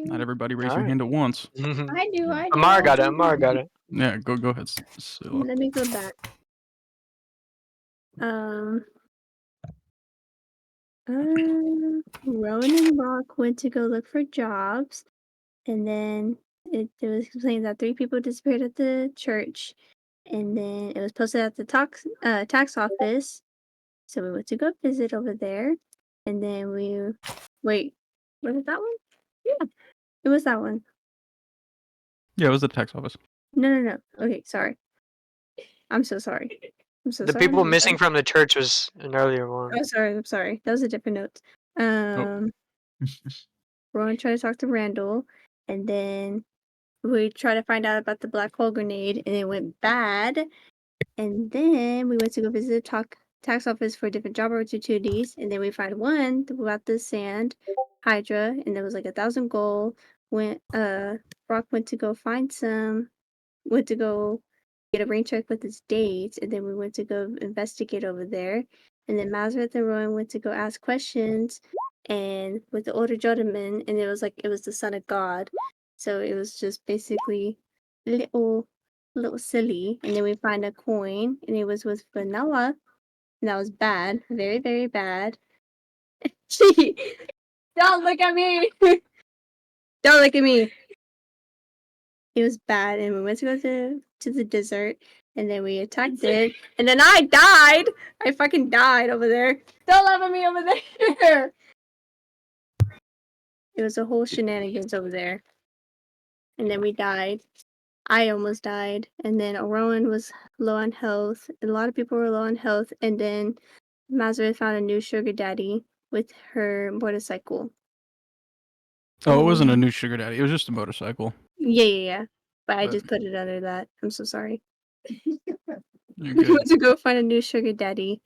Not everybody raise All your right. hand at once. I do. Amar got it. Amar got it. Yeah, go ahead, Scylla. Let me go back. Rowan and Rock went to go look for jobs, and then it was saying that 3 people disappeared at the church, and then it was posted at the tax office. So we went to go visit over there, and then wait, was it that one? Yeah, it was that one. Yeah, it was the tax office. No. Okay, sorry. I'm so sorry. The people missing from the church was an earlier one. Oh, sorry. I'm sorry. That was a different note. Rowan tried to talk to Randall, and then we tried to find out about the black hole grenade, and it went bad. And then we went to go visit the tax office for different job opportunities, and then we found one about the sand hydra, and there was like 1,000 gold. Rock went to go went to go get a rain check with his date, and then we went to go investigate over there. And then Mazareth and Rowan went to go ask questions, and with the older gentleman, and it was the son of God. So it was just basically little silly. And then we find a coin, and it was with vanilla, and that was bad, very, very bad. Don't look at me. Don't look at me. It was bad, and we went to go to the desert, and then we attacked it, and then I died. I fucking died over there. Don't laugh at me over there. It was a whole shenanigans over there, and then we died. I almost died, and then Rowan was low on health, and a lot of people were low on health, and then Mazareth found a new sugar daddy with her motorcycle. Oh, it wasn't a new sugar daddy. It was just a motorcycle. Yeah. But I just put it under that. I'm so sorry. You're We good. went to go find a new sugar daddy,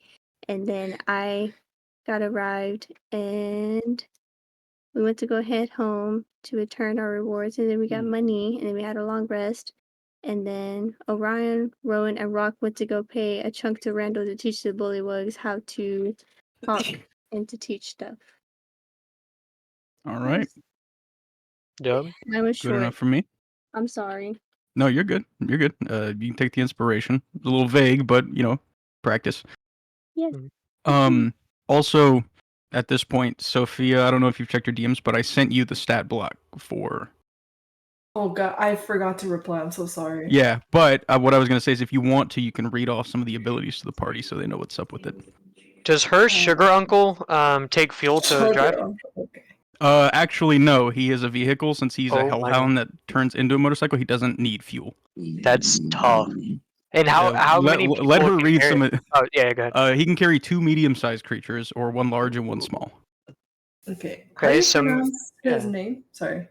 and then I got arrived, and we went to go head home to return our rewards, and then we got money, and then we had a long rest, and then Orion, Rowan, and Rock went to go pay a chunk to Randall to teach the Bullywugs how to talk and to teach stuff. All right. Yep. Mine was Good short. enough for me. I'm sorry. No, you're good. You're good. You can take the inspiration. It's a little vague, but practice. Yeah. Also, at this point, Sophia, I don't know if you've checked your DMs, but I sent you the stat block for. Oh god, I forgot to reply. I'm so sorry. Yeah, but what I was gonna say is, if you want to, you can read off some of the abilities to the party so they know what's up with it. Does her sugar uncle take fuel to drive? Okay. Actually, no. He is a vehicle since he's a Oh my hellhound that turns into a motorcycle. He doesn't need fuel. That's tough. And how many people let her can read carry- some of. Oh yeah, go ahead. He can carry 2 medium-sized creatures, or 1 large and 1 small. Okay. Okay, How do you so- pronounce his yeah. name? Sorry.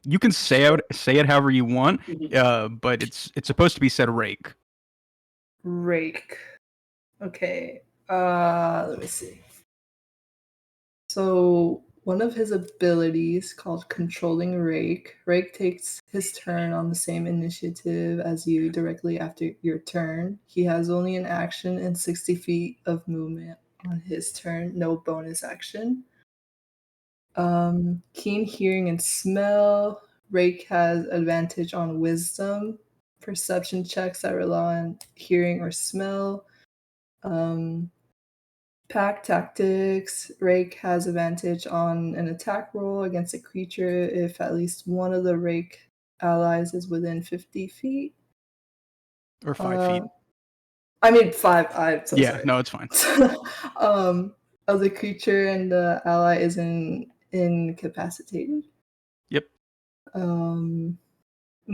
You can say it however you want. But it's supposed to be said rake. Rake. Okay. Let me see. So one of his abilities called Controlling Rake. Rake takes his turn on the same initiative as you directly after your turn. He has only an action and 60 feet of movement on his turn, no bonus action. Keen hearing and smell. Rake has advantage on wisdom. Perception checks that rely on hearing or smell. Pack tactics. Rake has advantage on an attack roll against a creature if at least one of the Rake allies is within 50 feet. Or 5 feet. I mean 5. I'm so sorry. No, it's fine. Of the creature and the ally is incapacitated. Yep.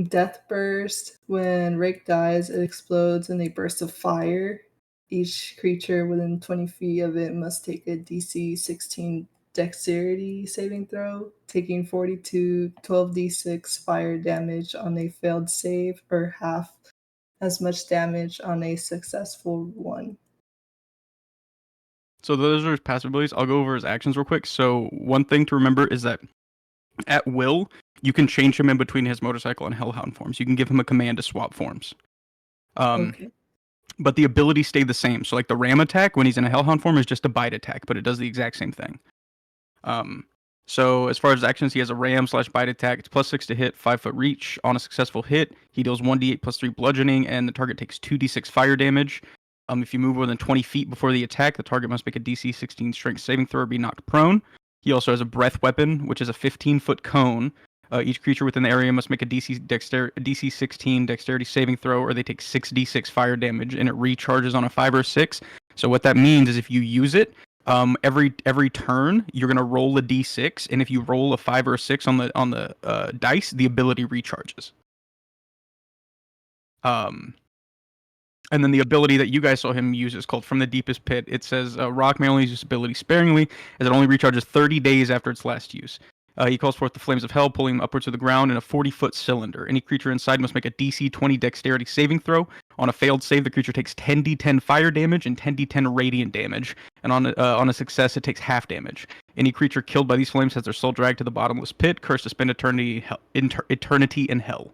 Death burst. When Rake dies, it explodes in a burst of fire. Each creature within 20 feet of it must take a DC 16 dexterity saving throw, taking 42 12d6 fire damage on a failed save, or half as much damage on a successful one. So those are his passive abilities. I'll go over his actions real quick. So one thing to remember is that at will, you can change him in between his motorcycle and hellhound forms. You can give him a command to swap forms. Okay. But the abilities stay the same. So like the ram attack when he's in a hellhound form is just a bite attack, but it does the exact same thing. So as far as actions, he has a ram/bite attack. It's +6 to hit, 5-foot reach. On a successful hit, he deals 1d8 +3 bludgeoning, and the target takes 2d6 fire damage. If you move more than 20 feet before the attack, the target must make a DC 16 strength saving throw or be knocked prone. He also has a breath weapon, which is a 15-foot cone. Each creature within the area must make a DC 16 dexterity saving throw, or they take 6d6 fire damage, and it recharges on a 5 or 6. So what that means is if you use it, every turn you're gonna roll a d6, and if you roll a 5 or a 6 on the dice, the ability recharges. And then the ability that you guys saw him use is called From the Deepest Pit. It says Rock may only use this ability sparingly, as it only recharges 30 days after its last use. He calls forth the flames of hell, pulling him upwards to the ground in a 40-foot cylinder. Any creature inside must make a DC 20 dexterity saving throw. On a failed save, the creature takes 10d10 fire damage and 10d10 radiant damage. And on a success, it takes half damage. Any creature killed by these flames has their soul dragged to the bottomless pit, cursed to spend eternity in hell.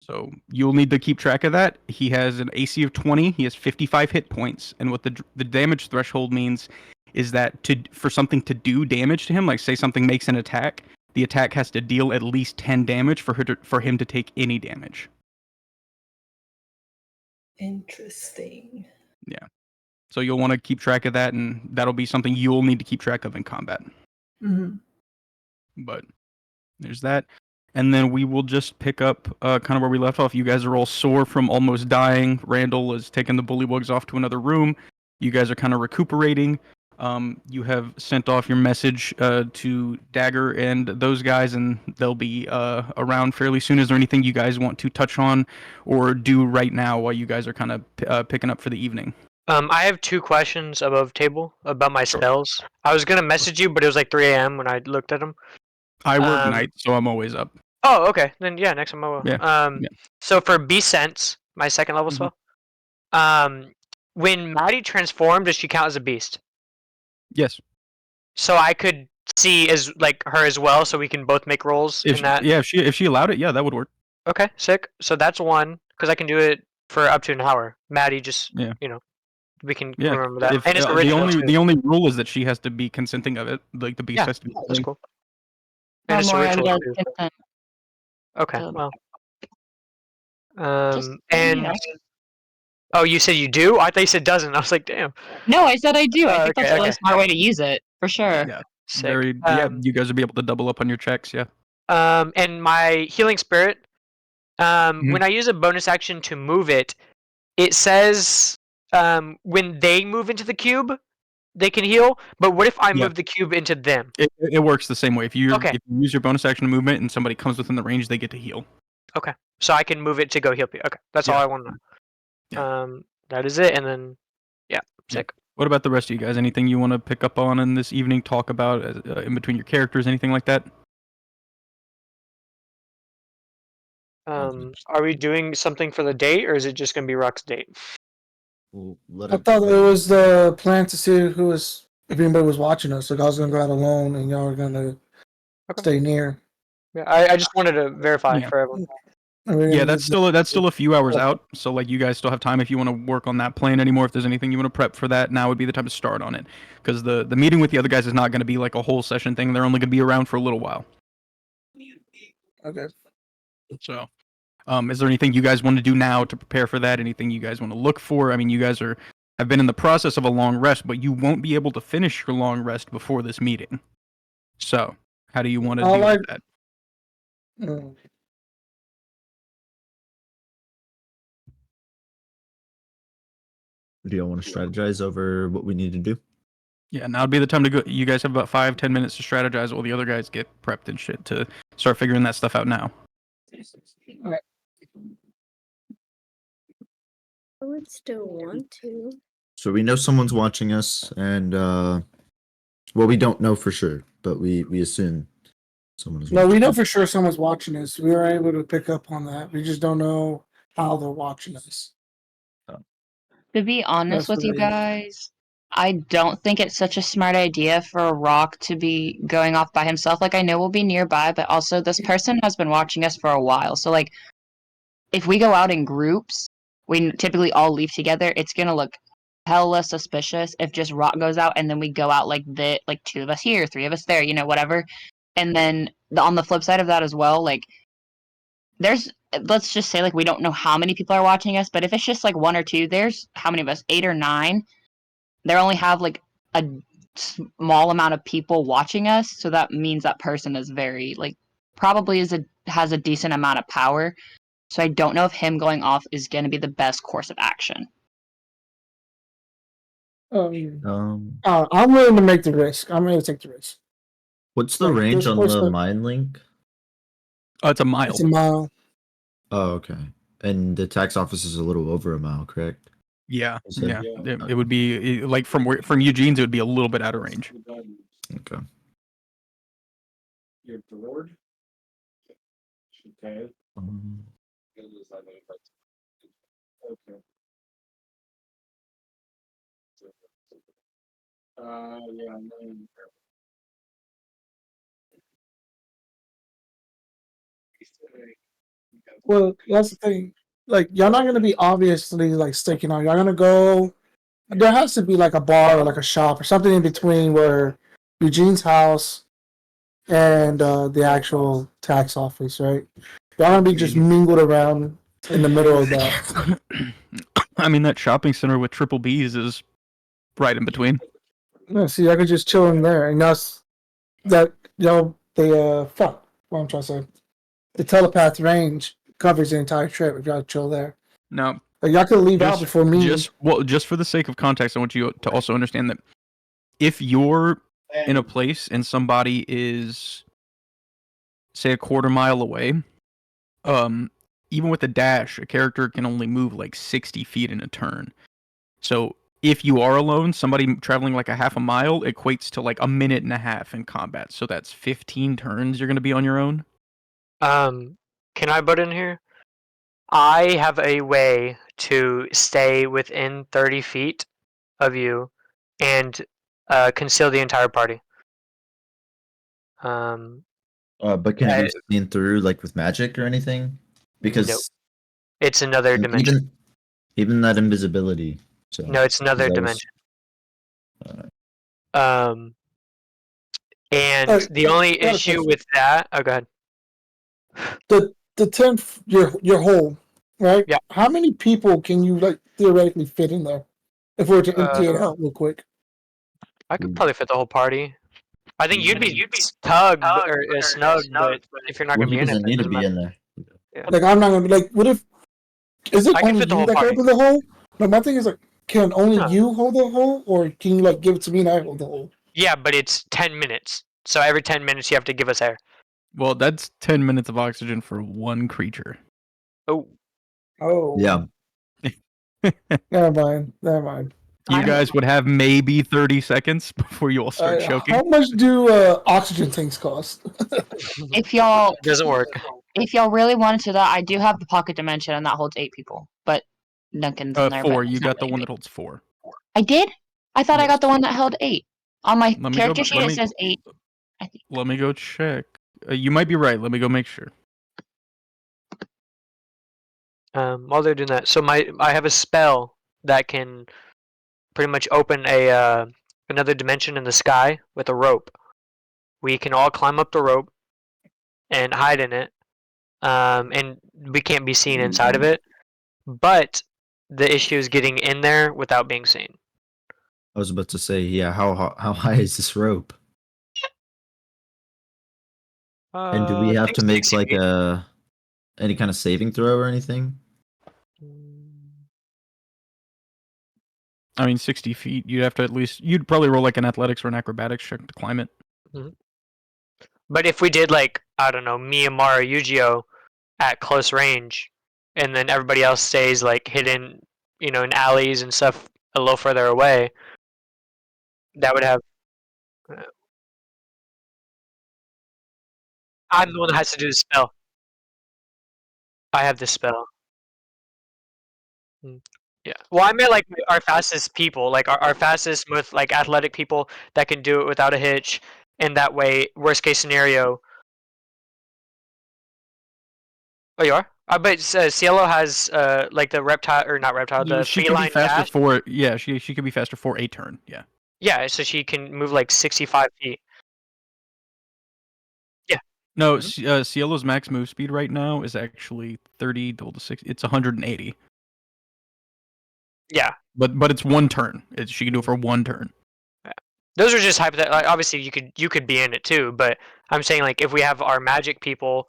So you'll need to keep track of that. He has an AC of 20. He has 55 hit points. And what the damage threshold means is that for something to do damage to him, like say something makes an attack, the attack has to deal at least 10 damage for him to take any damage. Interesting. Yeah. So you'll want to keep track of that, and that'll be something you'll need to keep track of in combat. Mm-hmm. But there's that. And then we will just pick up kind of where we left off. You guys are all sore from almost dying. Randall is taking the Bullywugs off to another room. You guys are kind of recuperating. You have sent off your message to Dagger and those guys, and they'll be around fairly soon. Is there anything you guys want to touch on or do right now while you guys are kind of picking up for the evening? I have 2 questions above table about my spells. I was gonna message you, but it was like 3 a.m. when I looked at them. I work night, so I'm always up. Oh, okay. Then yeah, next time I will. Yeah. So for Beast Sense, my second level spell, when Maddie transformed, does she count as a beast? Yes. So I could see as like her as well, so we can both make rolls in that. Yeah, if she allowed it, yeah, that would work. Okay, sick. So that's one, because I can do it for up to an hour. Maddie just, we can remember that. And it's the only rule is that she has to be consenting of it. Like the beast has to be. That's cool. And it's original too. Okay, well. And oh, you said you do? I thought you said doesn't. I was like, damn. No, I said I do. I think that's a really smart way to use it, for sure. Yeah, sick. You guys will be able to double up on your checks, yeah. And my healing spirit, when I use a bonus action to move it, it says when they move into the cube, they can heal. But what if I move the cube into them? It works the same way. If you use your bonus action movement and somebody comes within the range, they get to heal. Okay, so I can move it to go heal people. Okay, that's all I want to know. Yeah. That is it, and then sick. What about the rest of you guys? Anything you want to pick up on in this evening? Talk about in between your characters? Anything like that? Are we doing something for the date, or is it just gonna be Rock's date? I thought it was the plan to see if anybody was watching us. Like I was gonna go out alone, and y'all were gonna stay near. Yeah, I just wanted to verify for everyone. Yeah, that's still a few hours out. So like you guys still have time if you want to work on that plan anymore. If there's anything you want to prep for that, now would be the time to start on it. Because the meeting with the other guys is not going to be like a whole session thing. They're only going to be around for a little while. Okay. So, is there anything you guys want to do now to prepare for that? Anything you guys want to look for? I mean, you guys have been in the process of a long rest, but you won't be able to finish your long rest before this meeting. So, how do you want to deal with that? Do y'all want to strategize over what we need to do? Yeah, now would be the time to go. You guys have about 5-10 minutes to strategize while the other guys get prepped and shit to start figuring that stuff out now. I would still want to. So we know someone's watching us, and well, we don't know for sure, but we assume someone is. No, we know for sure someone's watching us. We were able to pick up on that. We just don't know how they're watching us. To be honest with you guys, I don't think it's such a smart idea for Rock to be going off by himself. Like, I know we'll be nearby, but also this person has been watching us for a while. So, like, if we go out in groups, we typically all leave together. It's going to look hella suspicious if just Rock goes out and then we go out like 2 of us here, 3 of us there, whatever. And then on the flip side of that as well, like let's just say like we don't know how many people are watching us, but if it's just like 1 or 2, there's how many of us? 8 or 9. They only have like a small amount of people watching us, so that means that person is very like probably has a decent amount of power. So I don't know if him going off is going to be the best course of action. I'm willing to make the risk. I'm willing to take the risk. What's the range on the mine link? It's a mile. It's a mile. Oh, okay. And the tax office is a little over a mile, correct? Yeah. It would be like from Eugene's. It would be a little bit out of range. Okay. Okay. Yeah. Well, that's the thing. Like, y'all not gonna be obviously like staking out. Y'all gonna go. There has to be like a bar or like a shop or something in between where Eugene's house and the actual tax office, right? Y'all gonna be just mingled around in the middle of that. I mean, that shopping center with triple B's is right in between. No, see, I could just chill in there, and that's that. Fuck. What I'm trying to say. The telepath range covers the entire trip if y'all chill there. No. Like, y'all could leave out before me. Just for the sake of context, I want you to also understand that if you're in a place and somebody is, say, a quarter mile away, even with a dash, a character can only move like 60 feet in a turn. So if you are alone, somebody traveling like a half a mile equates to like a minute and a half in combat. So that's 15 turns you're going to be on your own. Can I butt in here? I have a way to stay within 30 feet of you and conceal the entire party. But can it be seen through like with magic or anything? Because nope. It's another dimension. Even that invisibility. So no, it's another dimension. And the only issue with that. Oh, go ahead. The 10th, your hole, right? Yeah. How many people can you like theoretically fit in there? If we were to empty it out real quick. I could probably fit the whole party. I think you'd be snug, but if you're not gonna be in it, doesn't need to be in there. Yeah. Like, I'm not gonna be like, what if? Is it only you that can open the hole? No, my thing is like, can only you hold the hole, or can you like give it to me and I hold the hole? Yeah, but it's 10 minutes. So every 10 minutes you have to give us air. Well, that's 10 minutes of oxygen for one creature. Oh. Yeah. Never mind. You guys would have maybe 30 seconds before you all start choking. How much do oxygen tanks cost? If y'all doesn't work. If y'all really wanted to, that I do have the pocket dimension and that holds 8 people. But Duncan's in there. 4. You got the one that holds 4. I did? I thought I got the one that held 8. On my character sheet it says 8. I think. Let me go check. You might be right. Let me go make sure. While they're doing that, so I have a spell that can pretty much open another dimension in the sky with a rope. We can all climb up the rope and hide in it, and we can't be seen inside of it. But the issue is getting in there without being seen. I was about to say, yeah. How high is this rope? And do we have to make like any kind of saving throw or anything? I mean, 60 feet. You'd have to you'd probably roll like an athletics or an acrobatics check to climb it. Mm-hmm. But if we did like, I don't know, Miyamara Yu-Gi-Oh at close range, and then everybody else stays like hidden, in alleys and stuff a little further away, that would have. I'm the one that has to do the spell. I have the spell. Yeah. Well, I meant like our fastest people, like our fastest, most like athletic people that can do it without a hitch, and that way, worst case scenario. Oh, you are? But Cielo has like the reptile or not reptile, the she could be feline faster dash. for she could be faster for a turn. Yeah. Yeah, so she can move like 65 feet. No, Cielo's max move speed right now is actually 30 to 6. It's 180. Yeah. But it's one turn. She can do it for one turn. Yeah. Those are just hypothetical. Like, obviously, you could be in it too, but I'm saying like if we have our magic people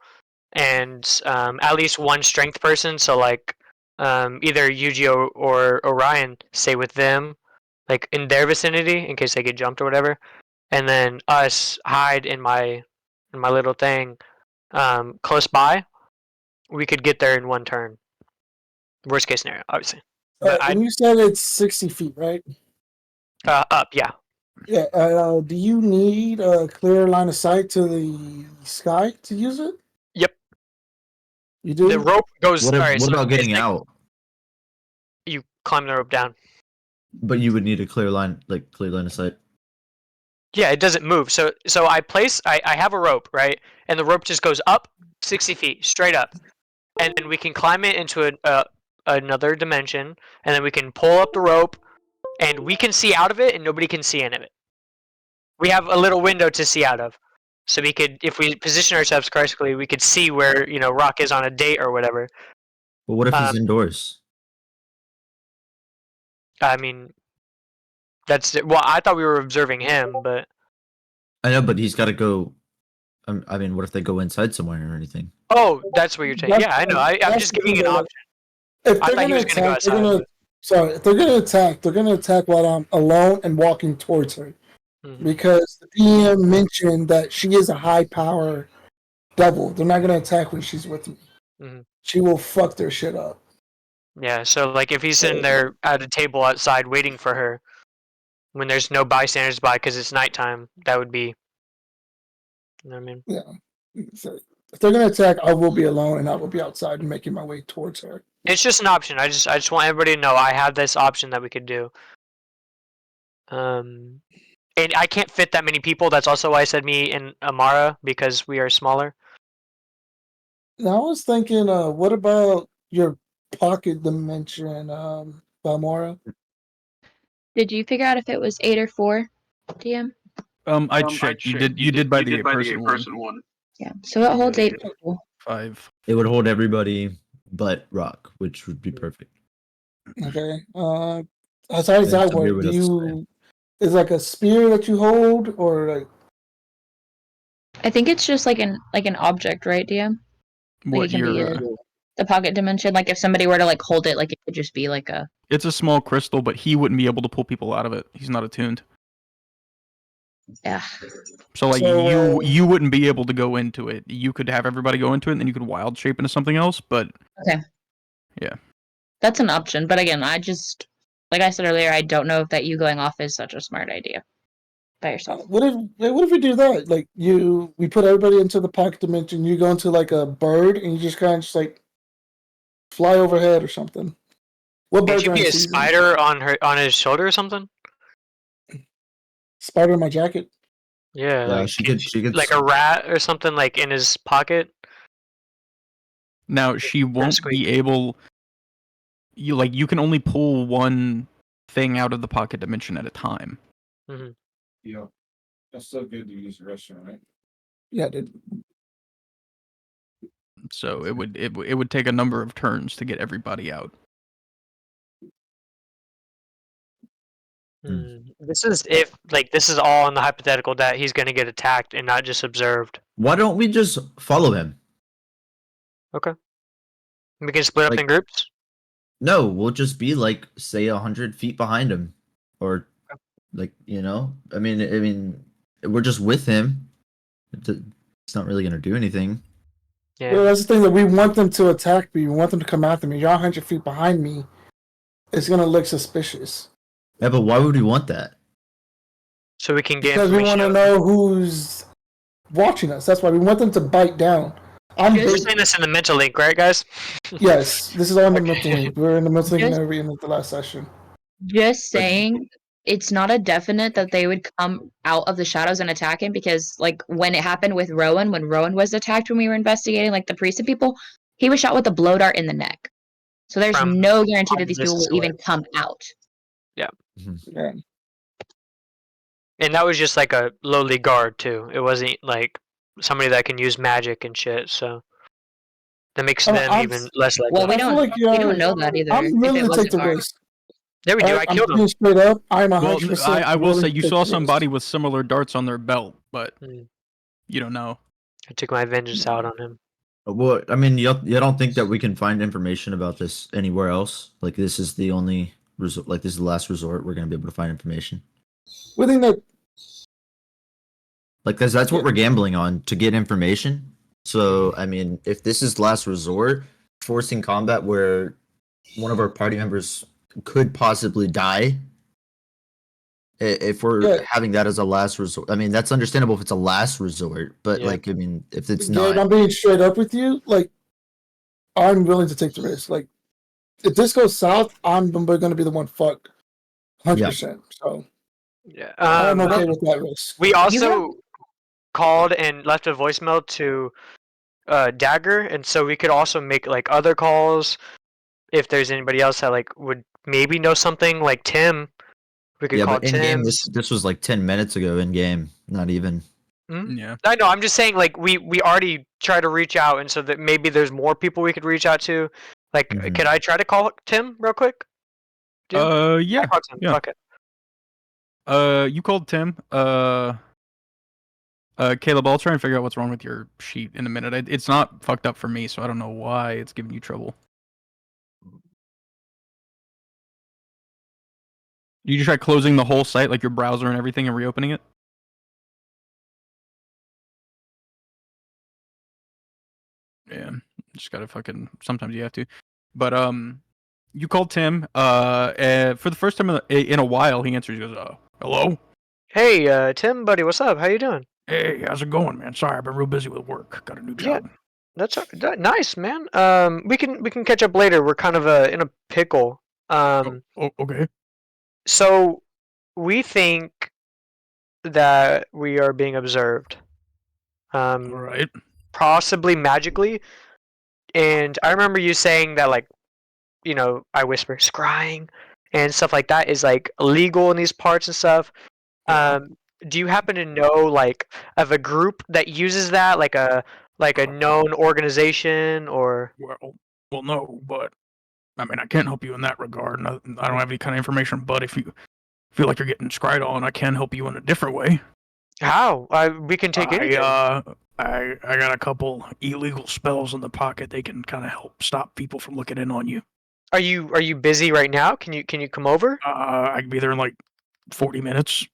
and at least one strength person, so like either Yu-Gi-Oh or Orion, stay with them, like in their vicinity in case they get jumped or whatever, and then us hide in my little thing close by. We could get there in one turn. Worst case scenario, obviously. But and you said it's 60 feet, right? Up, yeah. Yeah. Do you need a clear line of sight to the sky to use it? Yep. You do? The rope goes. What Alright, so about getting it's like out? you climb the rope down. But you would need a clear line of sight. Yeah, it doesn't move. So I have a rope, right? And the rope just goes up 60 feet, straight up. And then we can climb it into another dimension, and then we can pull up the rope, and we can see out of it, and nobody can see in of it. We have a little window to see out of. So we could, if we position ourselves correctly, we could see where, Rock is on a date or whatever. But what if he's indoors? I mean, I thought we were observing him, but I know, but he's got to go. I mean, what if they go inside somewhere or anything? oh, that's what you're saying. Yeah, I know. I'm just giving you an option. If I they're thought he gonna was gonna go attack, outside. if they're gonna attack while I'm alone and walking towards her. Mhm. Because the DM mentioned that she is a high power devil. They're not gonna attack when she's with me. Mhm. She will fuck their shit up. Yeah, so like if he's sitting there at a table outside waiting for her, when there's no bystanders by because it's nighttime, that would be. You know what I mean? Yeah. So if they're gonna attack, I will be alone and I will be outside and making my way towards her. It's just an option. I just want everybody to know I have this option that we could do. And I can't fit that many people. That's also why I said me and Amara, because we are smaller. Now I was thinking, what about your pocket dimension, Balmora? Did you figure out if it was 8 or 4, DM? I checked. You did buy the 8-person one. Yeah. So it holds 8 people. 5. It would hold everybody but Rock, which would be perfect. Okay. How does that Samir work? would Do have to you is like a spear that you hold, or like? I think it's just like an object, right, DM? What it can be your the pocket dimension. Like if somebody were to like hold it, like it could just be like a. It's a small crystal, but he wouldn't be able to pull people out of it. He's not attuned. Yeah. So like you wouldn't be able to go into it. You could have everybody go into it, and then you could wild shape into something else. But Okay. Yeah. That's an option, but again, like I said earlier, I don't know if that you going off is such a smart idea by yourself. What if we do that? Like we put everybody into the pocket dimension. You go into like a bird, and you just kind of just like fly overhead or something. What bird? Could you be a spider on his shoulder or something? Spider in my jacket. Yeah, like she could like a rat or something like in his pocket. Now she won't be able. You can only pull one thing out of the pocket dimension at a time. Mm-hmm. Yeah, that's so good to use the restroom, right? Yeah, dude. So it would take a number of turns to get everybody out. This is all in the hypothetical that he's going to get attacked and not just observed. Why don't we just follow him? Okay. We can split up in groups? No, we'll just be like, say, 100 feet behind him. Or, like, I mean, we're just with him. It's not really going to do anything. Yeah. Well, that's the thing, that we want them to attack me. We want them to come after me. You're 100 feet behind me. It's going to look suspicious. Yeah, but why would we want that? So we can get because we want to know who's watching us. That's why we want them to bite down. You're saying this in the mental link, right, guys? Yes, this is all in the mental link. We were in the mental link in the last session. Just saying, it's not a definite that they would come out of the shadows and attack him, because like when it happened with Rowan, when Rowan was attacked when we were investigating like the priest and people, He was shot with a blow dart in the neck. So there's From no guarantee that these opposite people will even side. come out. Yeah. And that was just like a lowly guard too. It wasn't like somebody that can use magic and shit. So that makes them even less likely. Well, we I feel don't, like we don't know that either. I'm if willing it to take wasn't the guard. risk. There we do. I I'm killed him. being straight up. I'm Well, 100%. I will say willing you to saw take the somebody risk. with similar darts on their belt, but Mm. you don't know. I took my vengeance out on him. Well, I mean, you don't think that we can find information about this anywhere else? Like this is the only resort. Like this is the last resort we're gonna be able to find information. We think that Like, cause that's what we're gambling on to get information. So, I mean, if this is last resort, forcing combat where one of our party members could possibly die, if we're having that as a last resort, I mean, that's understandable if it's a last resort. But like, I mean, if it's Gabe, not, I'm being straight up with you. Like, I'm willing to take the risk. Like, if this goes south, I'm going to be the one fucked. 100%. So, Yeah. I'm okay with that risk. We also called and left a voicemail to Dagger, and so we could also make like other calls if there's anybody else that like would maybe know something, like Tim. We could call but in game, Tim. this was like 10 minutes ago in game, not even. Yeah. I know. I'm just saying, like we already try to reach out, and so that maybe there's more people we could reach out to. Like, could I try to call Tim real quick? Yeah. Call Tim. Yeah. Fuck it. You called Tim. Caleb, I'll try and figure out what's wrong with your sheet in a minute. It's not fucked up for me, so I don't know why it's giving you trouble. Did you try closing the whole site, like your browser and everything, and reopening it? Yeah, just gotta fucking. Sometimes you have to. But you called Tim. For the first time in a while, he answers. He goes, "Hello." Hey, Tim, buddy, what's up? How you doing? Hey, how's it going, man? Sorry, I've been real busy with work. Got a new job. That's nice, man. We can catch up later. We're kind of in a pickle. Okay. So we think that we are being observed. All right. Possibly magically. And I remember you saying that, like, you know, I whisper scrying and stuff like that is like illegal in these parts and stuff. Do you happen to know like of a group that uses that, like a known organization or? Well, no, but I mean, I can't help you in that regard. I don't have any kind of information. But if you feel like you're getting scryed on, I can help you in a different way. How? We can take anything. I got a couple illegal spells in the pocket. They can kind of help stop people from looking in on you. Are you busy right now? Can you come over? I can be there in like 40 minutes.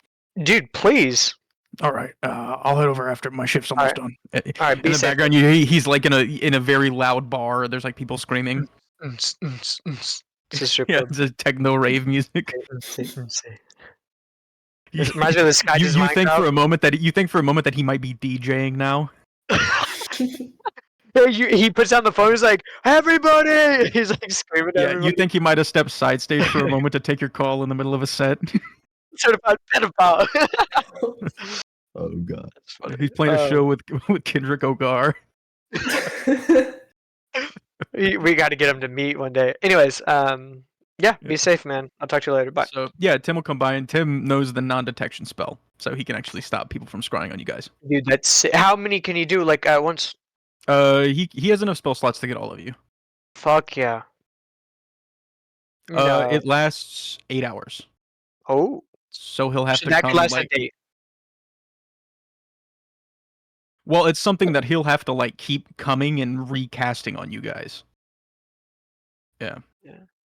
Dude, please. All right. I'll head over after my shift's almost done. All right. In the background, he's like in a very loud bar. There's like people screaming. It's It's a techno rave music. It reminds me of this guy. You think for a moment that he might be DJing now. He puts down the phone. He's like, "Everybody!" He's like screaming. At everybody. You think he might have stepped side stage for a moment to take your call in the middle of a set? Certified pedophile. Oh god. He's playing a show with Kendrick Ogar. We got to get him to meet one day. Anyways, be safe, man. I'll talk to you later. Bye. So yeah, Tim will come by, and Tim knows the non-detection spell, so he can actually stop people from scrying on you guys. Dude, that's how many can he do? Like at once? He has enough spell slots to get all of you. Fuck yeah. No. It lasts 8 hours. Oh. So he'll have to that come could last like. a day. Well, it's something that he'll have to like keep coming and recasting on you guys. Yeah.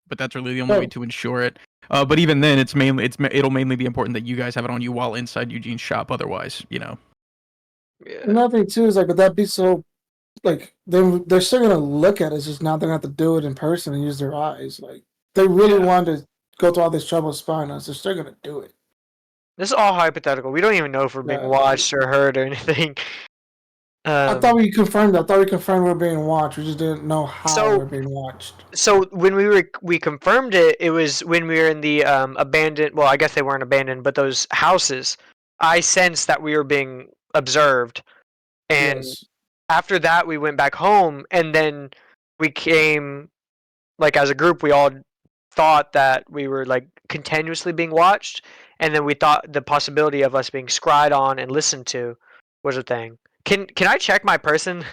But that's really the only way to ensure it. But even then, it'll mainly be important that you guys have it on you while inside Eugene's shop. Otherwise, Yeah. Another thing too is like, would that be so? Like they're still gonna look at it. It's just now they're gonna have to do it in person and use their eyes. Like they really wanted to go through all this trouble spying on us. They're still gonna do it. This is all hypothetical. We don't even know if we're being watched or heard or anything. I thought we confirmed. I thought we confirmed we were being watched. We just didn't know how we were being watched. So when we confirmed it, it was when we were in the abandoned. Well, I guess they weren't abandoned, but those houses. I sensed that we were being observed, and after that, we went back home, and then we came, like as a group, we all thought that we were like continuously being watched, and then we thought the possibility of us being scryed on and listened to was a thing. Can I check my person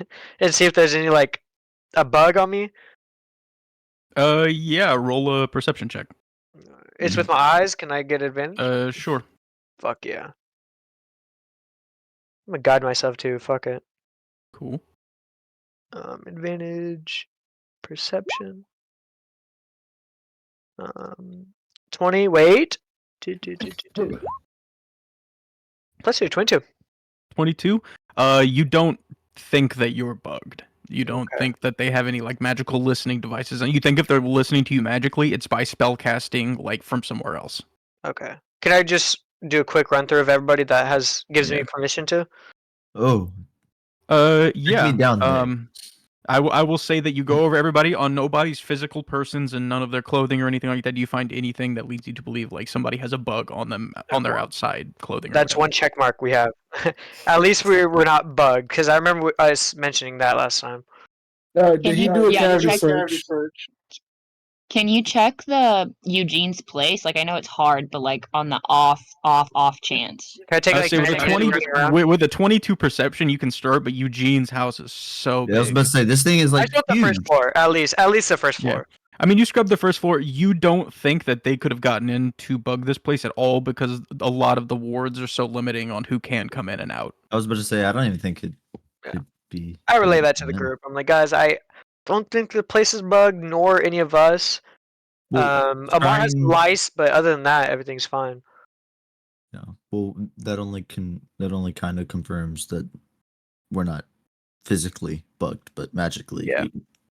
and see if there's any like a bug on me? Yeah, roll a perception check. It's with my eyes. Can I get advantage? Sure. Fuck yeah. I'm gonna guide myself too. Fuck it. Cool. Advantage, perception. 20. Wait. Plus 2, 22. 22. You don't think that you're bugged. You don't Okay. think that they have any like magical listening devices, and you think if they're listening to you magically, it's by spell casting like from somewhere else. Okay. Can I just do a quick run through of everybody that gives me Yeah. permission to? Oh, Yeah. me down there. I will say that you go over everybody on nobody's physical persons and none of their clothing or anything like that. Do you find anything that leads you to believe like somebody has a bug on them on their outside clothing? That's one check mark we have. At least we're not bugged, because I remember us mentioning that last time. Did he do a cavity search? Can you check the Eugene's place? Like I know it's hard, but like on the off chance. Can I take I like say with 10 a minutes 20 running around? with a 22 perception, you can start, but Eugene's house is so big. I was about to say this thing is I like just want the first huge. floor, at least the first Yeah. floor. I mean, you scrubbed the first floor. You don't think that they could have gotten in to bug this place at all because a lot of the wards are so limiting on who can come in and out. I was about to say I don't even think it could be. I relay that to the group. I'm like, guys, I don't think the place is bugged, nor any of us. Well, Amar has lice, but other than that, everything's fine. Yeah. Well, that only kind of confirms that we're not physically bugged, but magically we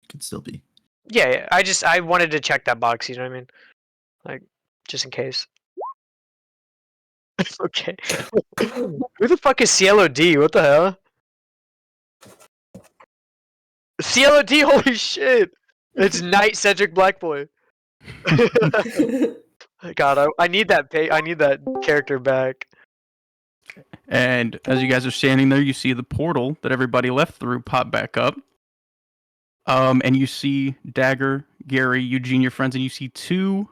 could still be. Yeah. I wanted to check that box. You know what I mean? Like, just in case. Okay. Who the fuck is CLOD? What the hell? CLOD, holy shit! It's Night Cedric Black Boy. God, I need that I need that character back. And as you guys are standing there, you see the portal that everybody left through pop back up. And you see Dagger, Gary, Eugene, your friends, and you see two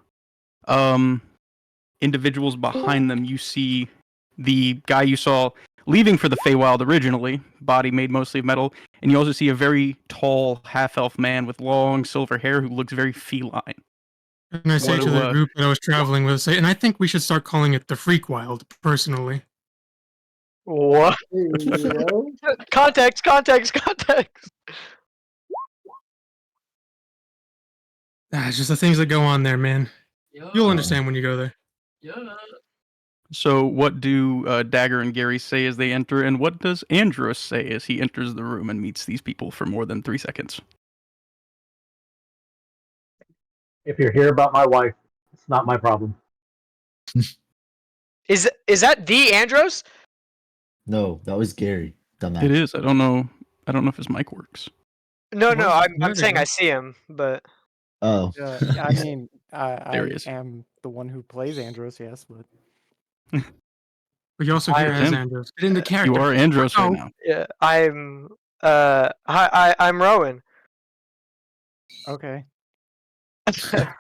individuals behind them. You see the guy you saw leaving for the Feywild originally, body made mostly of metal, and you also see a very tall half-elf man with long silver hair who looks very feline. And I say to the group that I was traveling with, and I think we should start calling it the Freak Wild, personally. What? Context. It's just the things that go on there, man. You'll understand when you go there. So what do Dagger and Gary say as they enter, and what does Andros say as he enters the room and meets these people for more than 3 seconds? If you're here about my wife, it's not my problem. Is that the Andros? No, that was Gary. Dumbass. It is. I don't know if his mic works. No, I'm saying I see him, but. Oh. I mean, I There he is. am the one who plays Andros, yes, but. But you're also here as Andros. Get in the character. You are Andros right now. Yeah, I'm Rowan. Okay.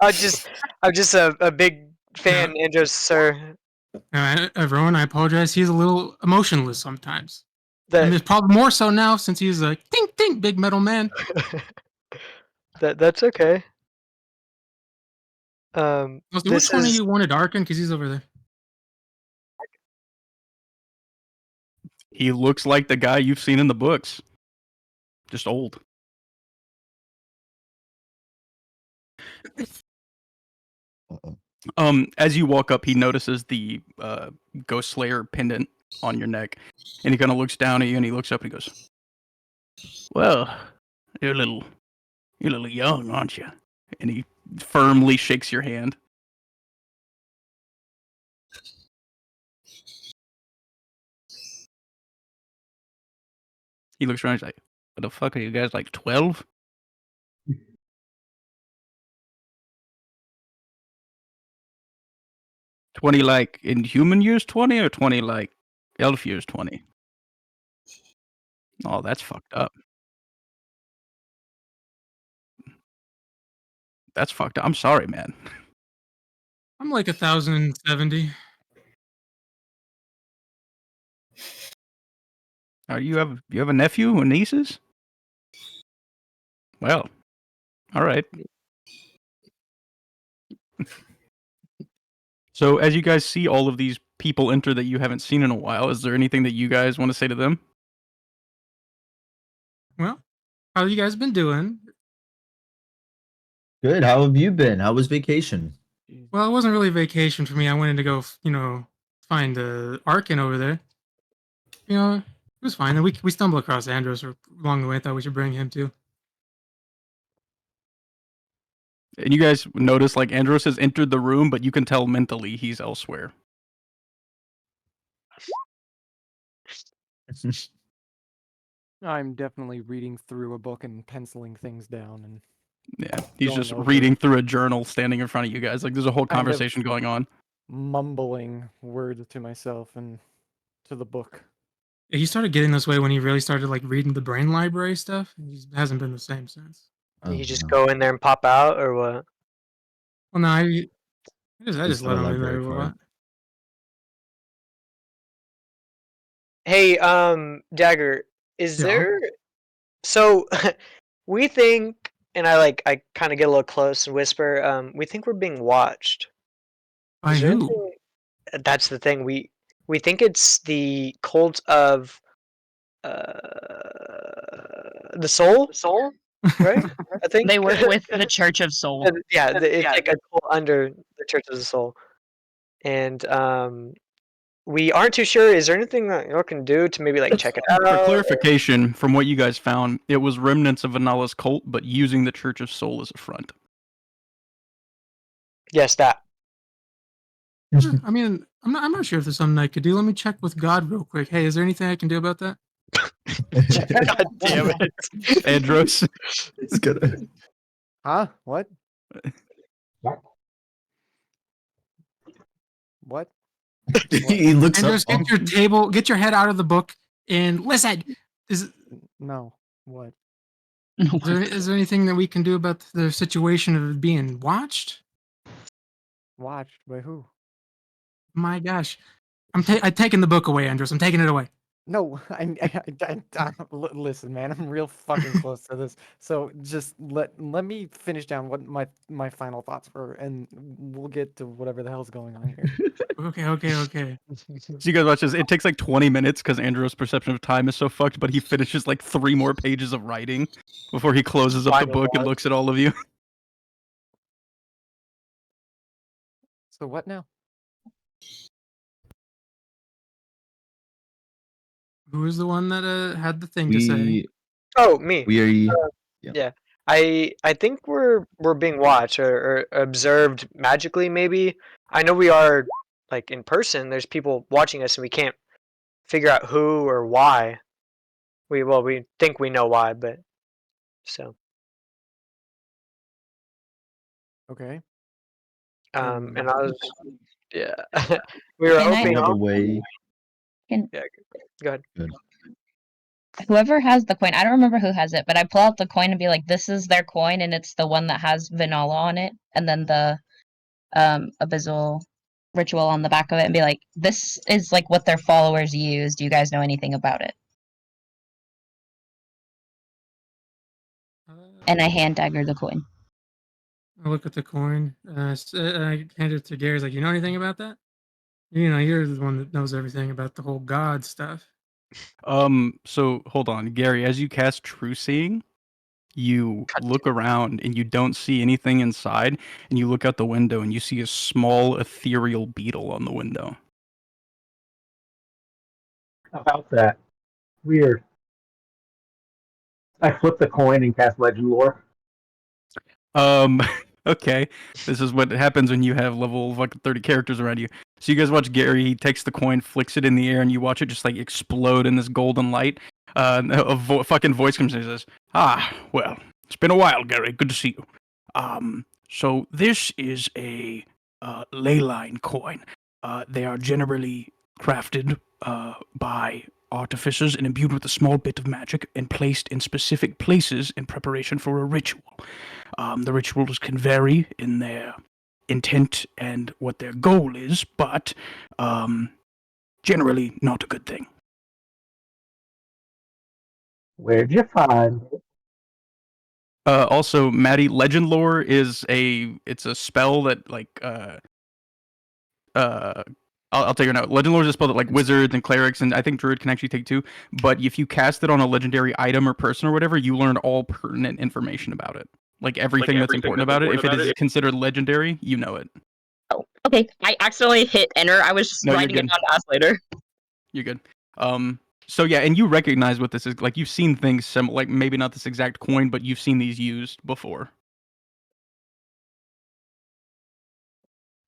I'm just a big fan, Andros, sir. Everyone, I apologize. He's a little emotionless sometimes. That- And there's probably more so now since he's a think big metal man. That's okay. Which one of you wanted Arkin? Because he's over there. He looks like the guy you've seen in the books. Just old. As you walk up, he notices the Ghost Slayer pendant on your neck, and he kind of looks down at you, and he looks up and he goes, "Well, you're a little young, aren't you?" And he firmly shakes your hand. He looks around, he's like, "What the fuck are you guys, like 12?" "20 like in human years 20 or 20 like elf years 20?" Oh, that's fucked up. That's fucked up. I'm sorry, man. I'm like 1,070. You have a nephew or nieces? Well, all right. So as you guys see all of these people enter that you haven't seen in a while, is there anything that you guys want to say to them? Well, how you guys been doing? Good. How have you been? How was vacation? Well, it wasn't really a vacation for me. I wanted to go, find Arkin over there. It was fine. And we stumbled across Andros along the way. I thought we should bring him too. And you guys notice like Andros has entered the room, but you can tell mentally he's elsewhere. I'm definitely reading through a book and penciling things down and Yeah, he's going just over, reading through a journal standing in front of you guys. Like there's a whole Kind of. conversation going on. mumbling words to myself and to the book. Yeah, he started getting this way when he really started like reading the brain library stuff. He hasn't been the same since. You just go in there and pop out, or what? Well, no, I just no let him in library there a card. lot. Hey, Dagger, is Yeah. there? So we think, and I kind of get a little close and whisper. We think we're being watched. By Is there who? anything- That's the thing. We think it's the cult of the soul. Soul, right? I think They work with the Church of Soul. yeah, it's like a cult under the Church of the Soul, and we aren't too sure. Is there anything that y'all can do to maybe like check it out? For clarification, from what you guys found, it was remnants of Vanala's cult, but using the Church of Soul as a front. Yes, that. I mean, I'm not sure if there's something I could do. Let me check with God real quick. Hey, is there anything I can do about that? God damn it, Andros. It's good. Huh? What? What? He looks Andros, up. get your head out of the book and listen. No. What? Is there anything that we can do about the situation of being watched? Watched by who? My gosh, I'm taking the book away, Andros. I'm taking it away. No, listen, man. I'm real fucking close to this. So just let me finish down what my final thoughts were, and we'll get to whatever the hell's going on here. Okay. So you guys watch this. It takes like 20 minutes because Andros' perception of time is so fucked, but he finishes like 3 more pages of writing before he closes up the Final book and thoughts. looks at all of you. So what now? Who was the one that had the thing to say? Oh, me. We are. Yeah. I think we're being watched or observed magically. Maybe I know we are like in person. There's people watching us, and we can't figure out who or why. We think we know why, but so Okay. and I was yeah. We were Can I- hoping. Another way. Yeah. Go ahead. Whoever has the coin, I don't remember who has it, but I pull out the coin and be like, this is their coin, and it's the one that has Vanilla on it, and then the abyssal ritual on the back of it, and be like, this is like what their followers use. Do you guys know anything about it? And I hand Dagger the coin. I look at the coin. I hand it to Gary. He's like, you know anything about that? You're the one that knows everything about the whole God stuff. So hold on, Gary, as you cast True Seeing, you look around and you don't see anything inside, and you look out the window and you see a small ethereal beetle on the window. About that. Weird. I flip the coin and cast Legend Lore. Okay. This is what happens when you have level like 30 characters around you. So you guys watch Gary, he takes the coin, flicks it in the air, and you watch it just like explode in this golden light. Fucking voice comes in and says, well, it's been a while, Gary. Good to see you. So this is a ley line coin. They are generally crafted by artificers and imbued with a small bit of magic and placed in specific places in preparation for a ritual. The rituals can vary in their intent and what their goal is, but generally not a good thing. Where'd you find it? Also, Maddie, legend lore is it's a spell that like I'll tell you now. Legend lore is a spell that like wizards and clerics and I think druid can actually take too. But if you cast it on a legendary item or person or whatever, you learn all pertinent information about it. Like everything that's important about it. If it is considered legendary, you know it. Oh, okay. I accidentally hit enter. I was just writing it down to ask later. You're good. So yeah, and you recognize what this is. Like you've seen things like maybe not this exact coin, but you've seen these used before.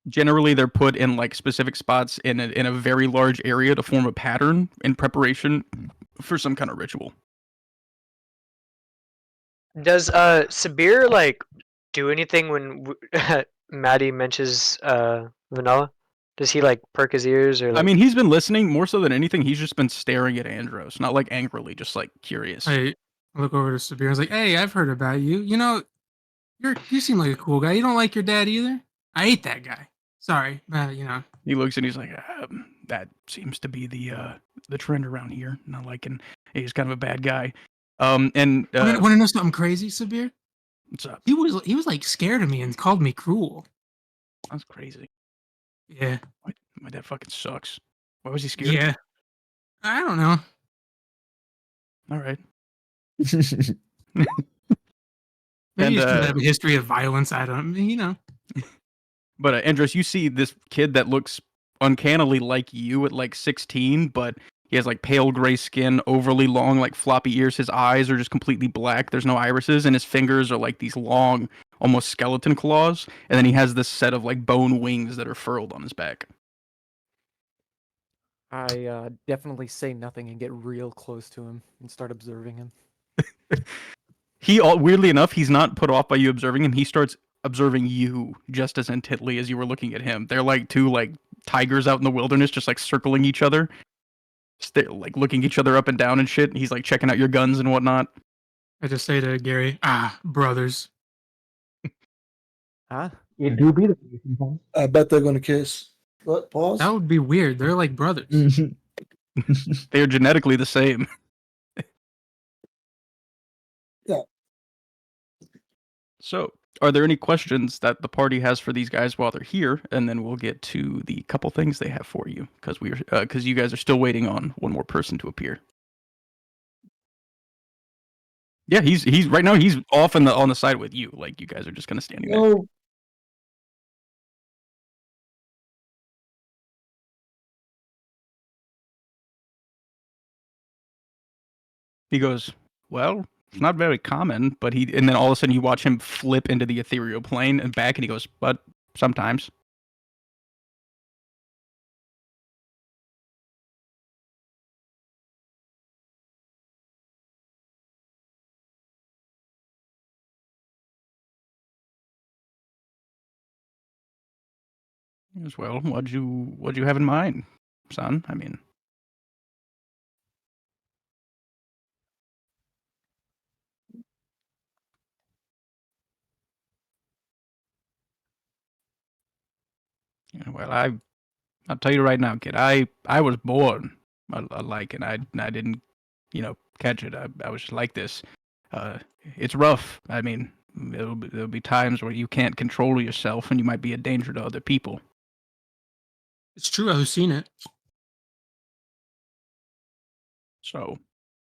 Generally, they're put in like specific spots in a very large area to form a pattern in preparation for some kind of ritual. Does Sabir like do anything when Maddie mentions vanilla? Does he like perk his ears or? Like... I mean, he's been listening more so than anything. He's just been staring at Andros, not like angrily, just like curious. I look over to Sabir and was like, "Hey, I've heard about you. You know, you seem like a cool guy. You don't like your dad either. I hate that guy. Sorry, you know." He looks and he's like, "That seems to be the trend around here. Not liking. He's kind of a bad guy." And want to know something crazy, Sabir? What's up? He was like scared of me and called me cruel. That's crazy. Yeah. My dad fucking sucks. Why was he scared? Yeah. I don't know. All right. Maybe he should have a history of violence. I don't, you know. But Andros, you see this kid that looks uncannily like you at like 16, but he has like pale gray skin, overly long, like floppy ears. His eyes are just completely black. There's no irises, and his fingers are like these long, almost skeleton claws. And then he has this set of like bone wings that are furled on his back. I definitely say nothing and get real close to him and start observing him. Weirdly enough, he's not put off by you observing him. He starts observing you just as intently as you were looking at him. They're like two like tigers out in the wilderness, just like circling each other. They're like looking each other up and down and shit. He's like checking out your guns and whatnot. I just say to Gary, brothers. Huh? You do be the case sometimes. I bet they're gonna kiss. What? Pause. That would be weird. They're like brothers. They are genetically the same. Yeah. So, are there any questions that the party has for these guys while they're here? And then we'll get to the couple things they have for you, because you guys are still waiting on one more person to appear. Yeah, he's right now. He's off on the side with you. Like you guys are just kind of standing there. Oh. He goes, "Well, it's not very common," but and then all of a sudden you watch him flip into the ethereal plane and back, and he goes, "But sometimes." As well, what'd you have in mind, son? I mean, well, I'll tell you right now, kid. I was born alike, and I didn't, catch it. I was just like this. It's rough. I mean, there'll be times where you can't control yourself, and you might be a danger to other people. It's true. I've seen it. So,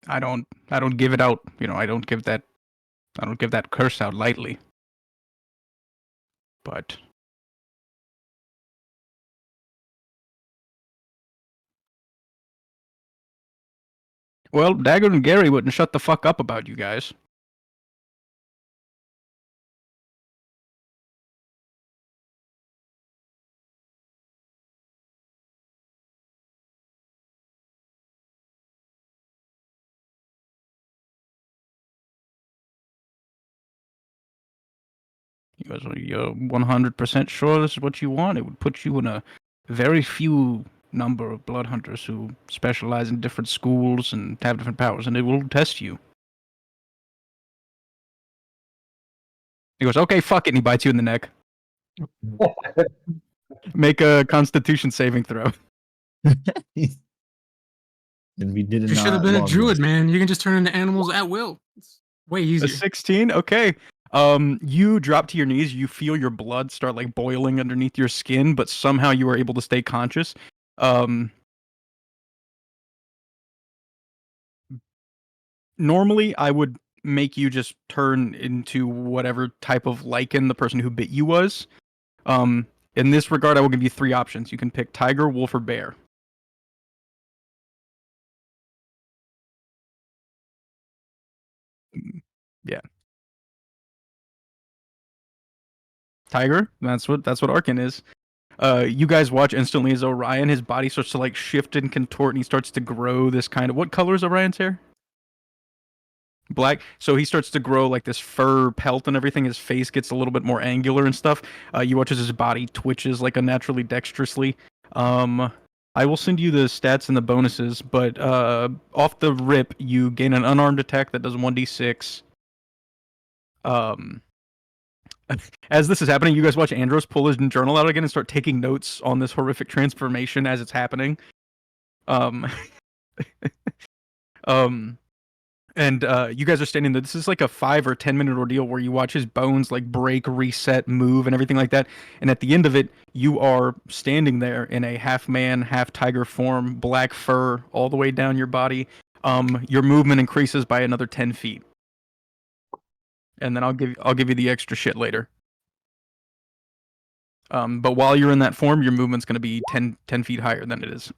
I don't give it out. I don't give that curse out lightly. But well, Dagger and Gary wouldn't shut the fuck up about you guys. He goes, well, you're 100% sure this is what you want? It would put you in a very few number of blood hunters who specialize in different schools and have different powers, and it will test you. He goes, okay, fuck it, and he bites you in the neck. Make a Constitution saving throw. And we did You should have not been a log druid, this. man. You can just turn into animals at will. It's way A easier. 16? Okay. You drop to your knees. You feel your blood start like boiling underneath your skin, but somehow you are able to stay conscious. Normally, I would make you just turn into whatever type of lichen the person who bit you was. In this regard, I will give you 3 options. You can pick tiger, wolf, or bear. Yeah. Tiger? That's what Arkin is. You guys watch instantly as Orion, his body starts to like shift and contort, and he starts to grow this kind of. What color is Orion's hair? Black. So he starts to grow like this fur pelt and everything. His face gets a little bit more angular and stuff. You watch as his body twitches like unnaturally dexterously. I will send you the stats and the bonuses, but off the rip, you gain an unarmed attack that does 1d6. As this is happening, you guys watch Andros pull his journal out again and start taking notes on this horrific transformation as it's happening. And you guys are standing there. This is like a 5 or 10 minute ordeal where you watch his bones like break, reset, move, and everything like that. And at the end of it, you are standing there in a half man, half tiger form, black fur all the way down your body. Your movement increases by another 10 feet. And then I'll give you the extra shit later. But while you're in that form, your movement's going to be 10 feet higher than it is.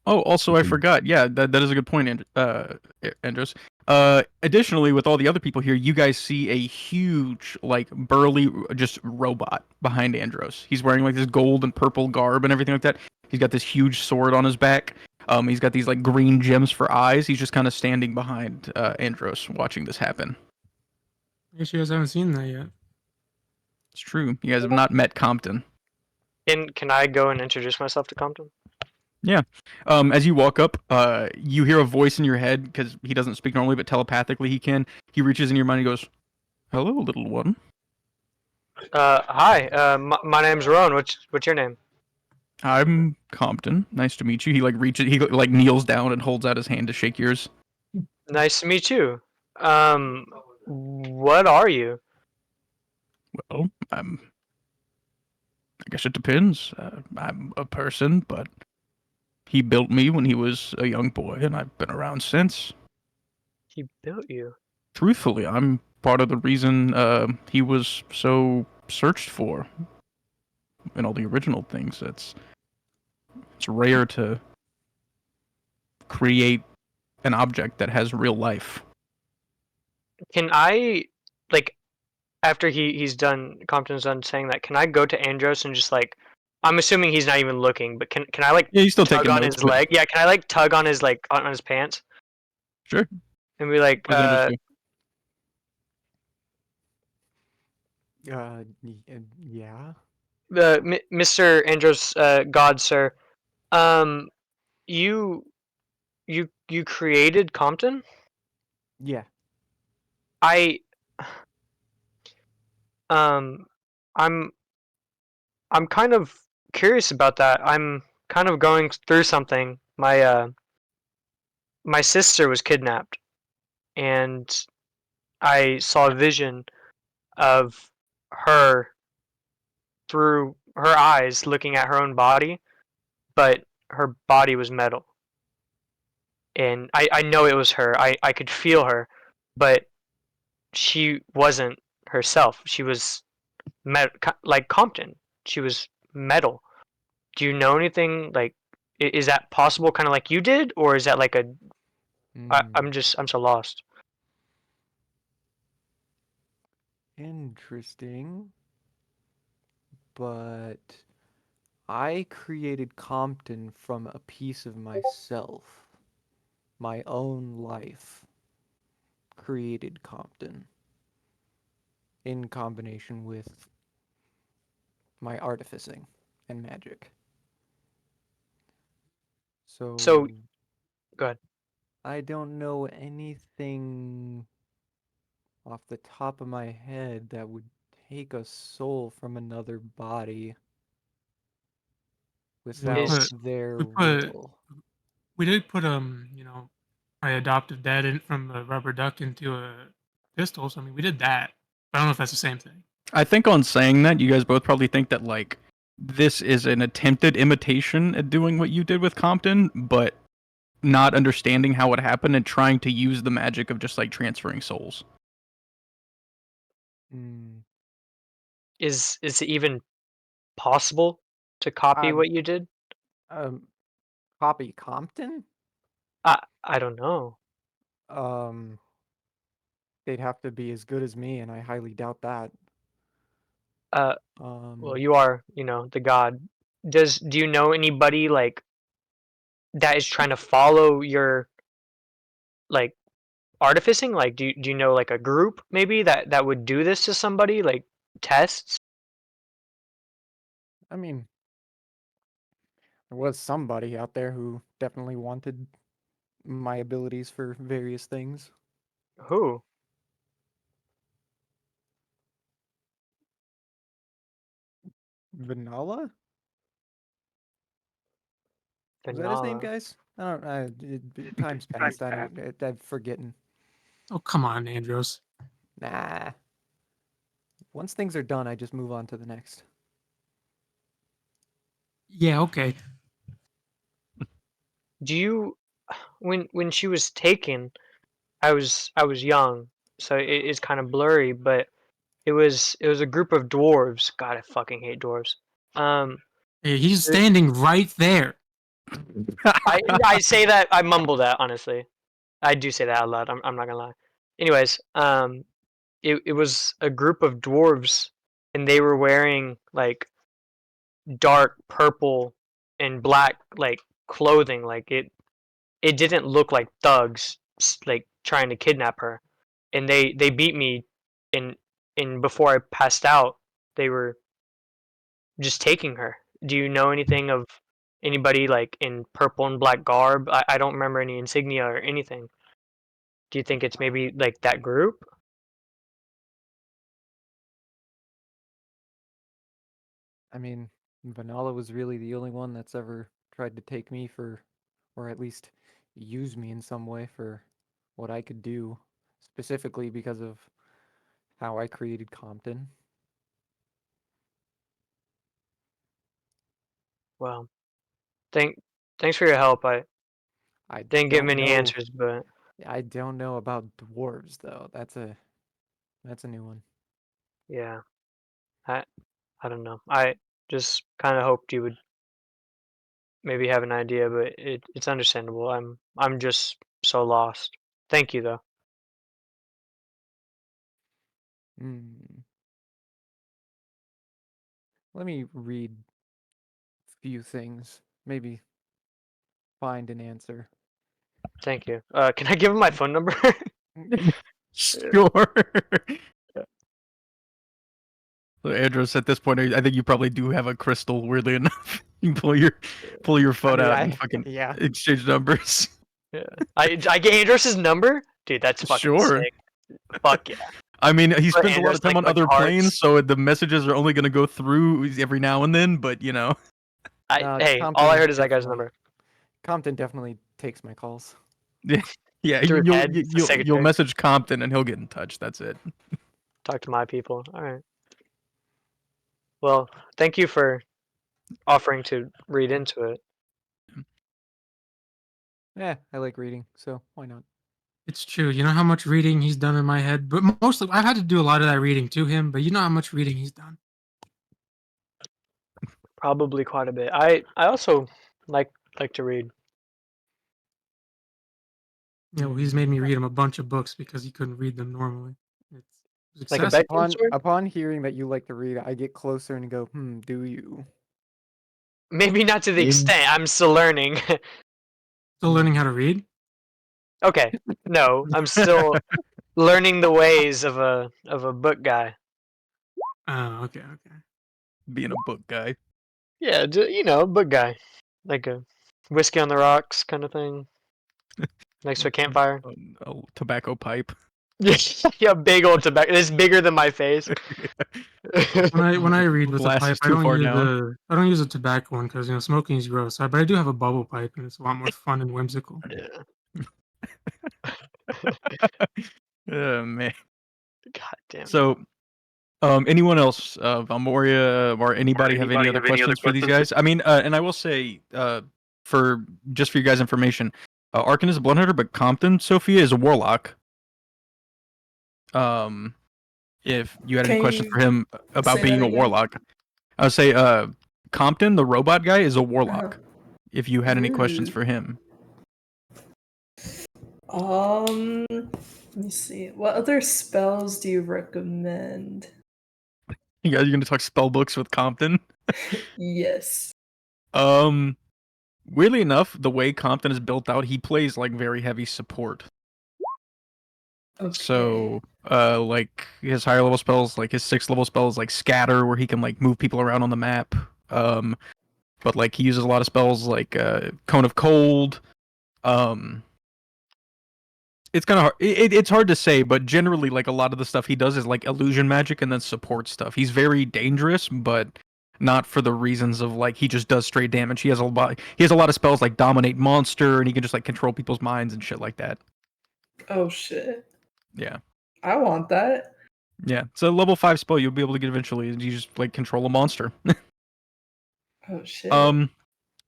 Oh, also I forgot. Yeah, that is a good point, Andros. Additionally, with all the other people here, you guys see a huge, like, burly, just robot behind Andros. He's wearing like this gold and purple garb and everything like that. He's got this huge sword on his back. He's got these like green gems for eyes. He's just kind of standing behind Andros, watching this happen. I guess you guys haven't seen that yet. It's true. You guys have not met Compton. Can I go and introduce myself to Compton? Yeah. As you walk up, you hear a voice in your head because he doesn't speak normally, but telepathically he can. He reaches in your mind and goes, "Hello, little one." Hi. My name's Rowan. What's your name? I'm Compton. Nice to meet you. He like reaches. He like kneels down and holds out his hand to shake yours. Nice to meet you. What are you? Well, I guess it depends. I'm a person, but he built me when he was a young boy, and I've been around since. He built you. Truthfully, I'm part of the reason he was so searched for in all the original things. It's rare to create an object that has real life. Can I, like, after Compton's done saying that, can I go to Andros and just like, I'm assuming he's not even looking, but can I like he's still tug taking on notes, his but- leg? Yeah, can I like tug on his like on his pants? Sure. And be like, Yeah. Mr. Andros, God, sir, you created Compton? Yeah. I'm kind of curious about that. I'm kind of going through something. My sister was kidnapped, and I saw a vision of her through her eyes looking at her own body, but her body was metal. And I know it was her. I could feel her, but she wasn't herself. She was like Compton. She was metal. Do you know anything like? Is that possible? Kind of like you did, or is that like a? I'm so lost. Interesting. But I created Compton from a piece of myself. My own life created Compton in combination with my artificing. and magic. So, go ahead. I don't know anything off the top of my head that would take a soul from another body without their will. We did put my adoptive dad in from a rubber duck into a pistol. So I mean, we did that. But I don't know if that's the same thing. I think on saying that, you guys both probably think that like this is an attempted imitation at doing what you did with Compton, but not understanding how it happened and trying to use the magic of just like transferring souls. Is it even possible to copy what you did? Copy Compton? I don't know. They'd have to be as good as me, and I highly doubt that. Well, you are, the god. Do you know anybody like that is trying to follow your like artificing? Like, do you know like a group maybe that would do this to somebody, like tests? I mean, there was somebody out there who definitely wanted my abilities for various things. Who? Vanilla? Is that his name, guys? I don't. Time's passed. I'm forgetting. Oh, come on, Andros. Nah. Once things are done, I just move on to the next. Yeah, okay. Do you when she was taken, I was young, so it's kind of blurry, but it was a group of dwarves. God, I fucking hate dwarves. Hey, he's standing right there. I say that, I mumble that, honestly. I do say that out loud. I'm not gonna lie. Anyways, it was a group of dwarves, and they were wearing like dark purple and black like clothing. Like it didn't look like thugs like trying to kidnap her, and they beat me, and before I passed out, they were just taking her. Do you know anything of anybody like in purple and black garb? I don't remember any insignia or anything. Do you think it's maybe like that group? I mean, Vanilla was really the only one that's ever tried to take me for, or at least use me in some way for what I could do, specifically because of how I created Compton. Well, thanks for your help. I didn't get don't many know. answers, but I don't know about dwarves though. That's a new one. yeah, I don't know. I just kind of hoped you would maybe have an idea, but it's understandable. I'm just so lost. Thank you though. Let me read a few things. Maybe find an answer. Thank you. Can I give him my phone number? Sure. So Andros, at this point, I think you probably do have a crystal. Weirdly enough, you pull your phone out and fucking exchange numbers. Yeah. I get Andros's number, dude. That's fucking sick. Fuck yeah. I mean, he But spends a lot Andros, of time like, on other hearts. planes, so the messages are only going to go through every now and then. But you know, hey, Compton all I heard is that guy's number. Compton definitely takes my calls. Yeah, Through his head, the you'll secretary. message Compton and he'll get in touch. That's it. Talk to my people. All right. Well, thank you for offering to read into it. Yeah, I like reading, so why not? It's true. You know how much reading he's done in my head, but mostly I've had to do a lot of that reading to him. But you know how much reading he's done. Probably quite a bit. I also like to read. Yeah, well, he's made me read him a bunch of books because he couldn't read them normally. It's Like a excessive. bedtime story? Upon hearing that you like to read, I get closer and go, do you? Maybe not to the extent. I'm still learning. Still learning how to read? Okay. No, I'm still learning the ways of a book guy. Oh, okay. Being a book guy. Yeah, you know, bug guy, like a whiskey on the rocks kind of thing, next to a campfire. A tobacco pipe. Yeah, big old tobacco. It's bigger than my face. When I read with a Glass pipe, is too far down. I don't use a tobacco one because smoking is gross. But I do have a bubble pipe, and it's a lot more fun and whimsical. Yeah. Oh man. God damn. So, anyone else, Valmoria or anybody have any other questions for these guys? I mean, and I will say, for you guys' information, Arkin is a blood hunter, but Compton Sophia is a warlock. If you had any Can questions you for him about say being that a again? warlock, I would say, Compton, the robot guy, is a warlock. If you had any questions Ooh. for him. Let me see. What other spells do you recommend? You guys are gonna talk spell books with Compton? Yes. Weirdly enough, the way Compton is built out, he plays like very heavy support. Okay. So, like his higher level spells, like his 6th level spells, like Scatter, where he can like move people around on the map. But like he uses a lot of spells like Cone of Cold. It's kind of hard. It's hard to say, but generally, like a lot of the stuff he does is like illusion magic and then support stuff. He's very dangerous, but not for the reasons of like he just does straight damage. He has a lot. He has a lot of spells like Dominate Monster, and he can just like control people's minds and shit like that. Oh shit. Yeah. I want that. Yeah. So level 5 spell you'll be able to get eventually. You just like control a monster. Oh shit. Oh,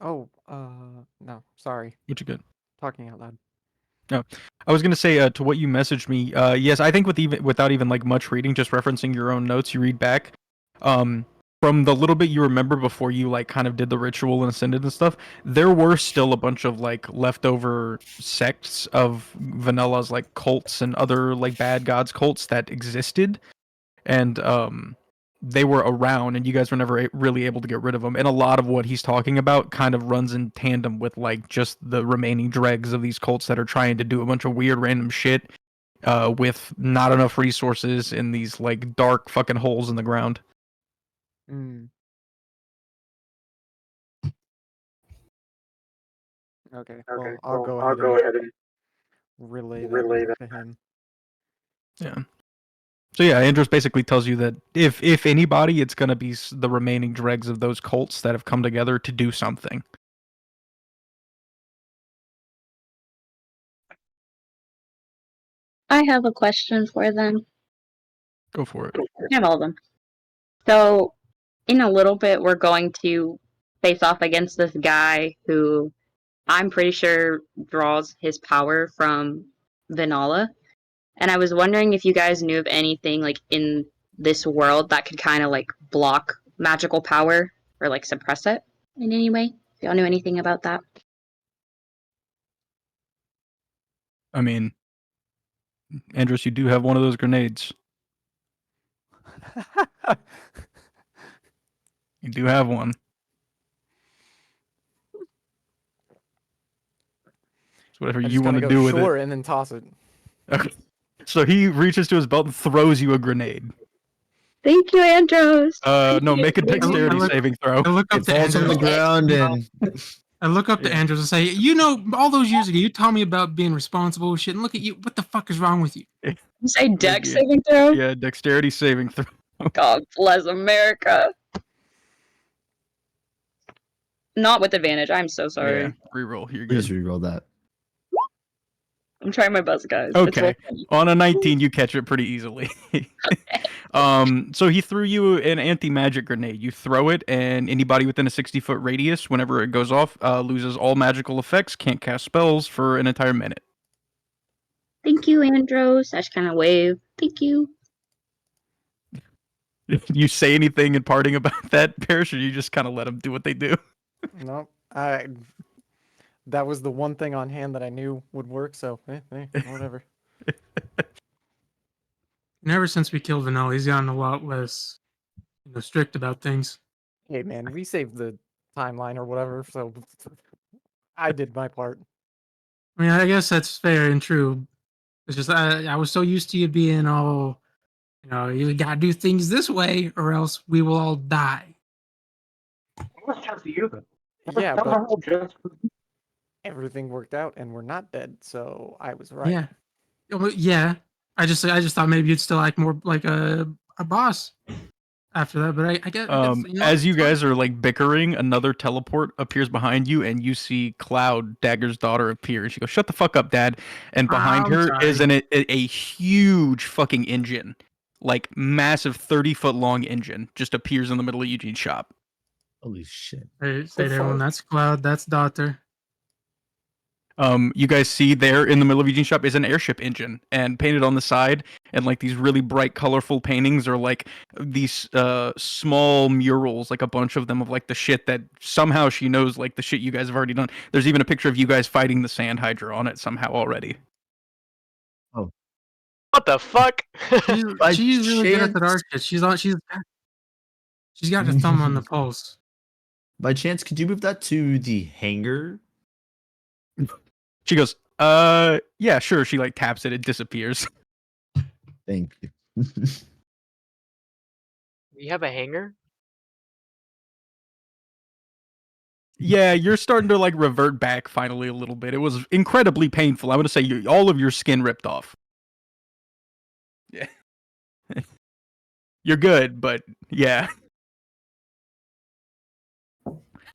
no, sorry. Which is good. Talking out loud. No, I was gonna say to what you messaged me. Yes, I think without even like much reading, just referencing your own notes, you read back. From the little bit you remember before you like kind of did the ritual and ascended and stuff, there were still a bunch of like leftover sects of Vanilla's like cults and other like bad gods cults that existed, and they were around, and you guys were never really able to get rid of them. And a lot of what he's talking about kind of runs in tandem with like just the remaining dregs of these cults that are trying to do a bunch of weird random shit with not enough resources in these like dark fucking holes in the ground. Mm. Okay. Well, I'll go ahead and relay that to him. Yeah. So yeah, Andros basically tells you that if anybody, it's gonna be the remaining dregs of those cults that have come together to do something. I have a question for them. Go for it. I have all of them. So, in a little bit, we're going to face off against this guy who I'm pretty sure draws his power from Vanilla. And I was wondering if you guys knew of anything like in this world that could kind of like block magical power or like suppress it in any way. If y'all knew anything about that. I mean, Andros, you do have one of those grenades. You do have one. It's whatever you want to do with it. And then toss it. Okay. So he reaches to his belt and throws you a grenade. Thank you, Andros. No, make a dexterity saving throw. I look up It to falls on the Andros. ground and I look up to Andros and say, you know, all those years ago, you taught me about being responsible and shit, and look at you. What the fuck is wrong with you? You say dex saving throw? Yeah, dexterity saving throw. God bless America. Not with advantage. I'm so sorry. Yeah, reroll. You're good. please reroll that. I'm trying my best, guys. Okay. On a 19, you catch it pretty easily. So he threw you an anti-magic grenade. You throw it, and anybody within a 60-foot radius, whenever it goes off, loses all magical effects, can't cast spells for an entire minute. Thank you, Andros. I just kind of wave. Thank you. You say anything in parting about that, Parrish, or you just kind of let them do what they do? No, that was the one thing on hand that I knew would work. So whatever. And ever since we killed Vanilla, he's gotten a lot less, strict about things. Hey man, we saved the timeline or whatever, so I did my part. I mean, I guess that's fair and true. It's just I was so used to you being all, you gotta do things this way or else we will all die. was just you. Yeah, That was but all just everything worked out and we're not dead, so I was right. Yeah. Well, yeah. I just thought maybe you'd still act more like a boss after that, but I guess As you guys are like bickering, another teleport appears behind you, and you see Cloud, Dagger's daughter, appear. And she goes, "Shut the fuck up, Dad!" And behind I'm her is sorry. a huge fucking engine, like massive 30-foot long engine, just appears in the middle of Eugene's shop. Holy shit! Hey, say to everyone, that's Cloud, that's Daughter. You guys see there in the middle of Eugene's shop is an airship engine, and painted on the side, and like these really bright, colorful paintings are like these small murals, like a bunch of them of like the shit that somehow she knows, like the shit you guys have already done. There's even a picture of you guys fighting the sand hydra on it somehow already. Oh, What the fuck? She's really good at the dark shit. She's got her thumb on the pulse. By chance, could you move that to the hangar? She goes, yeah, sure. She like taps it, it disappears. Thank you. You have a hanger? Yeah, you're starting to like revert back finally a little bit. It was incredibly painful. I would say all of your skin ripped off. Yeah. You're good, but yeah.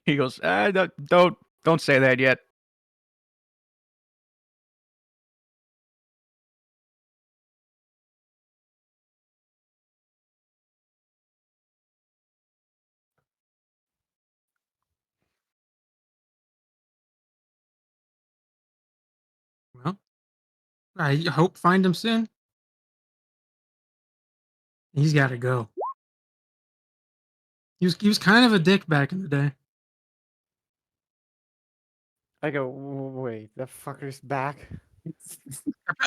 He goes, don't say that yet. Well, I hope find him soon. He's got to go. He was kind of a dick back in the day. I go, wait, the fucker's back?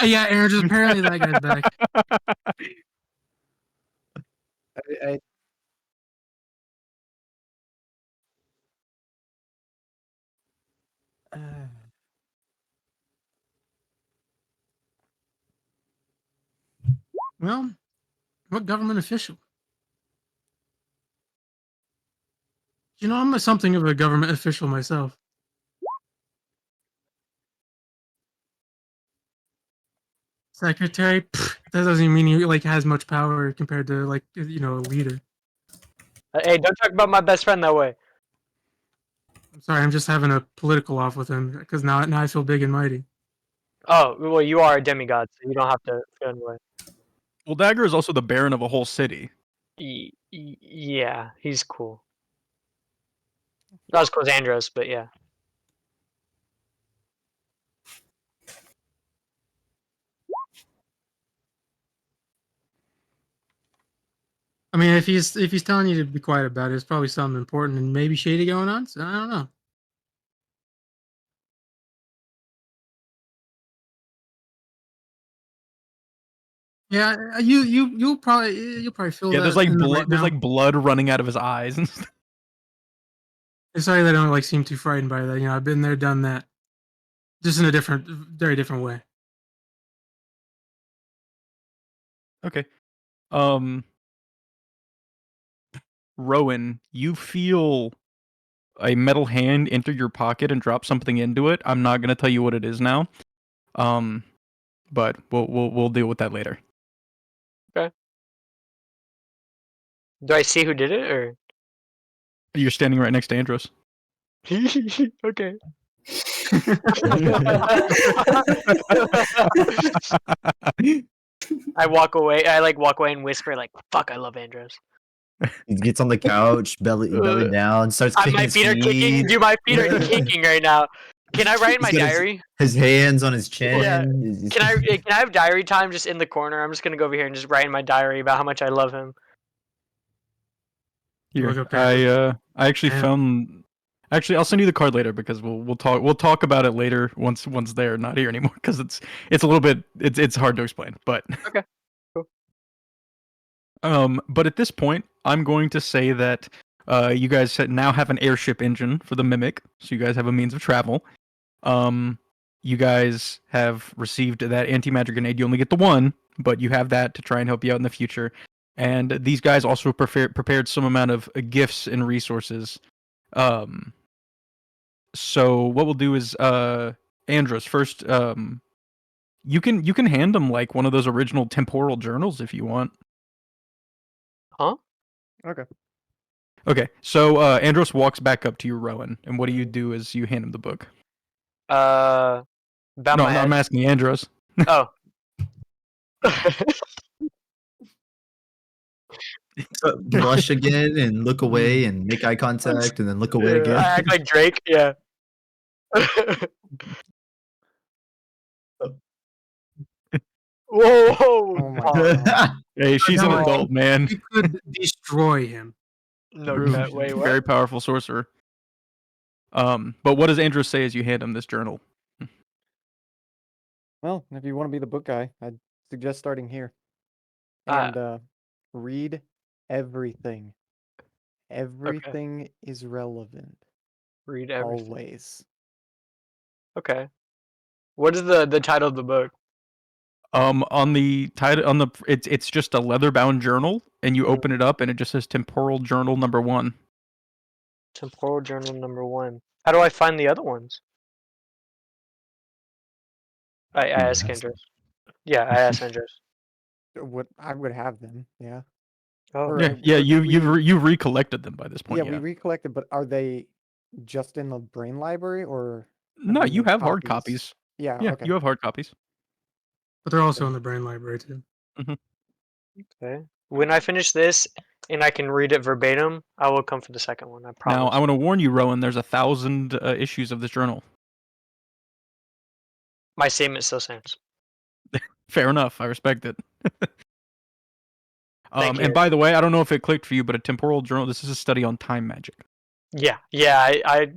Yeah, Aaron, just apparently that guy's back. I Well, what government official? You know, I'm something of a government official myself. Secretary? Pfft, that doesn't mean he like has much power compared to like a leader. Hey, don't talk about my best friend that way. I'm sorry, I'm just having a political off with him because now I feel big and mighty. Oh, well, you are a demigod, so you don't have to feel anyway. Well, Dagger is also the baron of a whole city. Yeah, he's cool. Not as cool as Andros, but yeah. I mean, if he's telling you to be quiet about it, it's probably something important and maybe shady going on. So I don't know. Yeah, you'll probably feel Yeah, that. there's like in the blood. right There's now. like blood running out of his eyes and stuff. Sorry that I don't like seem too frightened by that. I've been there, done that, just in a very different way. Okay. Rowan, you feel a metal hand enter your pocket and drop something into it. I'm not gonna tell you what it is now. But we'll deal with that later. Okay. Do I see who did it, or? You're standing right next to Andros. Okay. I walk away. I walk away and whisper "Fuck, I love Andros." He gets on the couch, belly down, starts kicking My his feet are kicking. Dude, my feet are kicking right now. Can I write in my He's got diary? His hands on his chin. Yeah. Can I have diary time just in the corner? I'm just gonna go over here and just write in my diary about how much I love him. Here, I actually found. Actually, I'll send you the card later because we'll talk about it later once they're not here anymore because it's a little bit it's hard to explain. But okay, cool. But at this point, I'm going to say that you guys now have an airship engine for the Mimic, so you guys have a means of travel. You guys have received that anti-magic grenade. You only get the one, but you have that to try and help you out in the future. And these guys also prepared some amount of gifts and resources So what we'll do is Andros first. You can hand him like one of those original temporal journals if you want. Huh? Okay. Okay, so Andros walks back up to you, Rowan, and what do you do as you hand him the book? Bow No, my I'm head. asking Andros. Oh. Blush again and look away and make eye contact and then look away again. I act like Drake. Yeah. Whoa! Oh my god. Hey, she's an No, adult, man. We could destroy him. No True. cut. Wait, what? Very powerful sorcerer. But what does Andros say as you hand him this journal? Well, if you want to be the book guy, I'd suggest starting here. Ah. And read everything. Everything is relevant. Read everything. Always. Okay. What is the title of the book? On the title it's just a leather bound journal, and you open it up and it just says Temporal Journal number 1. Temporal Journal number 1. How do I find the other ones? I asked Andros. Yeah, I asked Andros. What I would have them, yeah. Oh. Or, Yeah, or did you've recollected them by this point. Yeah, we recollected, but are they just in the brain library or? No, we you made have hard copies. Yeah, Yeah, okay. you have hard copies. But they're also in the brain library too. Okay. When I finish this and I can read it verbatim, I will come for the second one. I promise. Now, I want to warn you, Rowan, there's 1,000 issues of this journal. My statement still stands. Fair enough. I respect it. Thank you. And by the way, I don't know if it clicked for you, but a temporal journal, this is a study on time magic. Yeah, I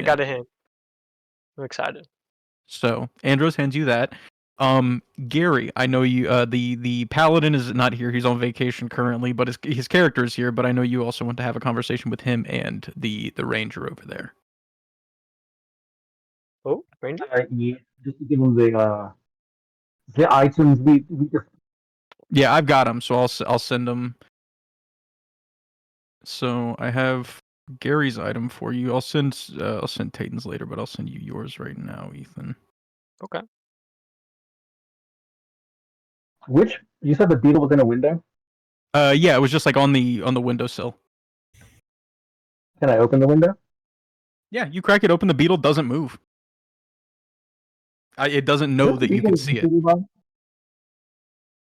got a hint. I'm excited. So, Andros hands you that. Gary, I know you. The paladin is not here; he's on vacation currently, but his character is here. But I know you also want to have a conversation with him and the ranger over there. Oh, Ranger? Yeah, just to give them the items we just. Yeah, I've got him, so I'll send him. So I have Gary's item for you. I'll send Tayton's later, but I'll send you yours right now, Ethan. Okay. Which you said the beetle was in a window? Yeah, it was just like on the windowsill. Can I open the window? Yeah, you crack it open, the beetle doesn't move. It doesn't know that you can see it. Is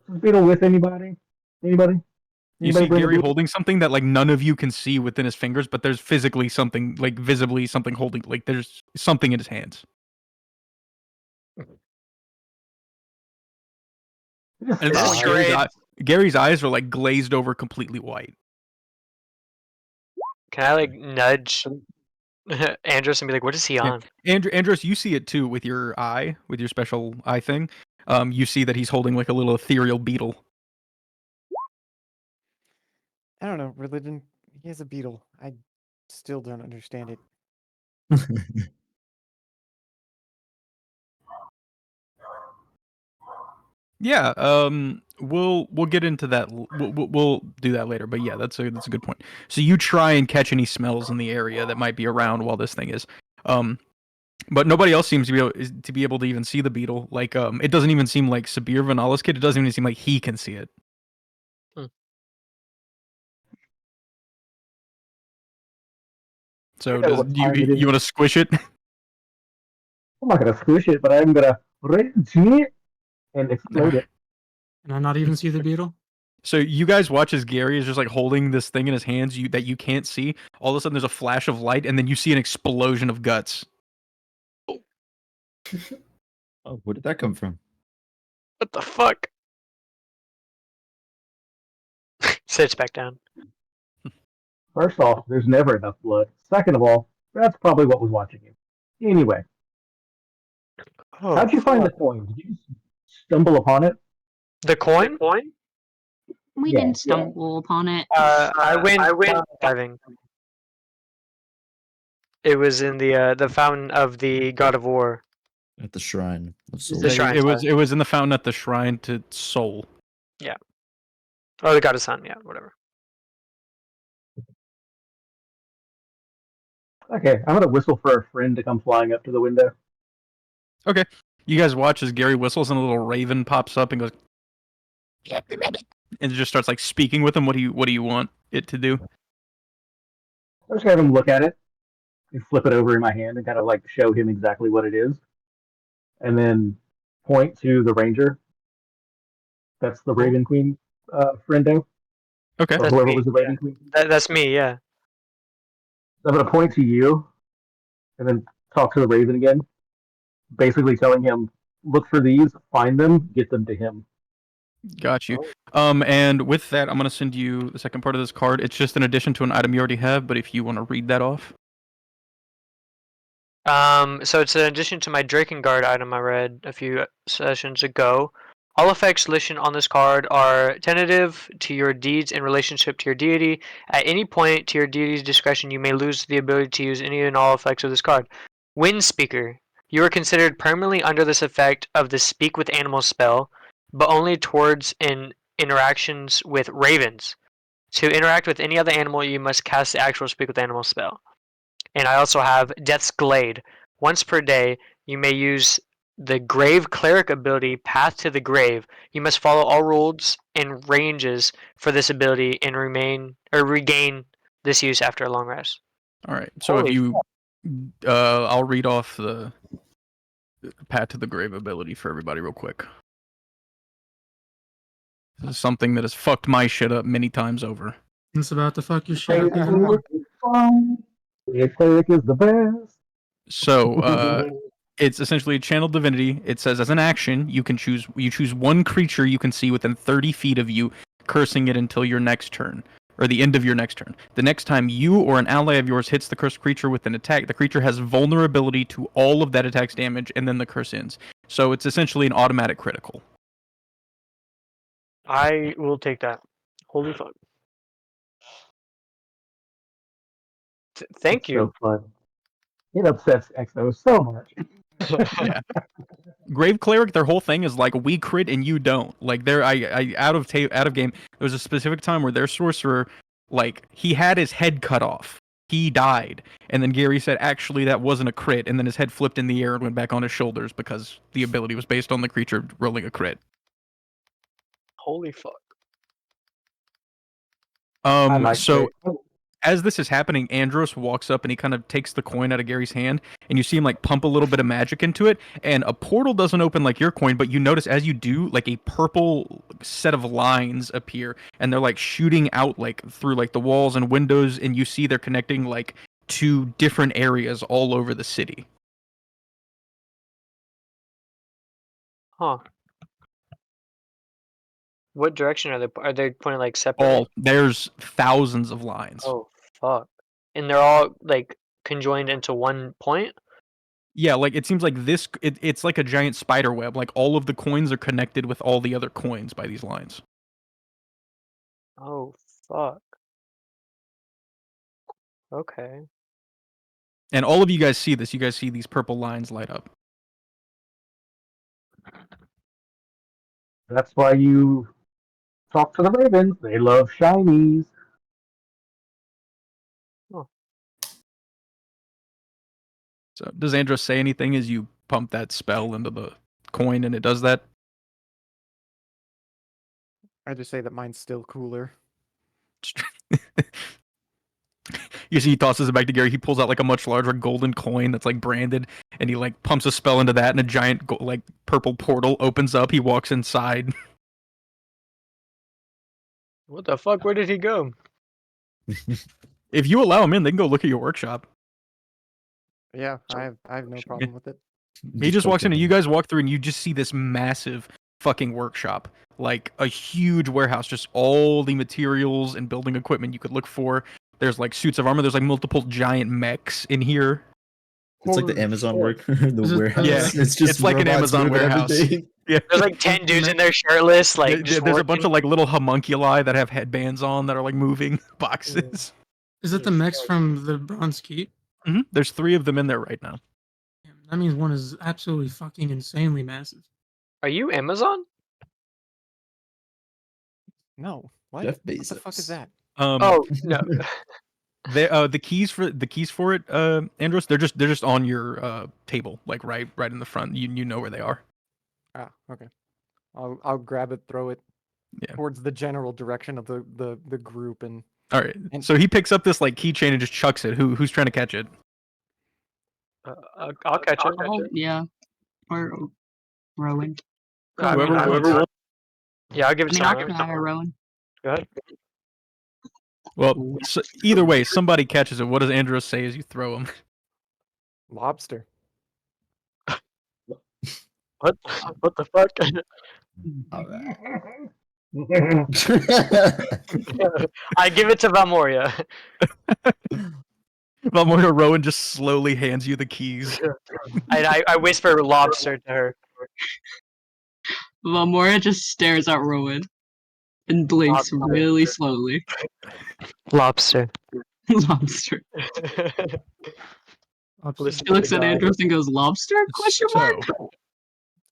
the beetle with anybody? Anybody? You see bring a Gary beetle? holding something that like none of you can see within his fingers, but there's physically something, like visibly something holding, like there's something in his hands. And Gary's eyes are like glazed over completely white. Can I like nudge Andros and be like, "What is he on?" Andros, you see it too with your eye, with your special eye thing. You see that he's holding like a little ethereal beetle. I don't know, religion. He has a beetle. I still don't understand it. Yeah, we'll get into that. We'll do that later. But yeah, that's a good point. So you try and catch any smells in the area that might be around while this thing is, but nobody else seems to be able to even see the beetle. Like, it doesn't even seem like Sabir Vanala's kid. It doesn't even seem like he can see it. So you want to squish it? I'm not gonna squish it, but I'm gonna see it and explode it. Can I not even see the beetle? So you guys watch as Gary is just like holding this thing in his hands that you can't see. All of a sudden, there's a flash of light, and then you see an explosion of guts. Oh, where did that come from? What the fuck? Sits back down. First off, there's never enough blood. Second of all, that's probably what was watching you. Anyway, how'd you find the coin? Did you stumble upon it? The coin? We Yeah, didn't stumble upon it. I went diving. It was in the fountain of the God of War. At the shrine of soul. The shrine. It was in the fountain at the shrine to Soul. Yeah. Oh, the God of Sun. Yeah, whatever. Okay, I'm gonna whistle for a friend to come flying up to the window. Okay. You guys watch as Gary whistles and a little raven pops up and goes, and it just starts like speaking with him. What do you want it to do? I just have him look at it and flip it over in my hand and kind of like show him exactly what it is, and then point to the ranger. That's the Raven Queen, friendo, Okay. or That's whoever me. was the Raven Queen. That's me. Yeah. So I'm gonna point to you, and then talk to the Raven again, basically telling him, look for these, find them, get them to him. Got you. And with that, I'm gonna send you the second part of this card. It's just an addition to an item you already have, but if you want to read that off. So it's an addition to my Drakengard item I read a few sessions ago. All effects listed on this card are tentative to your deeds in relationship to your deity. At any point to your deity's discretion, you may lose the ability to use any and all effects of this card. Wind Speaker. You are considered permanently under this effect of the Speak with Animals spell, but only towards interactions with ravens. To interact with any other animal, you must cast the actual Speak with Animals spell. And I also have Death's Glade. Once per day, you may use the Grave Cleric ability, Path to the Grave. You must follow all rules and ranges for this ability and regain this use after a long rest. All right. So if you, I'll read off the Pat to the Grave ability for everybody real quick. This is something that has fucked my shit up many times over. It's about to fuck your shit up even more. Cleric is the best. So, it's essentially a channeled divinity. It says as an action, you choose one creature you can see within 30 feet of you, cursing it until your next turn, or the end of your next turn. The next time you or an ally of yours hits the cursed creature with an attack, the creature has vulnerability to all of that attack's damage, and then the curse ends. So it's essentially an automatic critical. I will take that. Holy fuck. Thank you. So fun. It upsets Exo so much. Yeah. Grave Cleric, their whole thing is like we crit and you don't. Like I out of game. There was a specific time where their sorcerer, like he had his head cut off. He died, and then Gary said, "Actually, that wasn't a crit." And then his head flipped in the air and went back on his shoulders because the ability was based on the creature rolling a crit. Holy fuck. So as this is happening, Andros walks up and he kind of takes the coin out of Gary's hand, and you see him like pump a little bit of magic into it, and a portal doesn't open like your coin, but you notice as you do, like a purple set of lines appear, and they're like shooting out like through like the walls and windows, and you see they're connecting like to different areas all over the city. Huh. What direction are they? Are they pointing like separate? There's thousands of lines. Oh fuck! And they're all like conjoined into one point. Yeah, like it seems like this. It's like a giant spider web. Like all of the coins are connected with all the other coins by these lines. Oh fuck. Okay. And all of you guys see this. You guys see these purple lines light up. That's why you talk to the ravens. They love shinies. Oh. So does Andros say anything as you pump that spell into the coin and it does that? I just say that mine's still cooler. You see he tosses it back to Gary. He pulls out like a much larger golden coin that's like branded, and he like pumps a spell into that, and a giant like purple portal opens up. He walks inside. What the fuck? Where did he go? If you allow him in, they can go look at your workshop. Yeah, I have no problem with it. He just walks in, and you guys walk through, and you just see this massive fucking workshop, like a huge warehouse, just all the materials and building equipment you could look for. There's like suits of armor. There's like multiple giant mechs in here. It's like the Amazon worker, the warehouse. Yeah, it's just like an Amazon warehouse. Yeah, there's like 10 dudes in there shirtless. Like there's a bunch of like little homunculi that have headbands on that are like moving boxes. Is it the mechs from the Bronze Keep? Mm-hmm. There's 3 of them in there right now. That means one is absolutely fucking insanely massive. Are you Amazon? No. What? Jeff What the Bezos. fuck is that? Oh no. The keys for it, Andros, they're just on your table, like right in the front. You know where they are. Ah, okay. I'll grab it, throw it Yeah. towards the general direction of the group, and All right. So he picks up this like keychain and just chucks it. Who's trying to catch it? I'll catch it. Yeah. Or Rowan. Whoever wants. wants. Yeah, I'll give it I mean, to I'll try or Rowan. Go ahead. Well, so either way, somebody catches it. What does Andros say as you throw him? Lobster. What the fuck? All right. I give it to Valmoria. Valmoria Rowan just slowly hands you the keys. And I whisper lobster to her. Valmoria just stares at Rowan and blinks Lobster. really slowly. Lobster. Lobster. Listen She looks to at God. Andros and goes, "Lobster?" Question mark. So,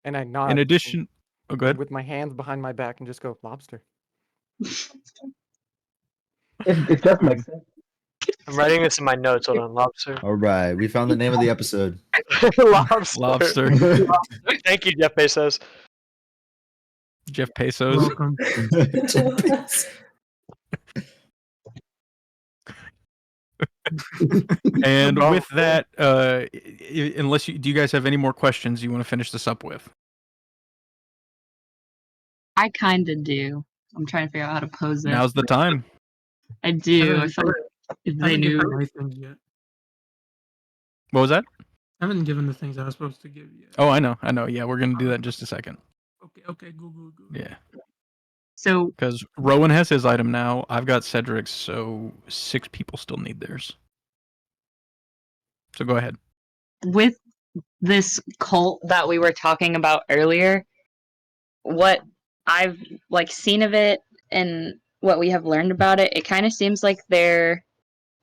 And I nod. in addition, oh, go ahead. With my hands behind my back and just go, lobster. It just makes sense. I'm writing this in my notes. Hold on, lobster. All right, we found the name of the episode. Lobster. Lobster. Thank you, Jeff Bezos. Jeff Pesos. Welcome. And with that, unless do you guys have any more questions you want to finish this up with? I kind of do. I'm trying to figure out how to pose it. Now's the time. I do. I feel like if I they haven't knew. given my things yet. What was that? I haven't given the things I was supposed to give yet. Oh, I know. Yeah, we're gonna do that in just a second. Okay, go. Yeah, So because Rowan has his item now. I've got Cedric's, so 6 people still need theirs. So go ahead. with this cult that we were talking about earlier, what I've like seen of it and what we have learned about it, it kind of seems like they're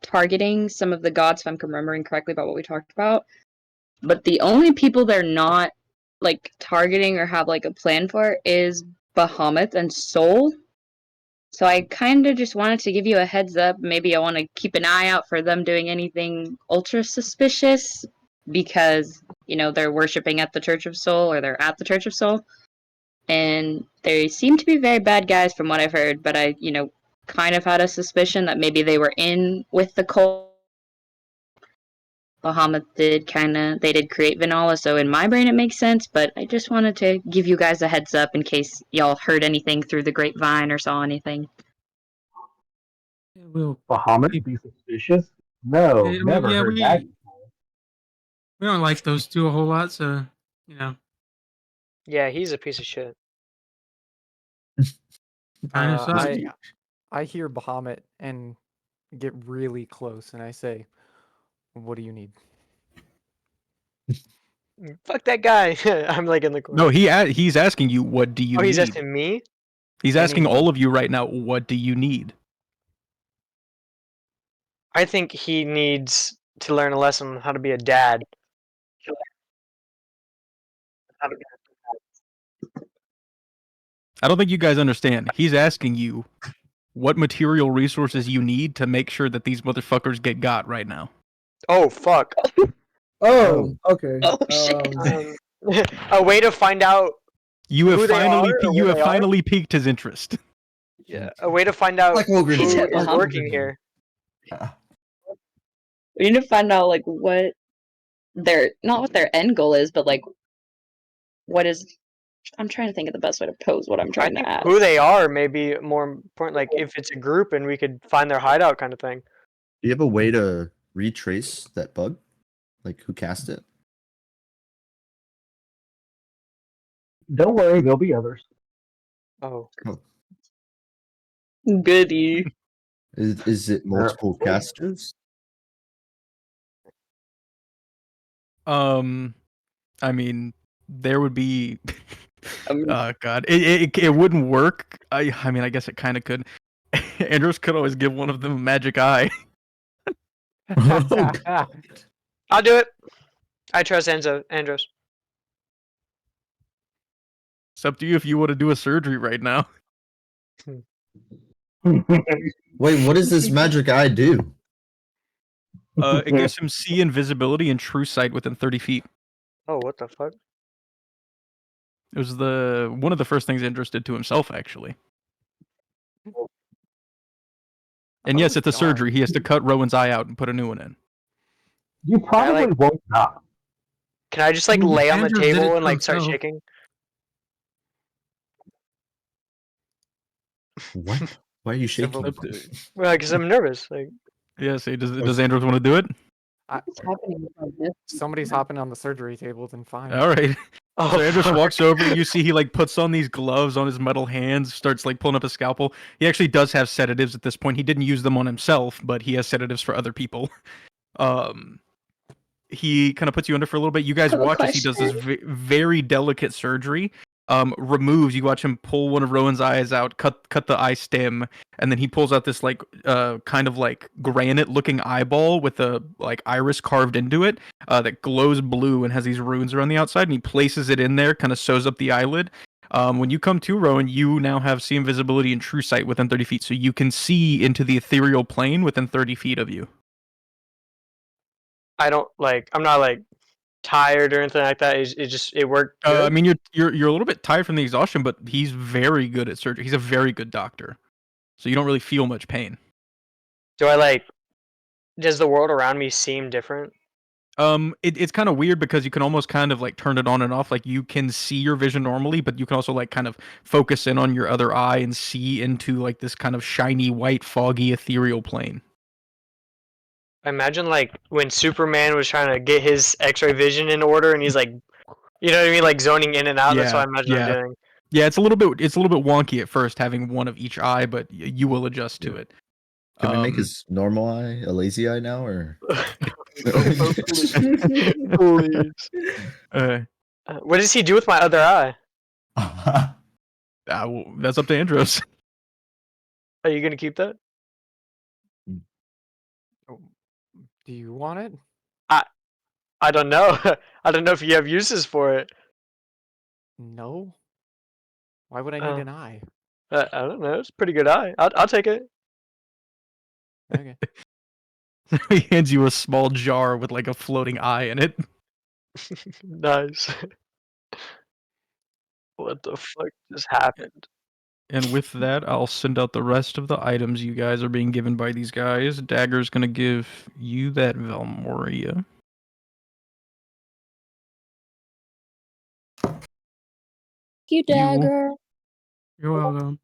targeting some of the gods, if I'm remembering correctly about what we talked about. But the only people they're not like targeting or have like a plan for is Bahamut and Soul. So I kind of just wanted to give you a heads up. Maybe I want to keep an eye out for them doing anything ultra suspicious because, you know, they're worshiping at the Church of Soul or they're at the Church of Soul. And they seem to be very bad guys from what I've heard, but I, you know, kind of had a suspicion that maybe they were in with the cult. Bahamut did they did create Vanilla, so in my brain it makes sense, but I just wanted to give you guys a heads up in case y'all heard anything through the grapevine or saw anything. We'll Bahamut be suspicious? No, Yeah, never yeah, heard that. we don't like those two a whole lot, so you know. Yeah, he's a piece of shit. Kind of sucks. I hear Bahamut and get really close, and I say, "What do you need?" Fuck that guy. I'm like in the corner. No, he's asking you, what do you Oh, need? he's asking me? He's asking all of you right now, what do you need? I think he needs to learn a lesson on how to be a dad. I don't think you guys understand. He's asking you what material resources you need to make sure that these motherfuckers get got right now. Oh, fuck. Oh, okay. Oh, shit. A way to find out You have who they finally are or you where have they are? finally piqued his interest. Yeah, a way to find out Like who Ogre is did. working here. We need to find out like what not what their end goal is, but like what is. I'm trying to think of the best way to pose what I'm trying to ask. Who they are may be more important. Like if it's a group and we could find their hideout, kind of thing. Do you have a way to retrace that bug? Like who cast it? Don't worry, there'll be others. Oh, Goody. Is it multiple casters? I mean, there would be. Oh God, it wouldn't work. I mean, I guess it kind of could. Andros could always give one of them a magic eye. I'll do it. I trust Andros. It's up to you if you want to do a surgery right now. Wait, what does this magic eye do? It gives him see invisibility and true sight within 30 feet. Oh, what the fuck? It was one of the first things Andros did to himself, actually. And yes, it's a surgery. He has to cut Rowan's eye out and put a new one in. You probably won't die. Can I just like Maybe lay on the Andrew did it table to and like start himself. shaking? What? Why are you shaking? Well, because I'm nervous. Like, Yeah, see, does Andros want to do it? What's happening with this? Somebody's hopping on the surgery table, then fine. All right. oh, So Andros fuck. walks over. You see he like puts on these gloves on his metal hands, starts like pulling up a scalpel. He actually does have sedatives at this point. He didn't use them on himself, but he has sedatives for other people. He kind of puts you under for a little bit. You guys have a watch as he does this very delicate surgery. Removes. You watch him pull one of Rowan's eyes out, cut the eye stem, and then he pulls out this like kind of like granite-looking eyeball with a like iris carved into it that glows blue and has these runes around the outside. And he places it in there, kind of sews up the eyelid. When you come to Rowan, you now have see invisibility and true sight within 30 feet, so you can see into the ethereal plane within 30 feet of you. I'm not like tired or anything like that. It worked good. I mean, you're a little bit tired from the exhaustion, but he's very good at surgery. He's a very good doctor, so you don't really feel much pain. Does the world around me seem different? It's kind of weird because you can almost kind of like turn it on and off. Like you can see your vision normally, but you can also like kind of focus in on your other eye and see into like this kind of shiny, white, foggy, ethereal plane. I imagine like when Superman was trying to get his X-ray vision in order, and he's like, you know what I mean, like zoning in and out. That's what I imagine him doing. Yeah, it's a little bit wonky at first having one of each eye, but you will adjust to it. Can we make his normal eye a lazy eye now, or? Please. What does he do with my other eye? That's up to Andros. Are you gonna keep that? Do you want it? I don't know. I don't know if you have uses for it. No. Why would I need an eye? I don't know. It's a pretty good eye. I'll take it. Okay. He hands you a small jar with like a floating eye in it. Nice. What the fuck just happened? And with that, I'll send out the rest of the items you guys are being given by these guys. Dagger's gonna give you that Valmoria. You Dagger. You're welcome.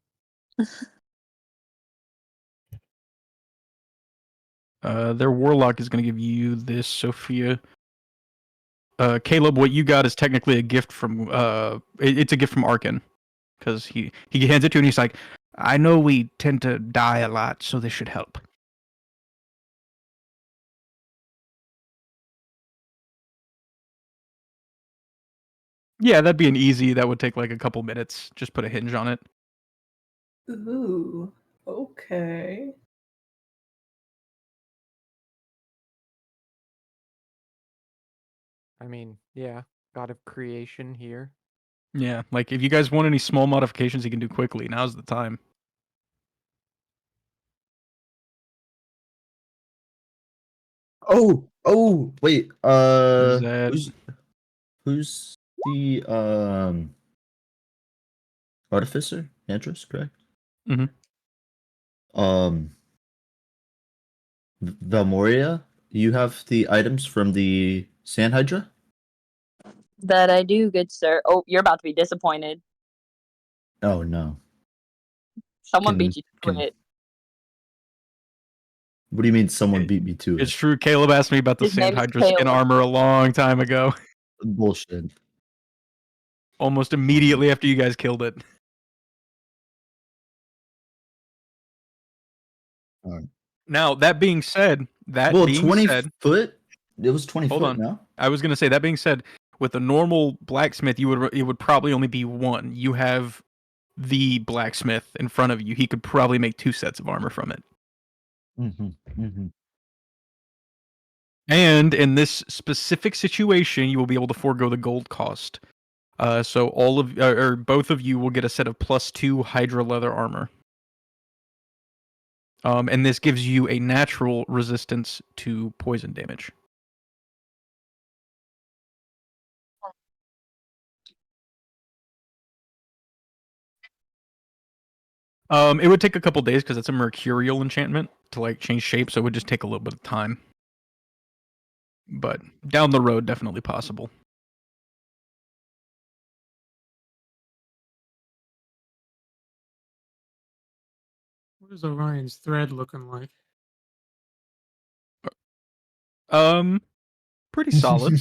Their Warlock is gonna give you this, Sophia. Caleb, what you got is technically a gift from it's a gift from Arkin. Because he hands it to you and he's like, I know we tend to die a lot, so this should help. Yeah, that'd be that would take like a couple minutes. Just put a hinge on it. Ooh, okay. I mean, yeah, God of creation here. Yeah, like if you guys want any small modifications you can do quickly, now's the time. Oh, wait. That... Who's the artificer? Andros, correct? Mm-hmm. Valmoria, you have the items from the Sand Hydra? That I do, good sir. Oh, you're about to be disappointed. Oh no. Someone beat you to it. What do you mean someone beat me to it? It's true. Caleb asked me about the His Sand name's Hydra skin Caleb. armor a long time ago. Bullshit. Almost immediately after you guys killed it. Now, that being said, 20 foot? It was 20 hold foot on. now? I was going to say, that being said, with a normal blacksmith, it would probably only be one. You have the blacksmith in front of you. He could probably make 2 sets of armor from it. And in this specific situation, you will be able to forego the gold cost. So all of or both of you will get a set of +2 Hydra leather armor. And this gives you a natural resistance to poison damage. It would take a couple days because it's a mercurial enchantment to like change shape, so it would just take a little bit of time. But down the road, definitely possible. What is Orion's thread looking like? Pretty solid.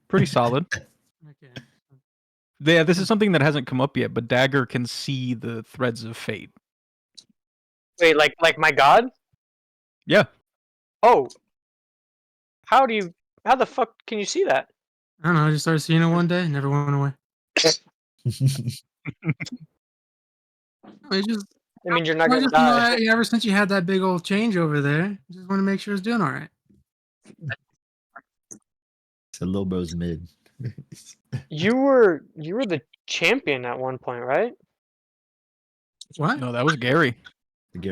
Pretty solid. Okay. Yeah, this is something that hasn't come up yet, but Dagger can see the threads of fate. Wait, like my god? Yeah. Oh. How the fuck can you see that? I don't know. I just started seeing it one day, never went away. It just. It means you're not gonna just die. ever since you had that big old change over there, just want to make sure it's doing all right. So Lil Bro's mid. You were the champion at one point, right? What? No, that was Gary.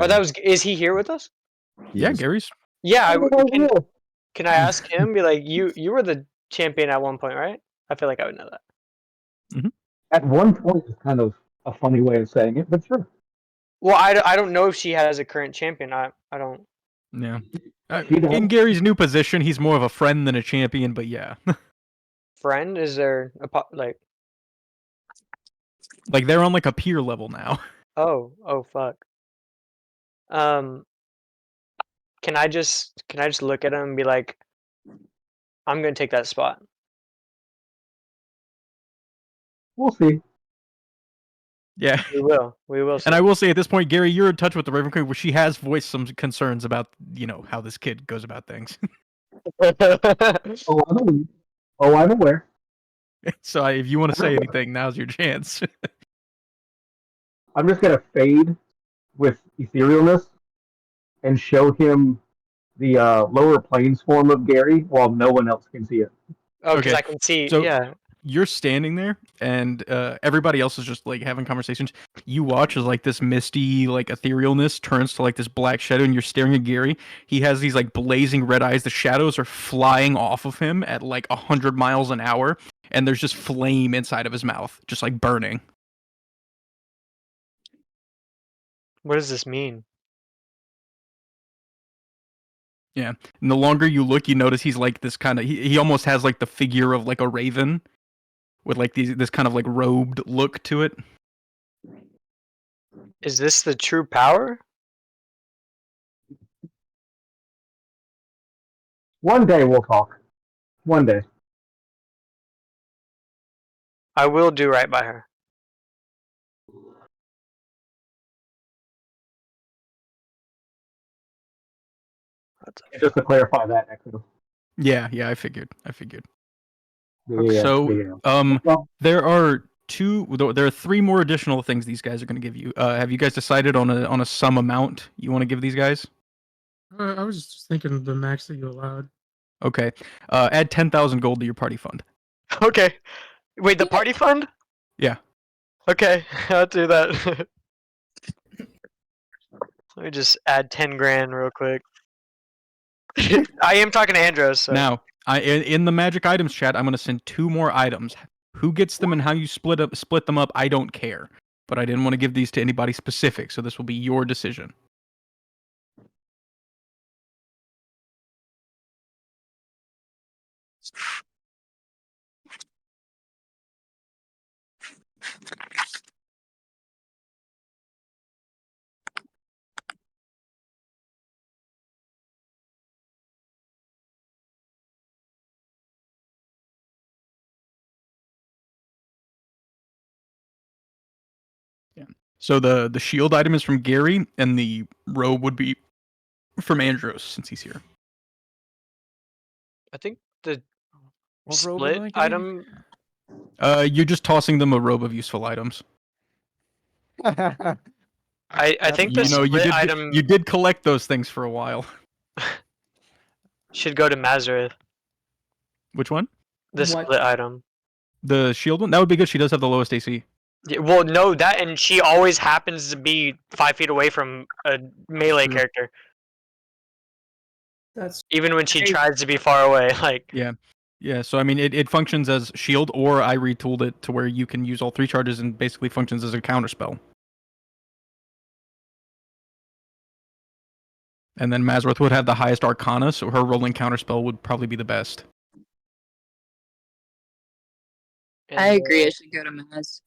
Oh, that was. Is he here with us? Yeah, Gary's. Yeah, can I ask him? Be like, you were the champion at one point, right? I feel like I would know that. At one point is kind of a funny way of saying it, but sure. Well, I don't know if she has a current champion. I don't. Yeah. In Gary's new position, he's more of a friend than a champion, but yeah. Friend? Is there a like? Like they're on like a peer level now. Oh fuck. Can I just look at him and be like, I'm gonna take that spot. We'll see. Yeah. We will. And I will say at this point, Gary, you're in touch with the Raven Queen, where she has voiced some concerns about, how this kid goes about things. I'm aware. So if you want to say anything, now's your chance. I'm just gonna fade with etherealness and show him the lower planes form of Gary while no one else can see it. Oh, because I can see. So yeah. You're standing there, and everybody else is just like having conversations. You watch as like this misty, like etherealness turns to like this black shadow, and you're staring at Gary. He has these like blazing red eyes. The shadows are flying off of him at like 100 miles an hour, and there's just flame inside of his mouth, just like burning. What does this mean? Yeah, and the longer you look, you notice he's like this kind of. He almost has like the figure of like a raven, with like this kind of like robed look to it. Is this the true power? One day we'll talk. One day. I will do right by her. Just to clarify that, Exodus. Yeah, I figured. Yeah, So, yeah. there are three more additional things these guys are going to give you. Have you guys decided on a sum amount you want to give these guys? I was just thinking the max that you allowed. Okay. Add 10,000 gold to your party fund. Okay. Wait, the party fund? Yeah. Okay, I'll do that. Let me just add 10 grand real quick. I am talking to Andros. So. Now, in the magic items chat, I'm going to send 2 more items. Who gets them and how you split them up, I don't care. But I didn't want to give these to anybody specific, so this will be your decision. So the shield item is from Gary, and the robe would be from Andros, since he's here. I think the What robe am I split getting? item. You're just tossing them a robe of useful items. I think the split item you did collect those things for a while. should go to Mazareth. Which one? The split item. The shield one? That would be good. She does have the lowest AC. Yeah, well, no, that and she always happens to be 5 feet away from a melee character. That's even when she tries to be far away. Like yeah. So I mean, it functions as shield, or I retooled it to where you can use all 3 charges and basically functions as a counter spell. And then Mazworth would have the highest Arcana, so her rolling counterspell would probably be the best. I agree. It should go to Maz.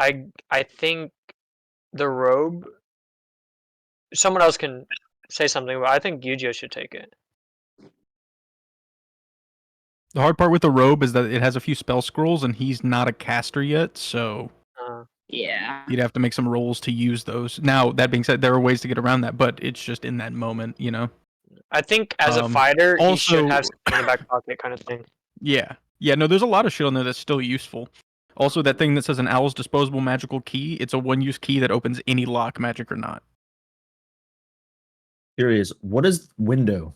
I think the robe. Someone else can say something, but I think Yu-Gi-Oh should take it. The hard part with the robe is that it has a few spell scrolls, and he's not a caster yet, so yeah, you'd have to make some rolls to use those. Now, that being said, there are ways to get around that, but it's just in that moment, you know? I think as a fighter, he should also- have something in the back pocket kind of thing. Yeah. Yeah, no, there's a lot of shit on there that's still useful. Also, that thing that says an owl's disposable magical key, it's a one-use key that opens any lock, magic or not. Curious, what is window?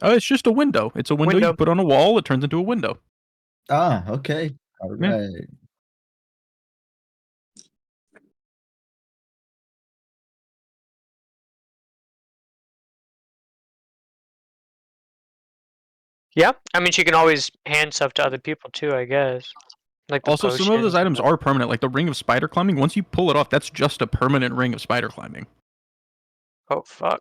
Oh, it's just a window. It's a window you put on a wall, it turns into a window. Ah, okay. All Yeah. right. Yeah, I mean, she can always hand stuff to other people too, I guess. Like the Also, some of those potions. items are permanent, like the ring of spider climbing. Once you pull it off, that's just a permanent ring of spider climbing. Oh fuck.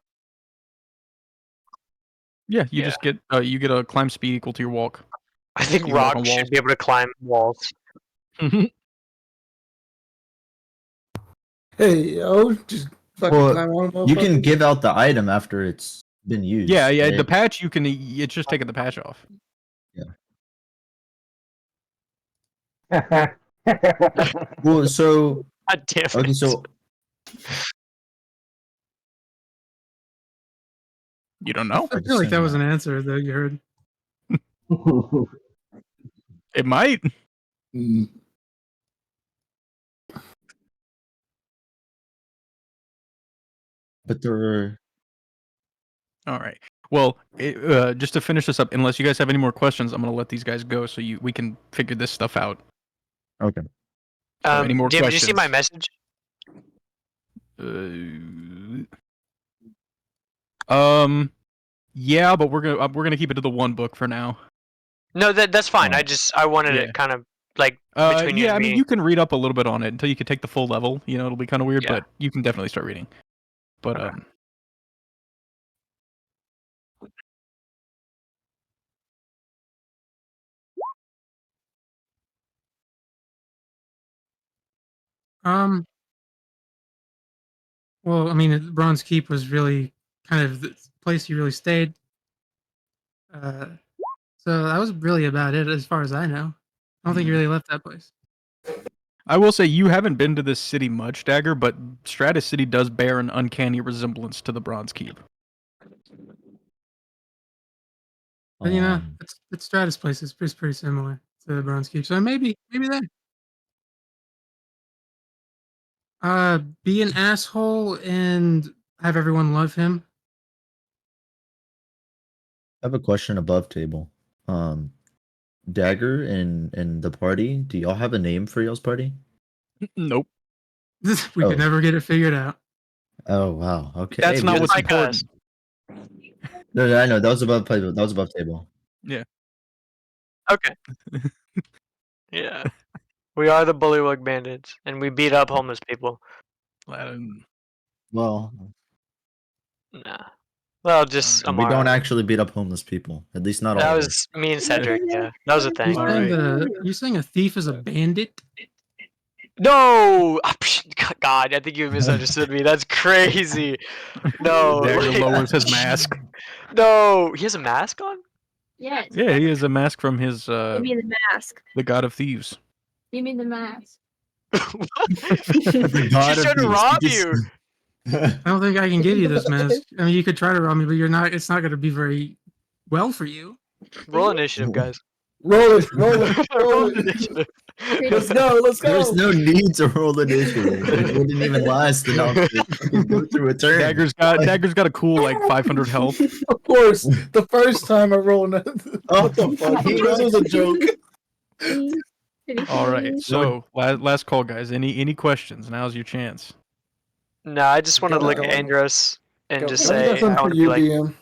Yeah, you just get you get a climb speed equal to your walk. I think You walk on Rock should walls. be able to climb walls. Hey, yo, just fucking Well, climb on you can motherfuckers. give out the item after it's been used. Yeah, yeah. right? The patch you can. It's just taking the patch off. Well, so God damn it. okay, so You don't know. I feel like that was an answer that you heard. It might. but there are All right. Well, just to finish this up, unless you guys have any more questions, I'm gonna let these guys go so we can figure this stuff out. okay. So any more Did you see questions? my message? Yeah, but we're gonna keep it to the one book for now. No, that's fine. I wanted Yeah. it kind of like between you Yeah, and I me. mean, you can read up a little bit on it until you can take the full level. You know, it'll be kind of weird, Yeah. but you can definitely start reading. But Well, I mean, Bronze Keep was really kind of the place you really stayed. So that was really about it, as far as I know. I don't think you really left that place. I will say you haven't been to this city much, Dagger, but Stratus City does bear an uncanny resemblance to the Bronze Keep. But you know, it's Stratus place is pretty similar to the Bronze Keep. So maybe that. Be an asshole and have everyone love him. I have a question above table. Dagger and the party, do y'all have a name for y'all's party? Nope. We could never get it figured out. Oh wow. Okay. That's not but- what's important. No, I know that was above table. That was above table. Yeah. Okay. Yeah. We are the Bullywug Bandits, and we beat up homeless people. Well, Nah. Well, just we don't Amara. actually beat up homeless people. At least not all. That of was me and Cedric. Yeah, that was a thing. You saying a thief is a bandit? No, God, I think you misunderstood me. That's crazy. No, Dagger like- lowers his mask. No, he has a mask on. Yes. Yeah, he has a mask from his Give me the mask. the God of Thieves. Give me the mask. The God She's of trying to Thieves. rob He just- you. I don't think I can give you this mask. I mean, you could try to rob me, but you're not. It's not going to be very well for you. Roll initiative, guys. Roll it, roll it, Roll roll it. initiative. Let's go, let's go. There's no need to roll initiative. It wouldn't even last enough to fucking go through a turn. Dagger's got a cool like 500 health. Of course, the first time I rolled, what the fuck? he This was a joke. All right, healings? so last call, guys. Any questions? Now's your chance. No, I just want to Go- look at going- Andros and go- just I think say, that's something I for want to you, be like, DM.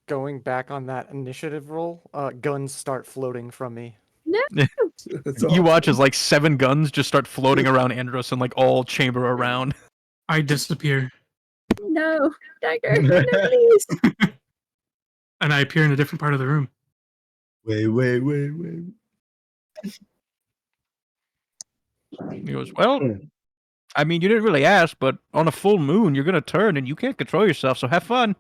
Going back on that initiative roll, guns start floating from me. No. That's You watch awesome. as like 7 guns just start floating around Andros and like all chamber around. I disappear No, Dagger. No, please. and I appear in a different part of the room. Wait. He goes, well, I mean, you didn't really ask, but on a full moon, you're gonna turn and you can't control yourself, so have fun.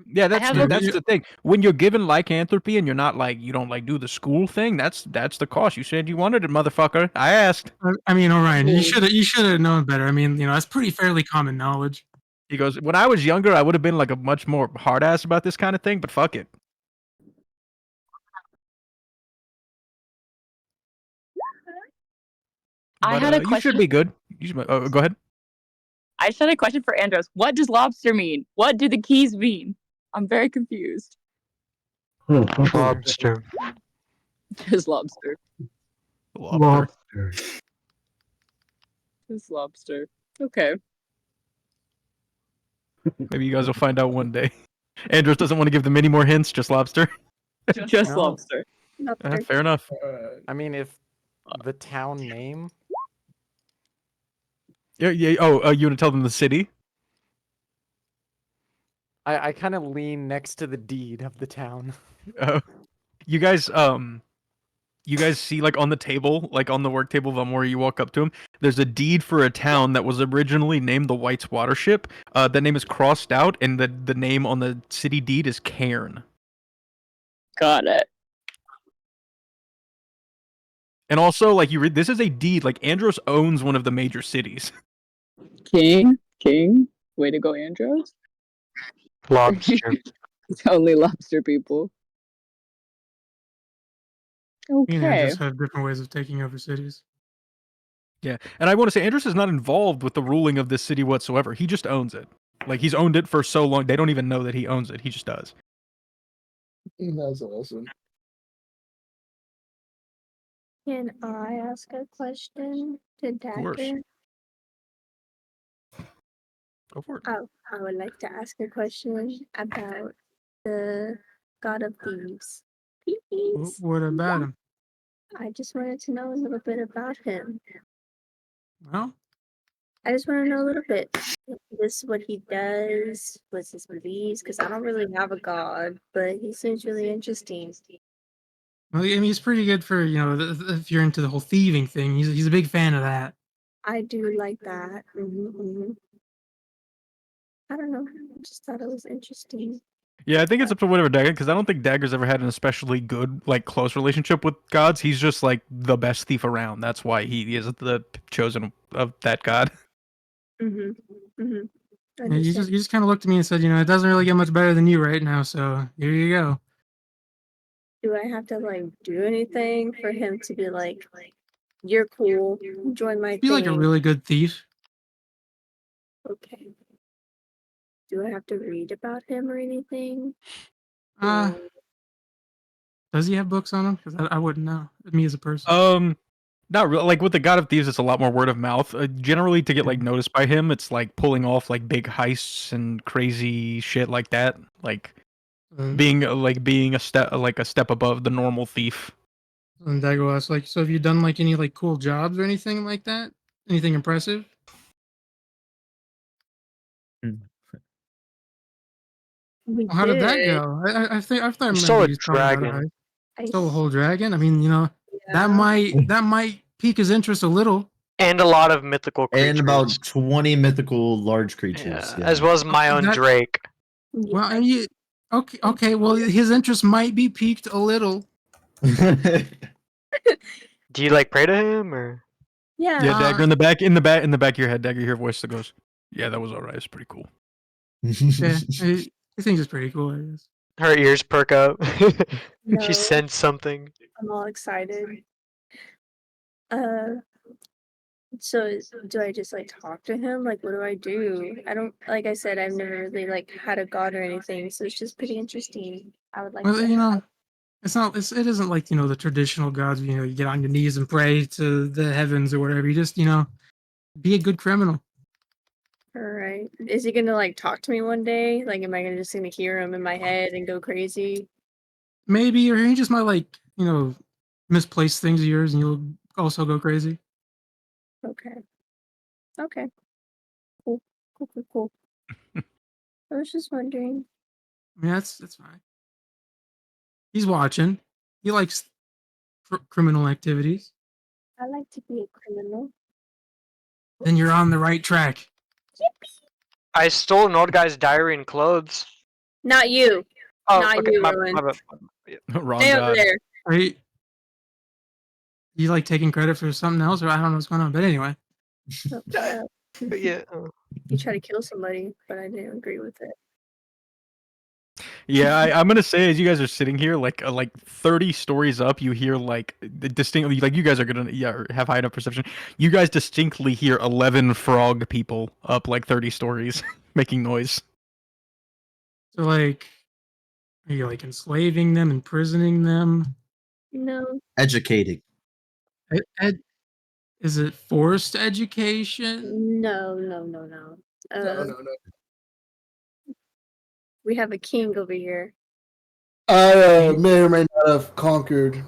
Yeah, that's have the, a- that's the thing. When you're given lycanthropy and you're not like you don't like do the school thing, that's the cost. You said you wanted it, motherfucker. I asked. I mean, Orion, you should have known better. I mean, that's pretty fairly common knowledge. He goes, when I was younger, I would have been like a much more hard ass about this kind of thing, but fuck it. I But, had a you question. should be good. You should, go ahead. I just had a question for Andros. What does lobster mean? What do the keys mean? I'm very confused. lobster. Just lobster. Lobster. Just lobster. Okay. Maybe you guys will find out one day. Andros doesn't want to give them any more hints, just lobster. Just No. lobster. Lobster. Fair enough. I mean, if the town name, Yeah. Oh, you want to tell them the city? I kind of lean next to the deed of the town. You guys see like on the table, like on the work table where you walk up to him, there's a deed for a town that was originally named the White's Watership. That name is crossed out, and the name on the city deed is Cairn. Got it. And also, like you read, this is a deed. Like Andros owns one of the major cities. King. Way to go, Andros. Lobster. It's only lobster people. Me and Okay. Andros have different ways of taking over cities. Yeah, and I want to say Andros is not involved with the ruling of this city whatsoever. He just owns it. Like he's owned it for so long, they don't even know that he owns it. He just does. That's awesome. Can I ask a question to course. Dagger? Go for it. I would like to ask a question about the God of Thieves. Please. What about him? I just wanted to know a little bit about him. Well, I just want to know a little bit. This what he does, what's his beliefs, because I don't really have a god, but he seems really interesting. I mean, he's pretty good for if you're into the whole thieving thing. He's a big fan of that. I do like that. I don't know. I just thought it was interesting. Yeah, I think it's up to whatever Dagger, because I don't think Dagger's ever had an especially good, like, close relationship with gods. He's just, like, the best thief around. That's why he is the chosen of that god. Yeah, you just kind of looked at me and said, it doesn't really get much better than you right now, so here you go. Do I have to like do anything for him to be like, you're cool, join my Be thing? like a really good thief. Okay. Do I have to read about him or anything? Does he have books on him? Because I wouldn't know. Me as a person. Not really. Like with the God of Thieves, it's a lot more word of mouth. Generally, to get like noticed by him, it's like pulling off like big heists and crazy shit like that. Like being a step above the normal thief. And Dago asks, like, so have you done like any like cool jobs or anything like that? Anything impressive? We Well, how did that go? I thought Stole a maybe he's talking about dragon. stole a whole dragon. I mean, that might pique his interest a little. And a lot of mythical creatures. And about 20 mythical large creatures. Yeah, Yeah. as well as my own Drake. Well, and okay. Well, his interest might be piqued a little. Do you like pray to him or? Yeah. Yeah, Dagger in the back of your head, Dagger, you hear a voice that goes, "Yeah, that was alright. It's pretty cool." Yeah, he thinks it's pretty cool. I guess. Her ears perk up. No. She sensed something. I'm all excited. So do I just like talk to him? Like, what do I do? I don't, like I said, I've never really like had a god or anything, so it's just pretty interesting. I would like Well, to. It isn't like the traditional gods. You get on your knees and pray to the heavens or whatever. You just be a good criminal. All right. Is he gonna like talk to me one day? Like, am I just gonna hear him in my head and go crazy? Maybe, or he just might misplace things of yours, and you'll also go crazy. Okay. Okay. Cool. Cool. I was just wondering. I mean, that's fine. He's watching. He likes criminal activities. I like to be a criminal. Then you're on the right track. I stole an old guy's diary and clothes. Not you. Oh, Not okay. you, My Rowan. bad. Wrong Stay over god. there. Are you like taking credit for something else, or I don't know what's going on. But anyway, Yeah. You try to kill somebody, but I didn't agree with it. Yeah, I'm gonna say as you guys are sitting here, like 30 stories up, you hear like distinctly, like you guys are gonna have high enough perception. You guys distinctly hear 11 frog people up like 30 stories making noise. so like, are you like enslaving them, imprisoning them? No. Educating. Is it forced education? No. No. We have a king over here. I may or may not have conquered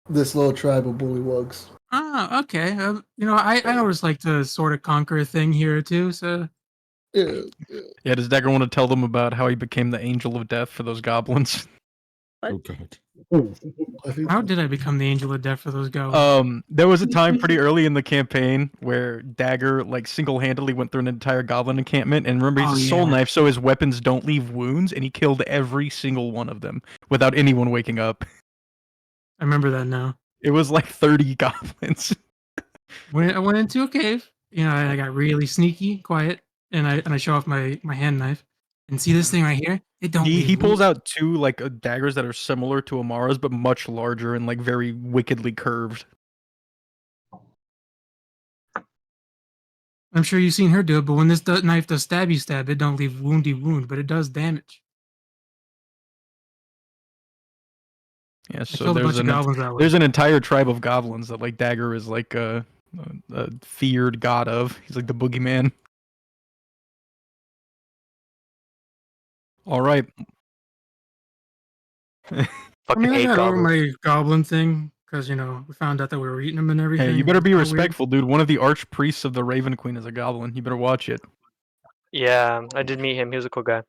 this little tribe of bullywugs. Ah, okay. I always like to sort of conquer a thing here or two. So Yeah, does Dagger want to tell them about how he became the angel of death for those goblins? What? Oh god. how did I become the angel of death for those goblins? There was a time pretty early in the campaign where Dagger like single-handedly went through an entire goblin encampment, and remember he's a soul knife, so his weapons don't leave wounds, and he killed every single one of them without anyone waking up. I remember that now. It was like 30 goblins. When I went into a cave, I got really sneaky, quiet, and I show off my hand knife, and see this thing right here? It don't. He leave pulls wounds. out two like daggers that are similar to Amara's, but much larger and like very wickedly curved. I'm sure you've seen her do it, but when this knife does stabby stab, it don't leave woundy wound, but it does damage. Yeah, I so killed a bunch of goblins that way. there's an entire tribe of goblins that like Dagger is like a feared god of. He's like the boogeyman. All right. I Fucking mean, I hate got over goblins. my goblin thing because we found out that we were eating them and everything. Hey, you and better it was be kinda weird. respectful, dude. One of the archpriests of the Raven Queen is a goblin. You better watch it. Yeah, I did meet him. He was a cool guy.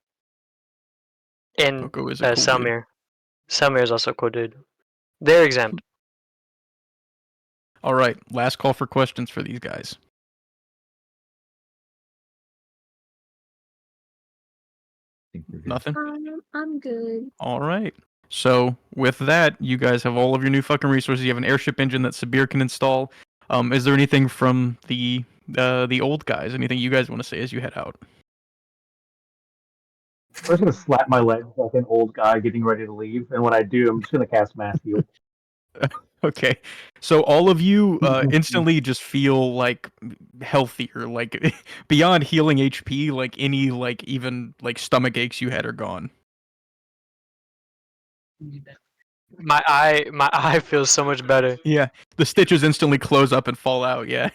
And Coco is a cool dude. Selmir. Selmir is also a cool dude. They're exempt. All right, last call for questions for these guys. Nothing? I'm good. All right. So with that, you guys have all of your new fucking resources. You have an airship engine that Sabir can install. Is there anything from the old guys? Anything you guys want to say as you head out? I'm just gonna slap my legs like an old guy getting ready to leave, and when I do, I'm just gonna cast Mass Heal. Okay. So all of you instantly just feel like healthier, like beyond healing HP, like any like even like stomach aches you had are gone. My eye feels so much better. Yeah. The stitches instantly close up and fall out, yeah.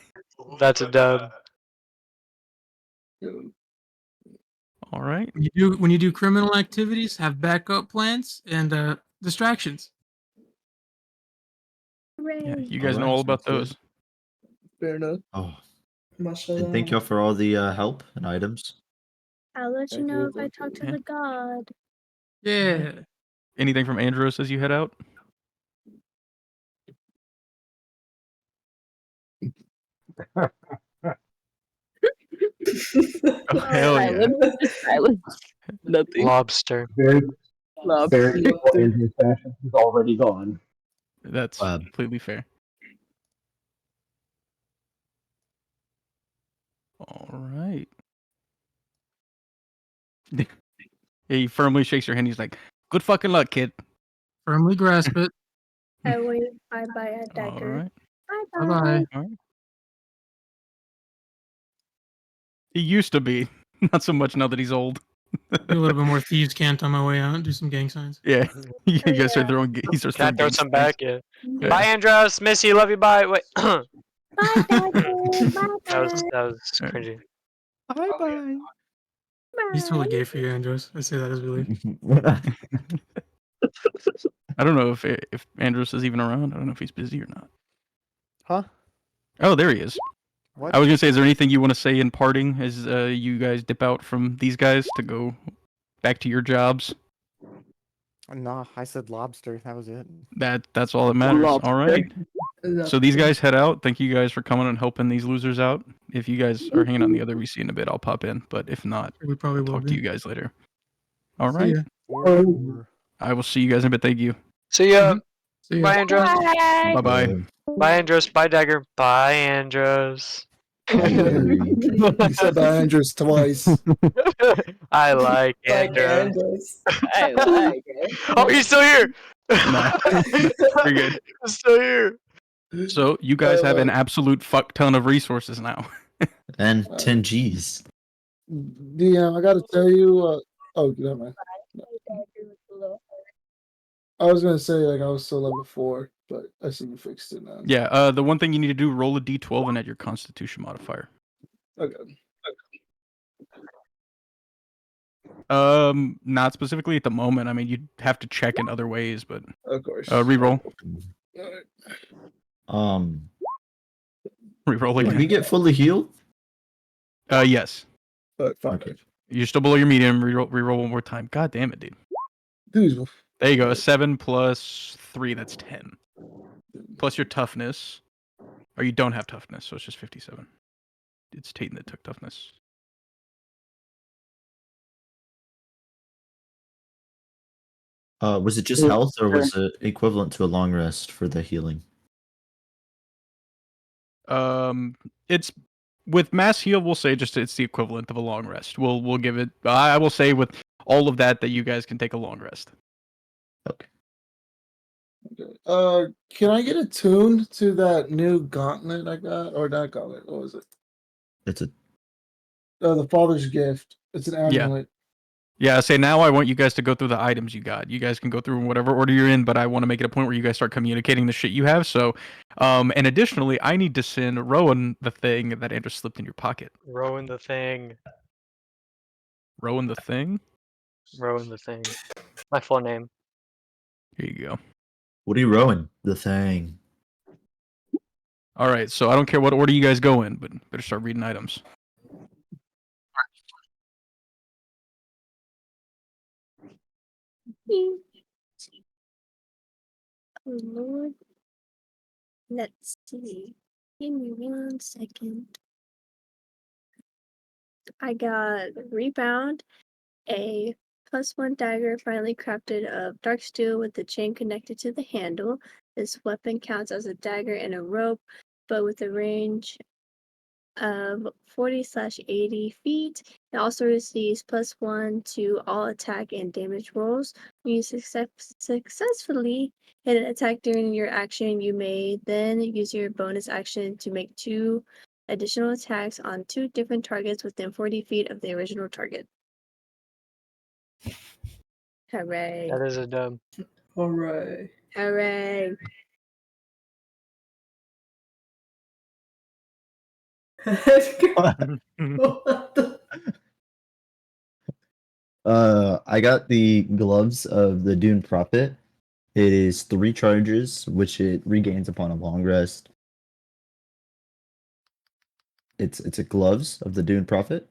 That's a dub. All right. When you do criminal activities, have backup plans and distractions. Yeah, you guys know Alright, all about sounds those. Fair enough. Oh, Mashallah. and thank y'all for all the help and items. I'll let you Thank know you. if I talk to Yeah. the god. Yeah. Anything from Andros as you head out? Oh, hell yeah. Nothing. Lobster. Very, Love. very Andrew's fashion. He's already gone. That's completely fair. All right. He firmly shakes your hand. He's like, "Good fucking luck, kid." Firmly grasp it. I wave bye bye at All Dagger. right. Bye Bye bye. bye. All right. He used to be, not so much now that he's old. Do a little bit more thieves cant on my way out. Do some gang signs. Yeah, you guys start throwing. He starts Can I throwing throw gang some signs. back? Yeah. Yeah. Bye, Andros. Miss you. Love you. Bye. Wait. Bye, Dagger. that was Alright. cringy. Bye bye. He's totally gay for you, Andros. I say that as belief. I don't know if Andros is even around. I don't know if he's busy or not. Huh? Oh, there he is. What? I was gonna say, is there anything you want to say in parting as you guys dip out from these guys to go back to your jobs? Nah, I said lobster. That was it. That's all that matters. Lobster. All right. So these guys head out. Thank you guys for coming and helping these losers out. If you guys are hanging out in the other VC in a bit, I'll pop in. But if not, We probably will talk to be. you guys later. All See right. ya. Or- I will see you guys in a bit. Thank you. See ya. See ya. Bye, Andros. Bye bye. Bye, Andros. Bye, Dagger. Bye, Andros. He said that Andrews twice. I like Like Andros. Andros. I like it. Oh, he's still here. Nah, we're good. He's still here. So you guys have an absolute fuck ton of resources now. And 10 G's. DM, I gotta tell you. Oh, never mind. I was gonna say like I was still level 4, but I see you fixed it now. Yeah. The one thing you need to do: roll a d12 and add your Constitution modifier. Okay. Not specifically at the moment. I mean, you'd have to check in other ways, but Of course. reroll. Um, Reroll did again. we get fully healed? Yes. Fine. Okay. You're still below your medium. Reroll one more time. God damn it, dude. Dude, There you go. 7 plus 3. That's 10. Plus your toughness. Or you don't have toughness, so it's just 57. It's Tayton that took toughness. Was it just health or was it equivalent to a long rest for the healing? It's with mass heal. We'll say just it's the equivalent of a long rest. We'll give it. I will say with all of that you guys can take a long rest. Okay. can I get attuned to that new gauntlet I got, or not gauntlet? What was it? It's a The Father's Gift. It's an amulet. Yeah, say now I want you guys to go through the items you got. You guys can go through in whatever order you're in, but I want to make it a point where you guys start communicating the shit you have. So, and additionally, I need to send Rowan the thing that Andrew slipped in your pocket. Rowan the thing. Rowan the thing? Rowan the thing. My full name. Here you go. What are you rowing? The thing. All right, so I don't care what order you guys go in, but better start reading items. Oh, Lord. Let's see. Give me 1 second. I got Rebound, a +1 dagger finely crafted of dark steel with the chain connected to the handle. This weapon counts as a dagger and a rope, but with a range of 40/80 feet. It also receives +1 to all attack and damage rolls. When you successfully hit an attack during your action, you may then use your bonus action to make 2 additional attacks on 2 different targets within 40 feet of the original target. Hooray. That is a dub. Alright. Hooray. I got the gloves of the Dune Prophet. It is 3 charges, which it regains upon a long rest. It's a gloves of the Dune Prophet.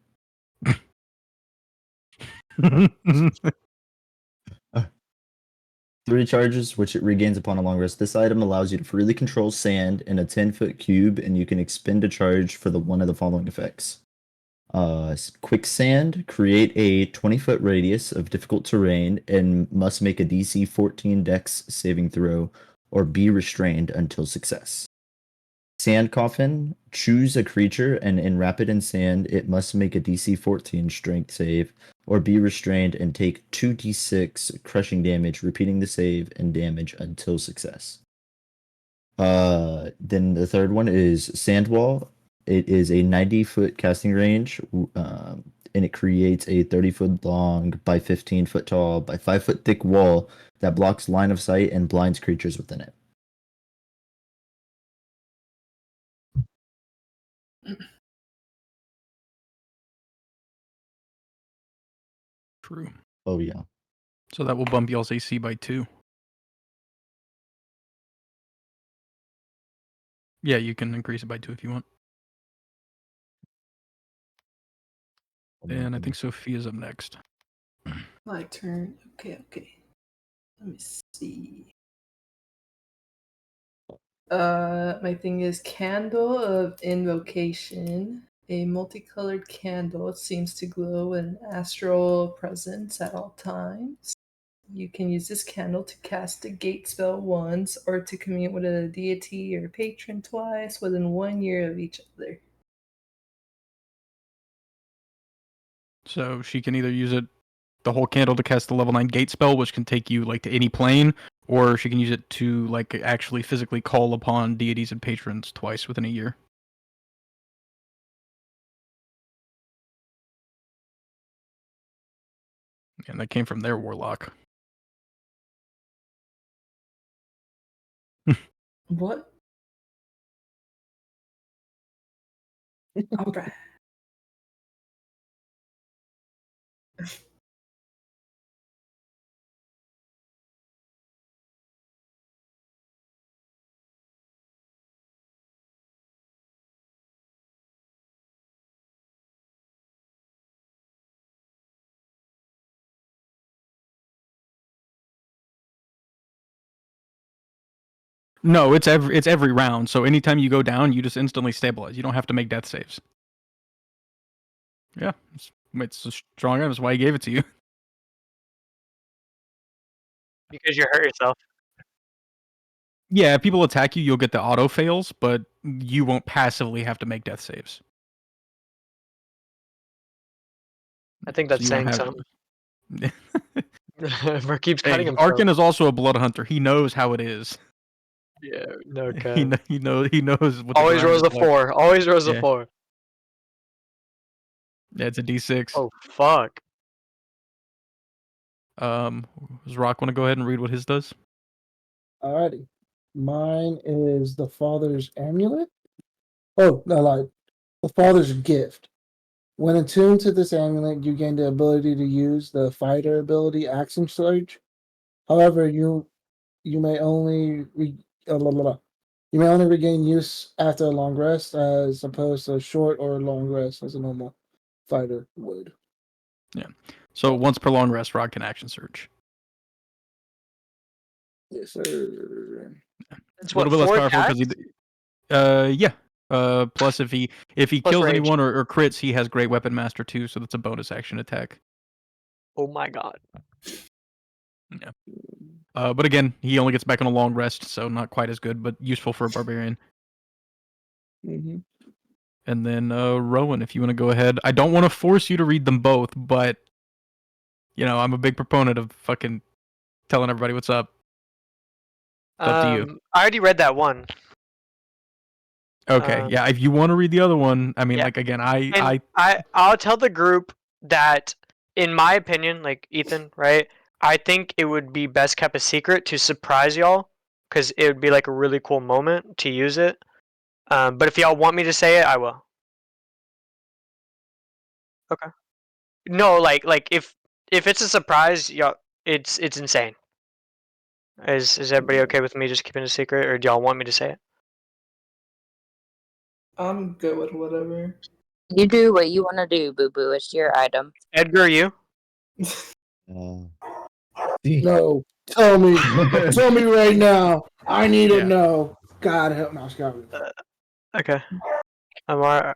3 charges, which it regains upon a long rest. This item allows you to freely control sand in a 10-foot cube, and you can expend a charge for one of the following effects. Quicksand, create a 20-foot radius of difficult terrain and must make a DC 14 Dex saving throw or be restrained until success. Sand Coffin, choose a creature and in Rapid in Sand, it must make a DC 14 strength save or be restrained and take 2d6 crushing damage, repeating the save and damage until success. Then the third one is Sandwall. It is a 90-foot casting range. and it creates a 30-foot long by 15-foot tall by 5-foot thick wall that blocks line of sight and blinds creatures within it. True. Oh yeah. So that will bump y'all's AC by 2. Yeah, you can increase it by 2 if you want. And I think Sophia's up next. My turn. Okay. Let me see. My thing is Candle of Invocation. A multicolored candle. It seems to glow in astral presence at all times. You can use this candle to cast a gate spell once or to commune with a deity or patron twice within 1 year of each other. So she can either use it, the whole candle, to cast the level 9 gate spell, which can take you like to any plane, or she can use it to like actually physically call upon deities and patrons twice within a year. And that came from their warlock. What? Alright. No, it's every round. So anytime you go down, you just instantly stabilize. You don't have to make death saves. Yeah, it's a strong item. That's why he gave it to you. Because you hurt yourself. Yeah, if people attack you, you'll get the auto fails, but you won't passively have to make death saves. I think So that's you won't saying have- something. Ver keeps cutting Hey, himself. Arkin is also a blood hunter. He knows how it is. Yeah, no cap. He knows what Always the rolls a grind is like. 4. Always rolls a Yeah. 4. Yeah, it's a D6. Oh fuck. Does Rock want to go ahead and read what his does? Alrighty. Mine is the Father's Amulet. Oh, no, like the Father's Gift. When attuned to this amulet, you gain the ability to use the fighter ability Action Surge. However, you may only you may only regain use after a long rest, as opposed to a short or long rest as a normal fighter would. Yeah. So once per long rest, Rock can action search. Yes, sir. It's a little bit less powerful because he. Yeah. Plus if he Plus kills rage. anyone or crits, he has Great Weapon Master too, so that's a bonus action attack. Oh my god. Yeah. But again, he only gets back on a long rest, so not quite as good, but useful for a barbarian. Mm-hmm. And then Rowan, if you want to go ahead. I don't want to force you to read them both, but I'm a big proponent of fucking telling everybody what's up. It's up to you. I already read that one. Okay, yeah. If you want to read the other one, I mean, yeah. like again, I'll tell the group that, in my opinion, like Ethan, right? I think it would be best kept a secret to surprise y'all, because it would be like a really cool moment to use it. But if y'all want me to say it, I will. Okay. No, like if it's a surprise, y'all, it's insane. Is everybody okay with me just keeping it a secret, or do y'all want me to say it? I'm good with whatever. You do what you want to do, Boo Boo. It's your item. Edgar, you? No, tell me, tell me right now. I need to know. God help me, Scott. Okay. Amara.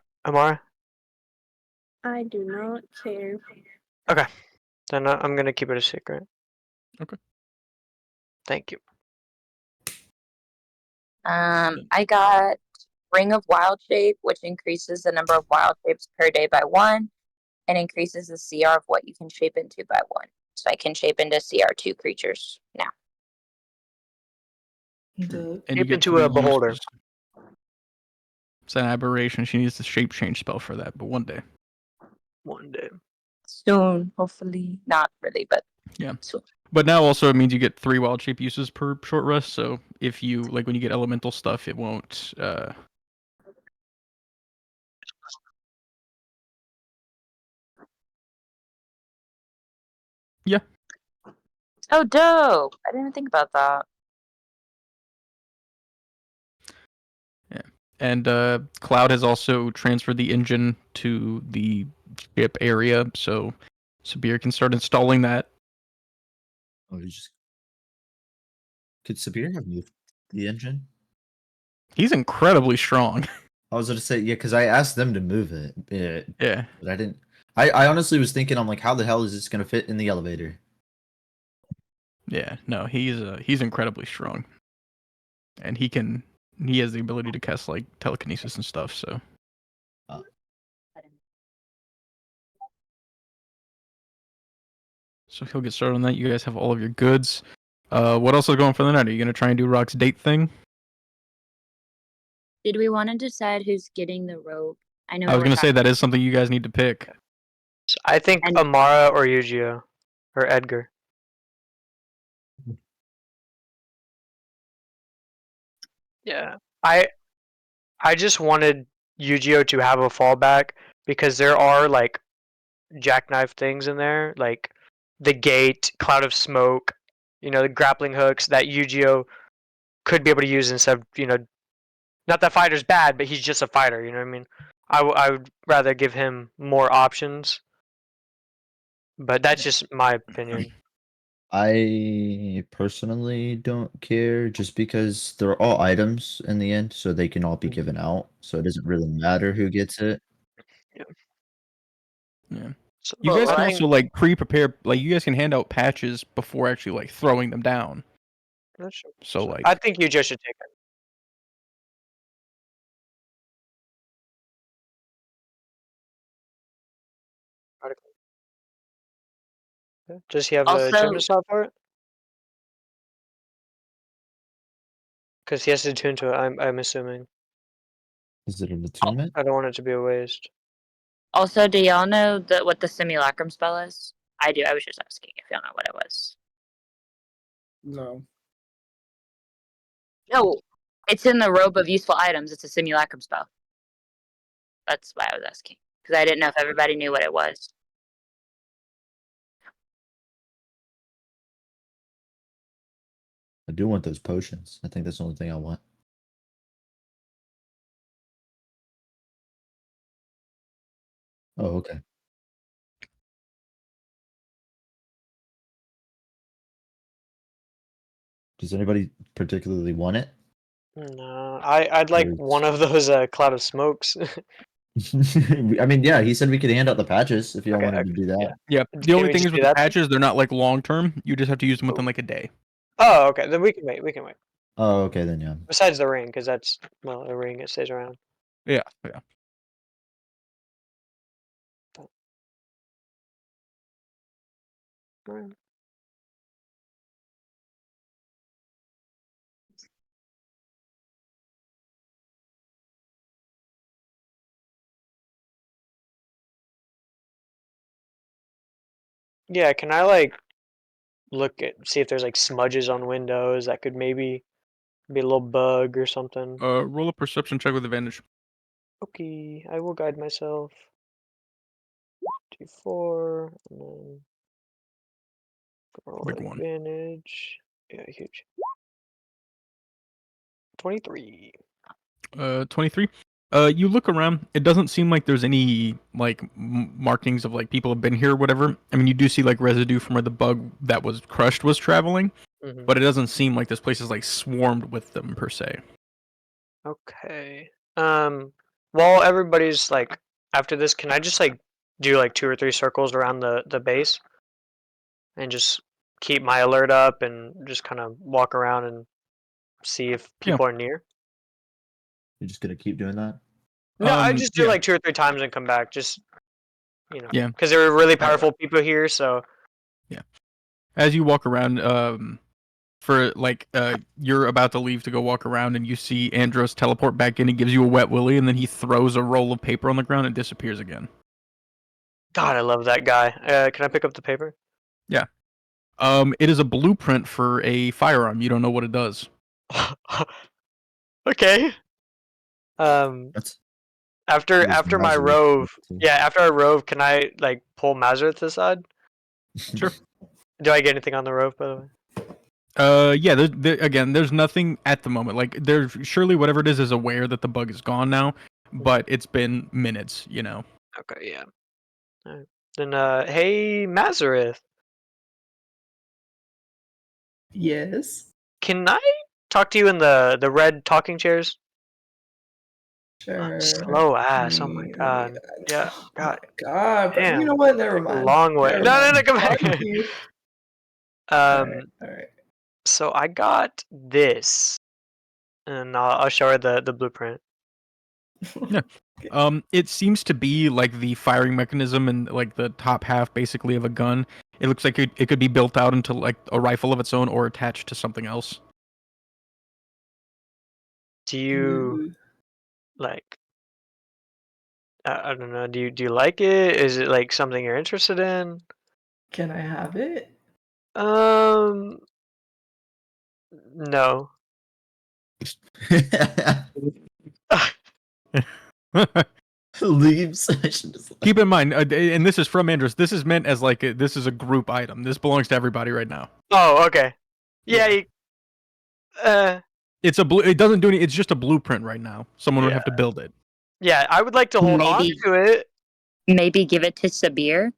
I do not care. Okay. Then I'm gonna keep it a secret. Okay. Thank you. I got Ring of Wild Shape, which increases the number of wild shapes per day by 1, and increases the CR of what you can shape into by 1. So I can shape into CR2 creatures now. And you Shape get into a beholder. It's an aberration. She needs the shape change spell for that, but one day. One day. soon, hopefully. Not really, but Yeah. soon. But now also it means you get 3 wild shape uses per short rest. So if you like when you get elemental stuff, it won't. Yeah. Oh, dope! I didn't even think about that. Yeah. And Cloud has also transferred the engine to the ship area, so Sabir can start installing that. Oh, you just could Sabir have moved the engine? He's incredibly strong. I was gonna say yeah, because I asked them to move it. Yeah. But I didn't. I honestly was thinking, I'm like, how the hell is this gonna fit in the elevator? Yeah. No, he's incredibly strong, and he has the ability to cast like telekinesis and stuff. So. So he'll get started on that. You guys have all of your goods. What else is going for the night? Are you gonna try and do Rock's date thing? Did we want to decide who's getting the rope? I know I was we're gonna say that talking- is something you guys need to pick. So I think And- Amara or Yu-Gi-Oh! Or Edgar. Yeah. I just wanted Yu-Gi-Oh! To have a fallback because there are like jackknife things in there, like the gate, cloud of smoke, the grappling hooks that Yu-Gi-Oh! Could be able to use instead of, not that fighter's bad, but he's just a fighter, you know what I mean? I would rather give him more options, but that's just my opinion. I personally don't care just because they're all items in the end, so they can all be given out. So it doesn't really matter who gets it. Yeah. So, You guys I can think- also like pre-prepare, like you guys can hand out patches before actually like throwing them down. That's true. So like, I think Yu-Gi-Oh! Should take it. Article. Okay. Does he have a Also- attunement slot for it? Because he has to tune to it. I'm assuming. Is it an attunement? I don't want it to be a waste. Also, do y'all know what the simulacrum spell is? I do. I was just asking if y'all know what it was. No. No, it's in the robe of useful items. It's a simulacrum spell. That's why I was asking because I didn't know if everybody knew what it was. I do want those potions. I think that's the only thing I want. Oh, okay. Does anybody particularly want it? No, I'd like There's- one of those cloud of smokes. I mean, yeah, he said we could hand out the patches if y'all Okay, wanted okay, to do that. yeah. Can The only we thing just is do with the that then? patches, they're not like long term. You just have to use them within like a day. Oh, okay. Then we can wait. We can wait. Oh, okay then, yeah. Besides the ring, because that's a ring. It stays around. Yeah. Yeah. Alright. Yeah, can I like see if there's like smudges on windows that could maybe be a little bug or something? Roll a perception check with advantage. Okay, I will guide myself. 2-4, and then roll Big one. advantage. Yeah, huge. 23. 23. You look around. It doesn't seem like there's any like markings of like people have been here or whatever. I mean, you do see like residue from where the bug that was crushed was traveling, Mhm. but it doesn't seem like this place is like swarmed with them per se. Okay. While everybody's like after this, can I just like do like 2 or 3 circles around the base and just keep my alert up and just kind of walk around and see if Yeah. people are near? You're just gonna keep doing that? No, I just do yeah. like 2 or 3 times and come back. Just Yeah. because there were really powerful people here. So As you walk around, for like you're about to leave to go walk around and you see Andros teleport back in. He gives you a wet willy and then he throws a roll of paper on the ground and disappears again. God, I love that guy. Can I pick up the paper? Yeah. It is a blueprint for a firearm. You don't know what it does. Okay. That's After my rove, after I rove, can I like pull Mazareth aside? Sure. Do I get anything on the rove, by the way? Yeah. Again, there's nothing at the moment. Like, there's surely whatever it is aware that the bug is gone now, but it's been minutes. You know. Okay, yeah. All right. Then, hey, Mazareth, Yes. can I talk to you in the red talking chairs? Sure. Slow ass. Oh my god. Yeah. Oh God. my god. But Damn. you know what? Never Took a mind. long way. Never No, mind. come back. Fuck you. Um. All right. So I got this, and I'll show her the blueprint. Yeah. It seems to be like the firing mechanism and like the top half basically of a gun. It looks like it could be built out into like a rifle of its own or attached to something else. Do you like? I don't know. Do you like it? Is it like something you're interested in? Can I have it? No. Leaves. I should just Keep in mind, and this is from Andrews. This is meant as like this is a group item. This belongs to everybody right now. Oh, okay. Yeah. It's a blue. It doesn't do any. It's just a blueprint right now. Someone would Yeah. have to build it. Yeah, I would like to hold on to it. Maybe give it to Sabir,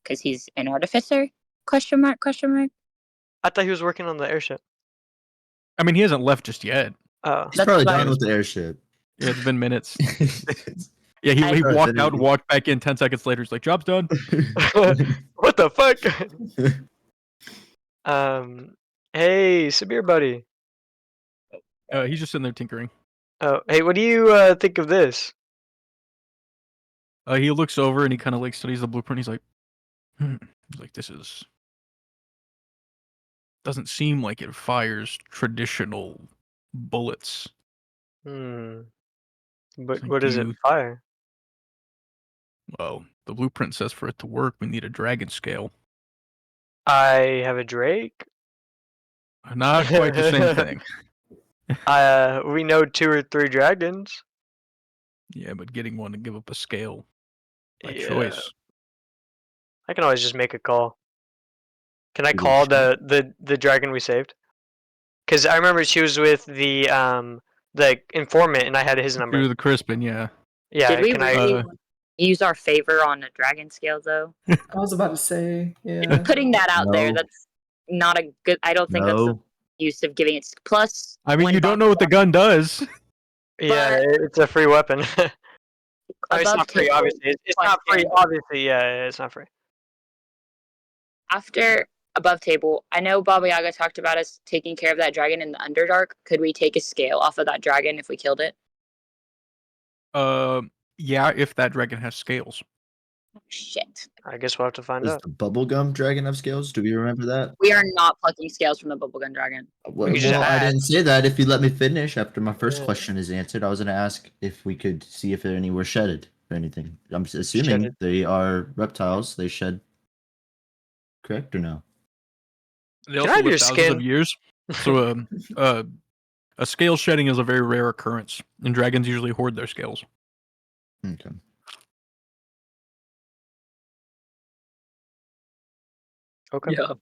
because he's an artificer? Question mark, question mark. I thought he was working on the airship. I mean, he hasn't left just yet. Oh. He's probably done with the airship. Yeah, it's been minutes. Yeah, he walked out and walked back in 10 seconds later. He's like, job's done. What the fuck? Hey, Sabir buddy. He's just sitting there tinkering. Oh, hey, what do you think of this? He looks over and he kind of like studies the blueprint. He's like, He's like, this is doesn't seem like it fires traditional bullets. But Like, what does it fire? Well, the blueprint says for it to work, we need a dragon scale. I have a Drake. Not quite the same thing. We know 2 or 3 dragons. Yeah, but getting one to give up a scale by Yeah. choice. I can always just make a call. Can I call the dragon we saved? Because I remember she was with the informant, and I had his number. Through the Crispin, yeah. Yeah. Did we really use our favor on a dragon scale, though? I was about to say, yeah. Putting that out there, No. that's not a good. I don't think that's the use of giving it. Plus, I mean, you don't know what the gun does. Yeah, it's a free weapon. I mean, it's not free, table obviously. It's not free, obviously. Yeah, it's not free. After above table, I know Baba Yaga talked about us taking care of that dragon in the Underdark. Could we take a scale off of that dragon if we killed it? Yeah, if that dragon has scales. Shit. I guess we'll have to find Does out. the bubblegum dragon have scales? Do we remember that? We are not plucking scales from the bubblegum dragon. Well, I didn't say that. If you let me finish after my first question is answered, I was going to ask if we could see if any were shedded or anything. I'm assuming Shedded. they are reptiles. They shed. Correct or no? They Can also I have live your thousands skin? of years. So a scale shedding is a very rare occurrence, and dragons usually hoard their scales. Okay. Okay. Yeah.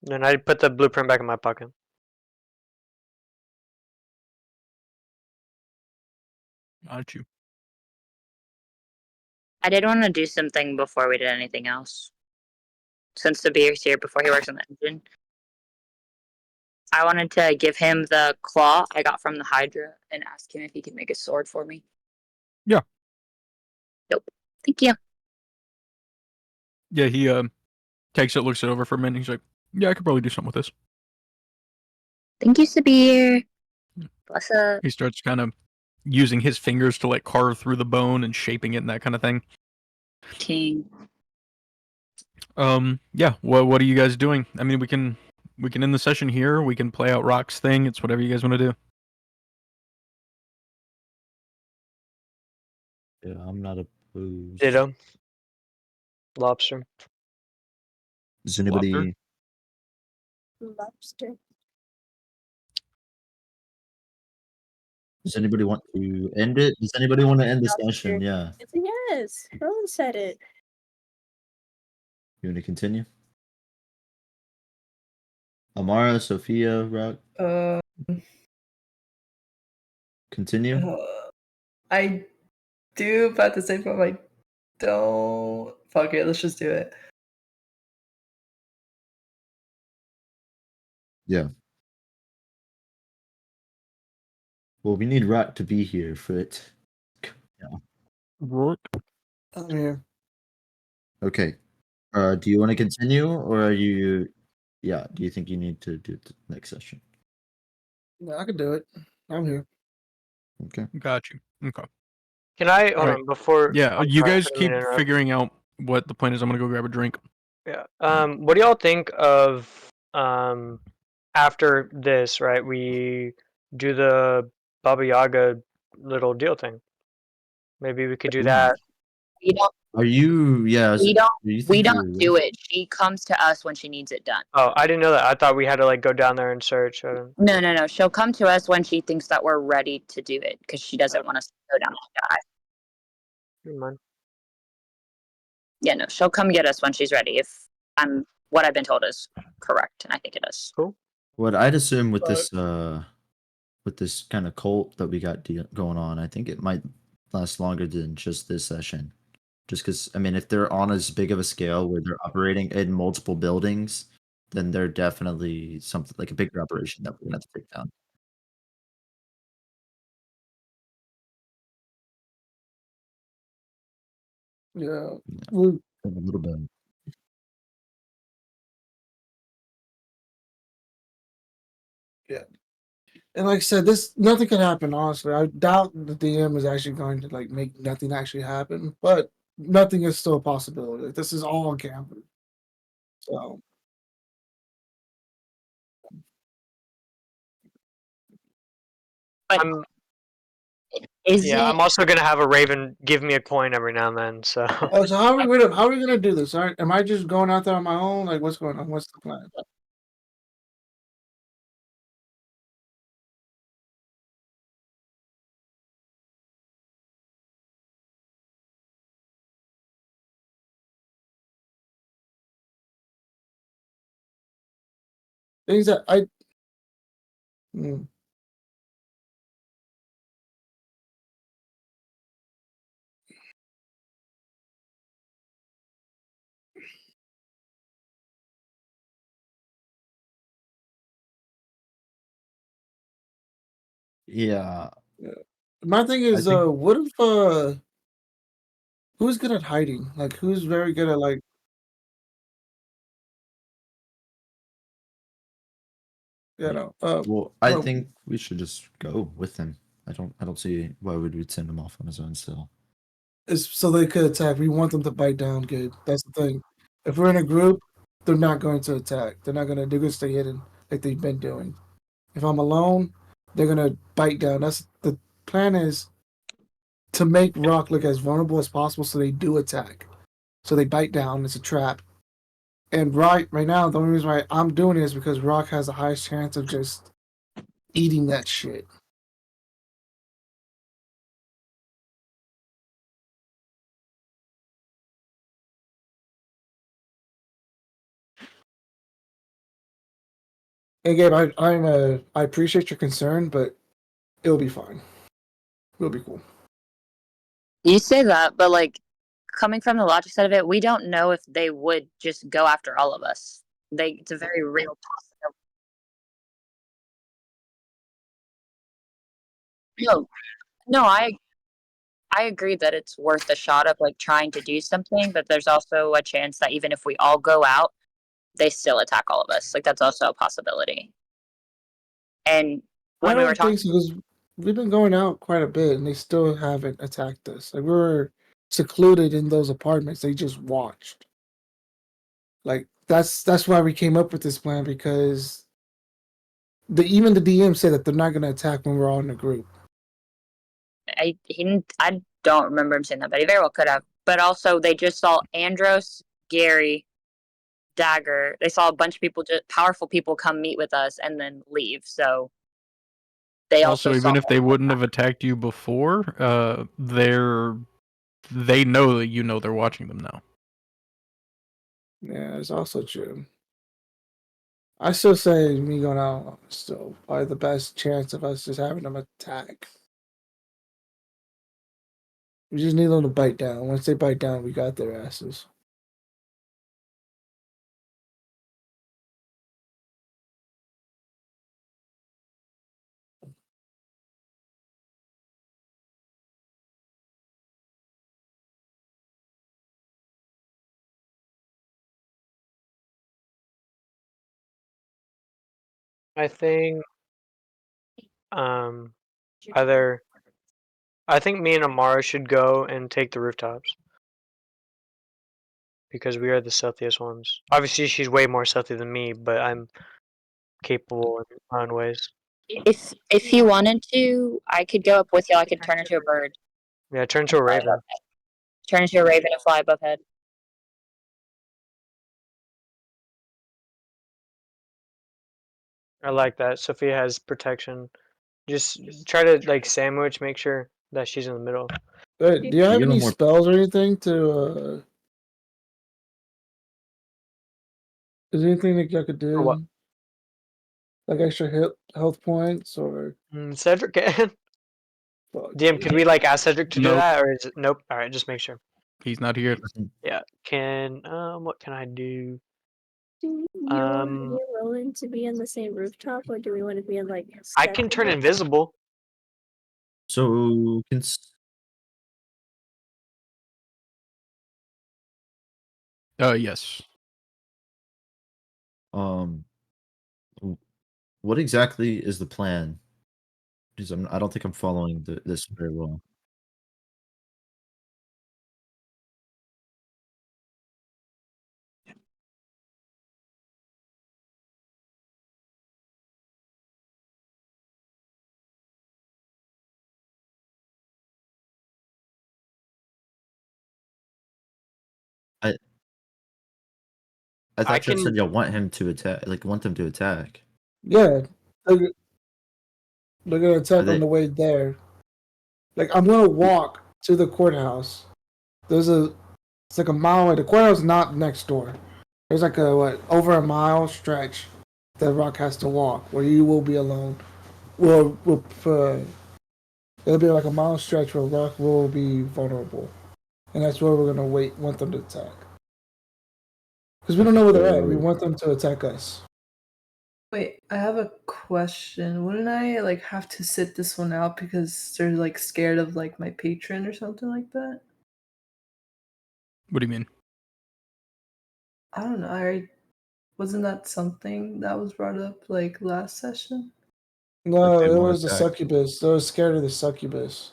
Then I put the blueprint back in my pocket. Not you. I did want to do something before we did anything else. Since the beer's here before he works on the engine. I wanted to give him the claw I got from the Hydra and ask him if he could make a sword for me. Yeah. Nope. Thank you. Yeah, he takes it, looks it over for a minute. He's like, "Yeah, I could probably do something with this." Thank you, Sabir. Bless up. He starts kind of using his fingers to like carve through the bone and shaping it and that kind of thing. King. Yeah. What are you guys doing? I mean, we can end the session here. We can play out Rock's thing. It's whatever you guys want to do. Yeah, I'm not opposed. Ditto. Lobster. Does anybody? Lobster. Does anybody want to end it? Does anybody want to end the Lobster. session? Yeah. Yes, Rowan said it. You want to continue? Amara, Sophia, Rock. Continue. I do, but at the same time, I don't. Fuck it, let's just do it. Yeah. Well, we need Rock to be here for it. Yeah. What? I'm here. Okay. Do you want to continue, or are you? Yeah. Do you think you need to do the next session? Yeah, I can do it. I'm here. Okay. Got you. Okay. Can I hold Alright. on before? Yeah, I'm you sorry, I guys didn't keep mean to interrupt. figuring out what the plan is. I'm gonna go grab a drink. Yeah. What do y'all think of after this? Right, we do the Baba Yaga little deal thing. Maybe we could do that. We don't. Are you? Yeah. We do don't. you We think don't you're- do it. She comes to us when she needs it done. Oh, I didn't know that. I thought we had to like go down there and search. No, no, no. She'll come to us when she thinks that we're ready to do it because she doesn't want us to go down and die. Never mind. Yeah, no, she'll come get us when she's ready. If what I've been told is correct, and I think it is. Cool. What I'd assume with this kind of cult that we got going on, I think it might last longer than just this session. Just because, I mean, if they're on as big of a scale where they're operating in multiple buildings, then they're definitely something like a bigger operation that we're gonna have to take down. Yeah. Well, A little bit. yeah. And like I said, nothing can happen, honestly. I doubt the DM is actually going to like make nothing actually happen, but nothing is still a possibility. This is all gambling. So I'm. I'm also gonna have a raven give me a coin every now and then. So. so how are we gonna do this? All right, am I just going out there on my own? Like, what's going on? What's the plan? Things that I. Yeah. My thing is, what if who's good at hiding? Like, who's very good at like? You know. Well, I think we should just go with him. I don't see why we'd send him off on his own still. Is so they could attack. We want them to bite down good. That's the thing. If we're in a group, they're not going to attack. They're gonna stay hidden like they've been doing. If I'm alone, they're gonna bite down. That's the plan is to make Rock look as vulnerable as possible so they do attack. So they bite down, it's a trap. And right now, the only reason why I'm doing it is because Rock has the highest chance of just eating that shit. And Gabe, I appreciate your concern, but it'll be fine. It'll be cool. You say that, but like coming from the logic side of it, we don't know if they would just go after all of us. It's a very real possibility. No, I agree that it's worth a shot of like trying to do something, but there's also a chance that even if we all go out, they still attack all of us. Like that's also a possibility. And when we were talking, because we've been going out quite a bit, and they still haven't attacked us. Like we were secluded in those apartments; they just watched. Like that's why we came up with this plan because even the DM said that they're not going to attack when we're all in a group. I don't remember him saying that, but he very well could have. But also, they just saw Andros Gary, Dagger. They saw a bunch of people, just powerful people, come meet with us and then leave. So they also even saw if they wouldn't have attacked you before, they know that you know they're watching them now. Yeah, it's also true. I still say me going out is still probably the best chance of us just having them attack. We just need them to bite down. Once they bite down, we got their asses. I think either I think me and Amara should go and take the rooftops. Because we are the stealthiest ones. Obviously she's way more stealthy than me, but I'm capable in my own ways. If you wanted to, I could go up with you. I could turn into a bird. Yeah, turn into a raven. Turn into a raven and fly above head. I like that. Sophia has protection. Just try to like sandwich, make sure that she's in the middle. Do you have any more- spells or anything to is there anything that y'all could do? For what? Like extra health points or Cedric can. DM, could we like ask Cedric to do Nope. that, or is it nope? All right, just make sure. He's not here. Yeah. Can what can I do? Do you want me and Roland to be on the same rooftop, or do we want to be in like? I can turn invisible. So Yes. What exactly is the plan? Because I don't think I'm following this very well. I thought you said you want him to attack, like want them to attack. yeah, they're gonna attack on the way there. Like I'm gonna walk to the courthouse. It's like a mile away. The courthouse is not next door. There's like over a mile stretch that Rock has to walk where you will be alone. It'll be like a mile stretch where Rock will be vulnerable, and that's where we're gonna want them to attack. Because we don't know where they're at. We want them to attack us. Wait, I have a question. Wouldn't I like have to sit this one out because they're like scared of like my patron or something like that? What do you mean? I don't know. Wasn't that something that was brought up like last session? No, it was the succubus. They were scared of the succubus.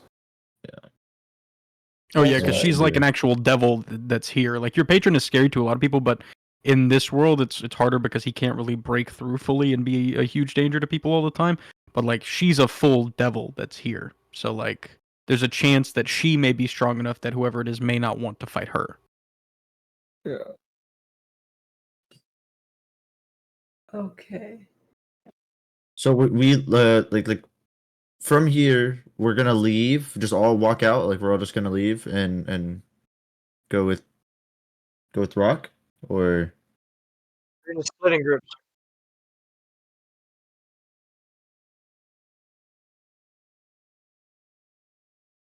Oh yeah, because she's like an actual devil that's here. Like your patron is scary to a lot of people, but in this world, it's harder because he can't really break through fully and be a huge danger to people all the time. But like she's a full devil that's here, so like there's a chance that she may be strong enough that whoever it is may not want to fight her. Yeah. Okay. So we like from here we're gonna leave. Just all walk out. Like we're all just gonna leave and go with Rock, or We're gonna split in groups.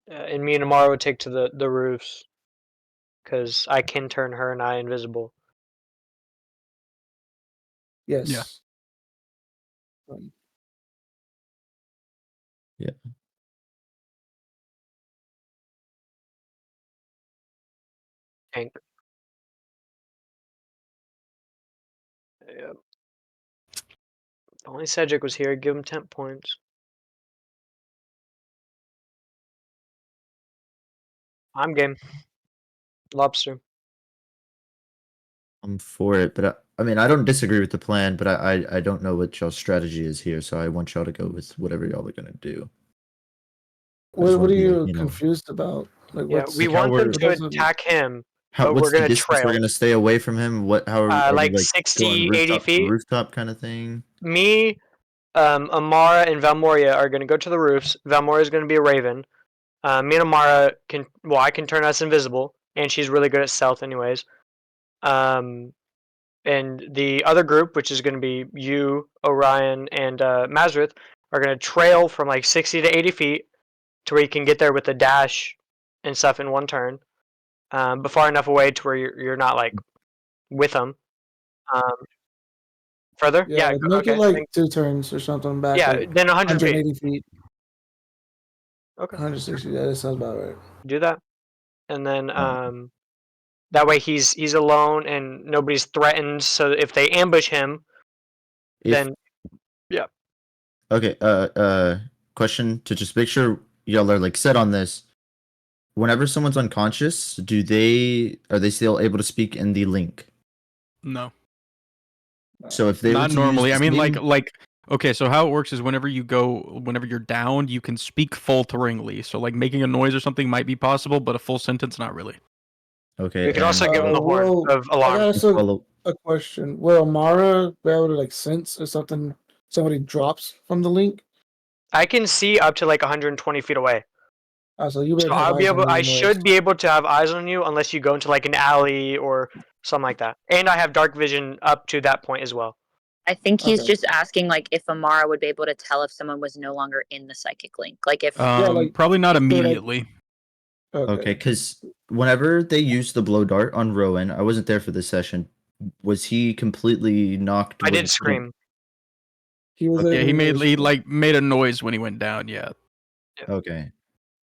And me and Amara would take to the roofs, because I can turn her and I invisible. Yes. Yeah. Yeah. Tank. Yep. If only Cedric was here, I'd give him 10 points. I'm game. Lobster. I'm for it. But I mean, I don't disagree with the plan, but I don't know what y'all's strategy is here. So I want y'all to go with whatever y'all are gonna do. What are you confused about? Like, Yeah, we want them to attack him, But what's we're the gonna distance we're trail. gonna stay away from him? What? How are we Like like 60, going 80 rooftop to feet. rooftop kind of thing? Me, Amara, and Valmoria are gonna go to the roofs. Valmoria is gonna be a raven. Me and Amara can. Well, I can turn us invisible, and she's really good at stealth, anyways. And the other group, which is gonna be you, Orion, and Mazrith, are gonna trail from like 60 to 80 feet to where you can get there with a dash and stuff in one turn, but far enough away to where you're not like with them. Further, Yeah, make okay. it like 2 turns or something back, Yeah, like then 100 feet. 180 feet, Okay, 160. Yeah, that sounds about right. do that, and then Alright. that way he's alone and nobody's threatened. So if they ambush him, If then yeah. okay, question to just make sure y'all are like set on this. Whenever someone's unconscious, are they still able to speak in the link? No, So if they were not to normally. use I the mean, same- like okay. So how it works is whenever you're down, you can speak falteringly. So like making a noise or something might be possible, but a full sentence, not really. Okay, We could also and give him the horn Well, of I alarm. got also follow. a question. Will Mara be able to like sense if somebody drops from the link? I can see up to like 120 feet away. So you better So have I'll be eyes on able. me I anyways. should be able to have eyes on you unless you go into like an alley or something like that. And I have dark vision up to that point as well. I think he's Okay. just asking like if Amara would be able to tell if someone was no longer in the psychic link. Like if like, Probably not if they're, like- immediately. Okay, because whenever they used the blow dart on Rowan, I wasn't there for this session. Was he completely knocked? I where did he scream. He was Okay. Yeah, he like made a noise when he went down. Yeah. Okay.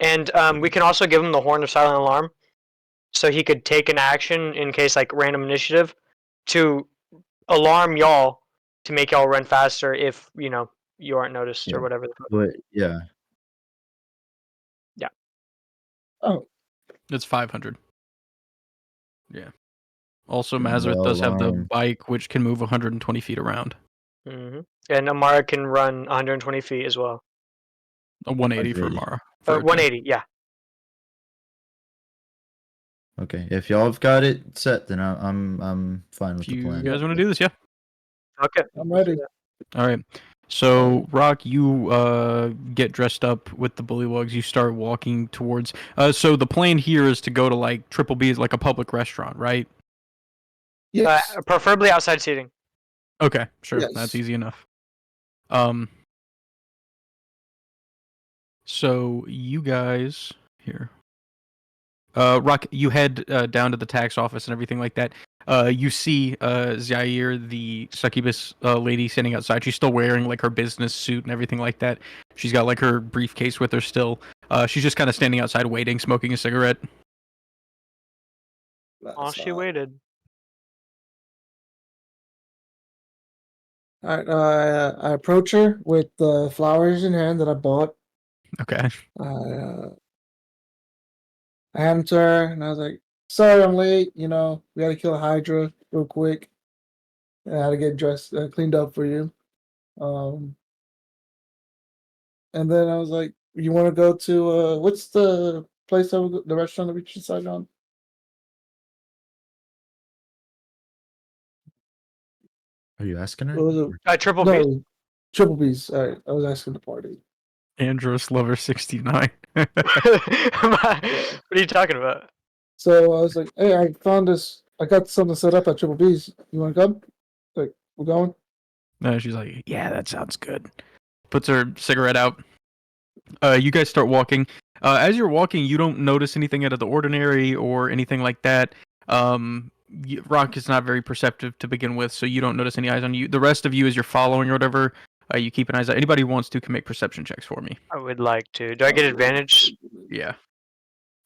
And we can also give him the horn of silent alarm, so he could take an action in case like random initiative to alarm y'all to make y'all run faster if you aren't noticed or whatever. But yeah. Yeah. Oh. It's 500. Yeah. Also, Yeah, Mazarth well, does have the bike, which can move 120 feet around. Mm-hmm. And Amara can run 120 feet as well. A 180 for Amara. 180, yeah. Okay, if y'all have got it set, then I'm fine with the plan. You guys want to do this? Yeah. Okay. I'm ready. All right. So, Rock, you get dressed up with the Bullywugs. You start walking towards. So the plan here is to go to like Triple B's, like a public restaurant, right? Yes. Preferably outside seating. Okay, sure. Yes. That's easy enough. So you guys here. Rock, you head down to the tax office and everything like that. You see Zaire, the succubus lady, standing outside. She's still wearing like her business suit and everything like that. She's got like her briefcase with her still. She's just kind of standing outside waiting, smoking a cigarette. Oh, she waited. All right. I approach her with the flowers in hand that I bought. Okay. I hand them to her, and I was like, "Sorry, I'm late. We had to kill a Hydra real quick. And I had to get dressed, cleaned up for you." And then I was like, "You want to go to what's the place the restaurant that we decided on?" Are you asking her? What was it? Triple B. No, Triple B's. All right, I was asking the party. Andros Lover 69. What are you talking about? So I was like, "Hey, I found this. I got something set up at Triple B's. You want to come?" Like, we're going. She's like, "Yeah, that sounds good." Puts her cigarette out. You guys start walking. As you're walking, you don't notice anything out of the ordinary or anything like that. Rock is not very perceptive to begin with, so you don't notice any eyes on you. The rest of you, as you're following or whatever, you keep an eye out. Anybody who wants to can make perception checks for me. I would like to. Do I get advantage? Yeah.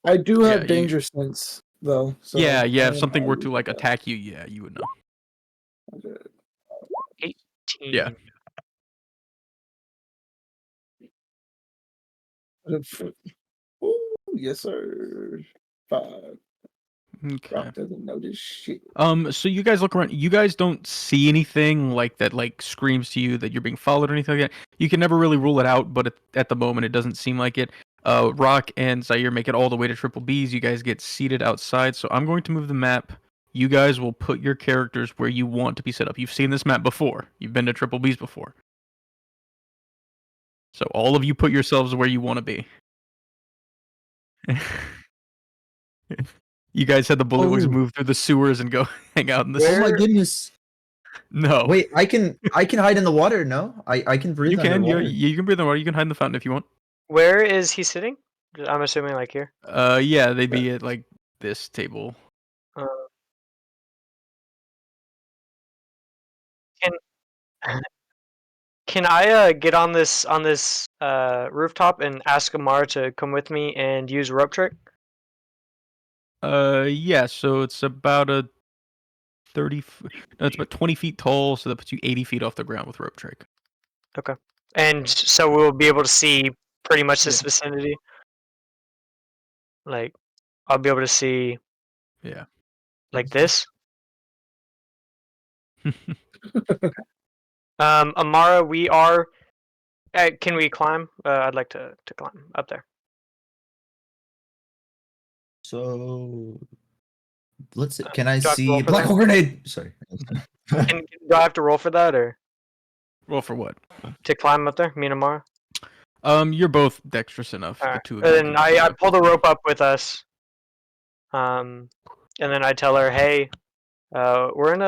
I do have Yeah, danger sense though. So yeah. If something were to like attack you, yeah, you would know. 18. Yeah. Ooh, yes, sir. 5. Okay. Rock doesn't know this shit. So you guys look around. You guys don't see anything like that, like screams to you that you're being followed or anything like that. You can never really rule it out, but at the moment, it doesn't seem like it. Rock and Zaire make it all the way to Triple B's. You guys get seated outside. So I'm going to move the map. You guys will put your characters where you want to be set up. You've seen this map before. You've been to Triple B's before. So all of you put yourselves where you want to be. You guys had the Bullywugs move through the sewers and go hang out in the Oh my goodness. No. Wait, I can hide in the water, no? I can breathe You can. underwater. You can breathe in the water. You can hide in the fountain if you want. Where is he sitting? I'm assuming like here. Yeah, they'd be at like this table. Can I get on this rooftop and ask Amara to come with me and use rope trick? Yeah. So it's about a 30. No, it's about 20 feet tall. So that puts you 80 feet off the ground with rope trick. Okay. And so we'll be able to see pretty much this vicinity. Like, I'll be able to see. Yeah. Like this. Amara, we are. Can we climb? I'd like to climb up there. So let's see. Can do I I have to roll see for Black that? Hole Grenade? Sorry. Do I have to roll for that or? Roll for what? To climb up there, me and Amara. You're both dexterous enough. The Alright. two of you. And I pull the rope up with us. And then I tell her, hey, we're in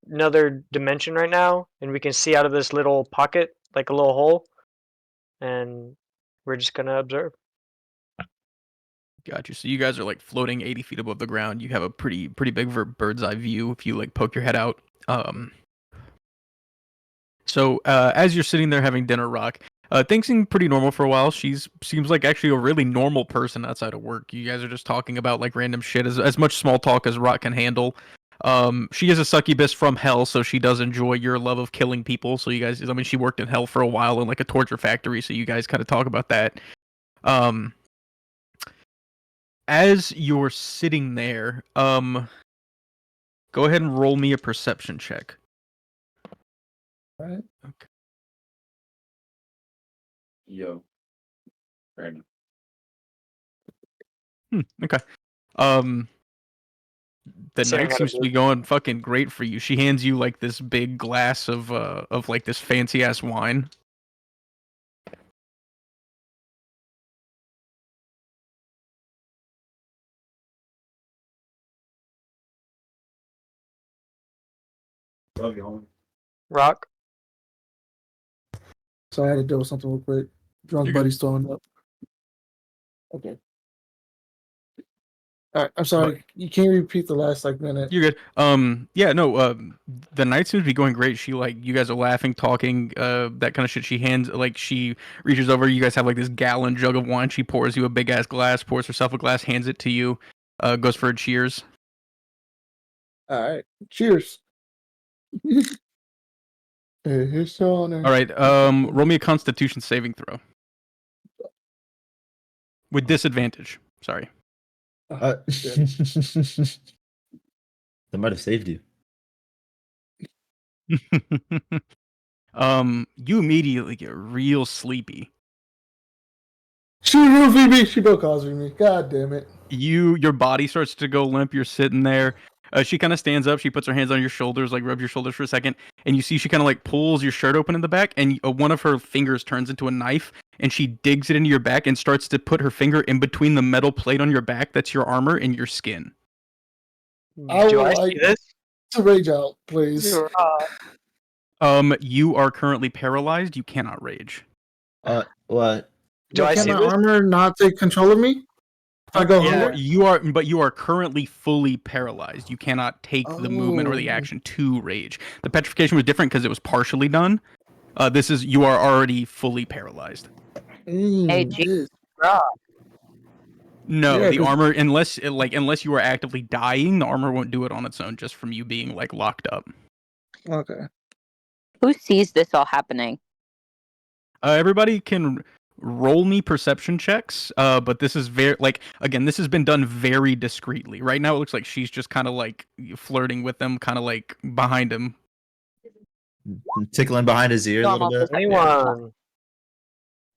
another dimension right now, and we can see out of this little pocket, like a little hole, and we're just gonna observe. Got you. So you guys are like floating 80 feet above the ground. You have a pretty big bird's eye view if you like poke your head out. So as you're sitting there having dinner, Rock, things seem pretty normal for a while. Seems like actually a really normal person outside of work. You guys are just talking about like random shit, as much small talk as Rock can handle. She is a succubus from hell, so she does enjoy your love of killing people. So you guys, I mean, she worked in hell for a while in like a torture factory, so you guys kind of talk about that. As you're sitting there, go ahead and roll me a perception check. All right. Okay. Yo. Random. Okay. The Sitting night at a seems to be going fucking great for you. She hands you like this big glass of like this fancy ass wine. Love you, homie. Rock. So I had to deal with something real quick. Drunk buddy's throwing up. Okay. All right. I'm sorry. You can't repeat the last like minute. You're good. Yeah, no, the night seems to be going great. She like you guys are laughing, talking, that kind of shit. She reaches over, you guys have like this gallon jug of wine. She pours you a big ass glass, pours herself a glass, hands it to you, goes for a cheers. All right. Cheers. Hey, here's your honor. All right, roll me a Constitution saving throw. With disadvantage. Sorry. That might have saved you. You immediately get real sleepy. She roofied me. She broke causing me. God damn it. Your body starts to go limp. You're sitting there. She kind of stands up. She puts her hands on your shoulders, like rubs your shoulders for a second, and you see she kind of like pulls your shirt open in the back, and one of her fingers turns into a knife, and she digs it into your back and starts to put her finger in between the metal plate on your back that's your armor and your skin. Do I see this? To rage out, please. You are currently paralyzed. You cannot rage. What? Can my armor not take control of me? If I go hungry? You are currently fully paralyzed. You cannot take the movement or the action to rage. The petrification was different because it was partially done. You are already fully paralyzed. Hey, Jesus. No, Yeah, the armor, unless you are actively dying, the armor won't do it on its own just from you being like locked up. Okay. Who sees this all happening? Everybody can roll me perception checks, but this is this has been done very discreetly. Right now it looks like she's just kind of like flirting with them, kind of like behind him. Tickling behind his ear a little bit. 21.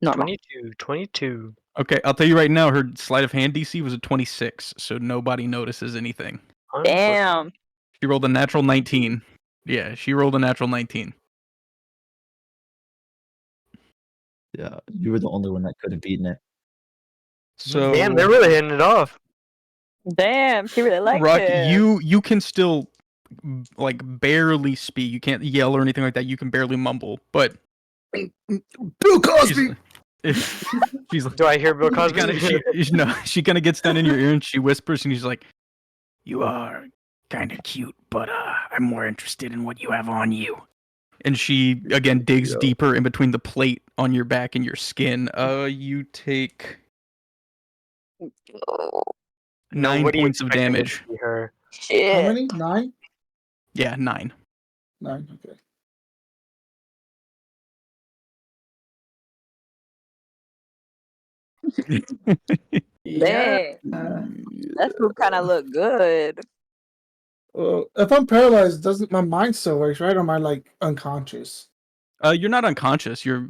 Normal. 22. Okay, I'll tell you right now, her sleight of hand DC was a 26, so nobody notices anything. Damn. She rolled a natural 19. Yeah, she rolled a natural 19. Yeah, you were the only one that could have beaten it. So Damn, they're really hitting it off. Damn, she really liked Rock, him. you can still like barely speak. You can't yell or anything like that. You can barely mumble, but Bill Cosby. She's like, Do I hear Bill Cosby? she kind of gets down in your ear and she whispers and she's like, "You are kind of cute, but I'm more interested in what you have on you." And she again digs deeper in between the plate on your back and your skin. You take 9 What do you points of expect me to damage. see her? Shit. How many? 9? Yeah, 9. 9. Okay. Yeah. Dang. That food kind of look good. Well, if I'm paralyzed, doesn't my mind still works, right? Or am I like unconscious? You're not unconscious. You're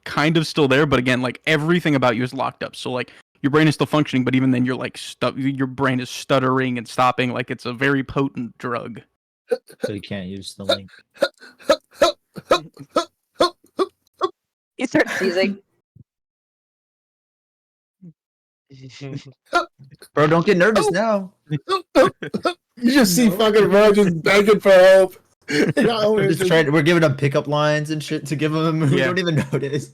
kind of still there, but again, like everything about you is locked up. So like your brain is still functioning, but even then, you're like your brain is stuttering and stopping. Like it's a very potent drug. So you can't use the link. You start seizing. Bro, don't get nervous now. You just see fucking bro just begging for help. We're just trying. We're giving them pickup lines and shit to give them. We don't even notice.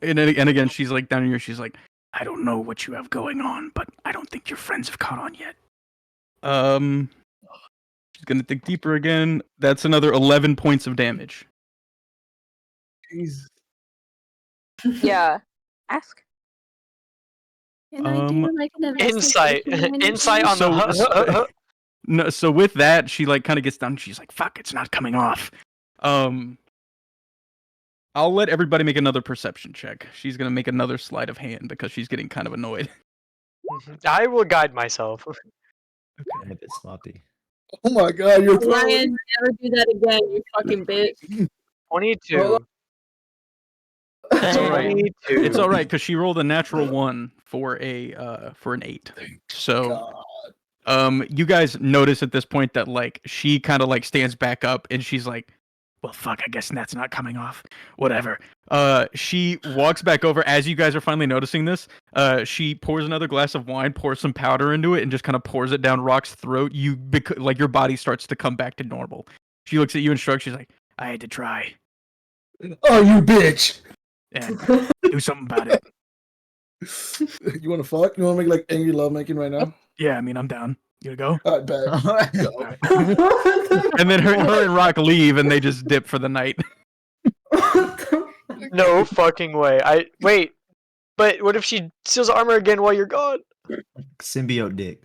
And again, she's like down here. She's like, "I don't know what you have going on, but I don't think your friends have caught on yet." She's gonna dig deeper again. That's another 11 points of damage. Jesus. Yeah. Ask. Can I do like an Insight. investigation? Insight on the. No, so with that, she like kind of gets down. And she's like, "Fuck, it's not coming off." I'll let everybody make another perception check. She's gonna make another sleight of hand because she's getting kind of annoyed. I will guide myself. I'm a bit sloppy. Oh my god, you're Ryan, never do that again, you fucking bitch. 22. It's all right. 22. It's all right because she rolled a natural 1 for an 8. So, you guys notice at this point that like she kind of like stands back up and she's like, "Well, fuck, I guess that's not coming off. Whatever." She walks back over as you guys are finally noticing this. She pours another glass of wine, pours some powder into it, and just kind of pours it down Rock's throat. Like your body starts to come back to normal. She looks at you and shrugs. She's like, "I had to try. Oh, you bitch! Yeah, do something about it." You want to fuck? You want to make like angry love making right now? Yeah, I mean, I'm down. You gonna go? I bet. And then her and Rock leave, and they just dip for the night. No fucking way. Wait. But what if she steals armor again while you're gone? Symbiote dick.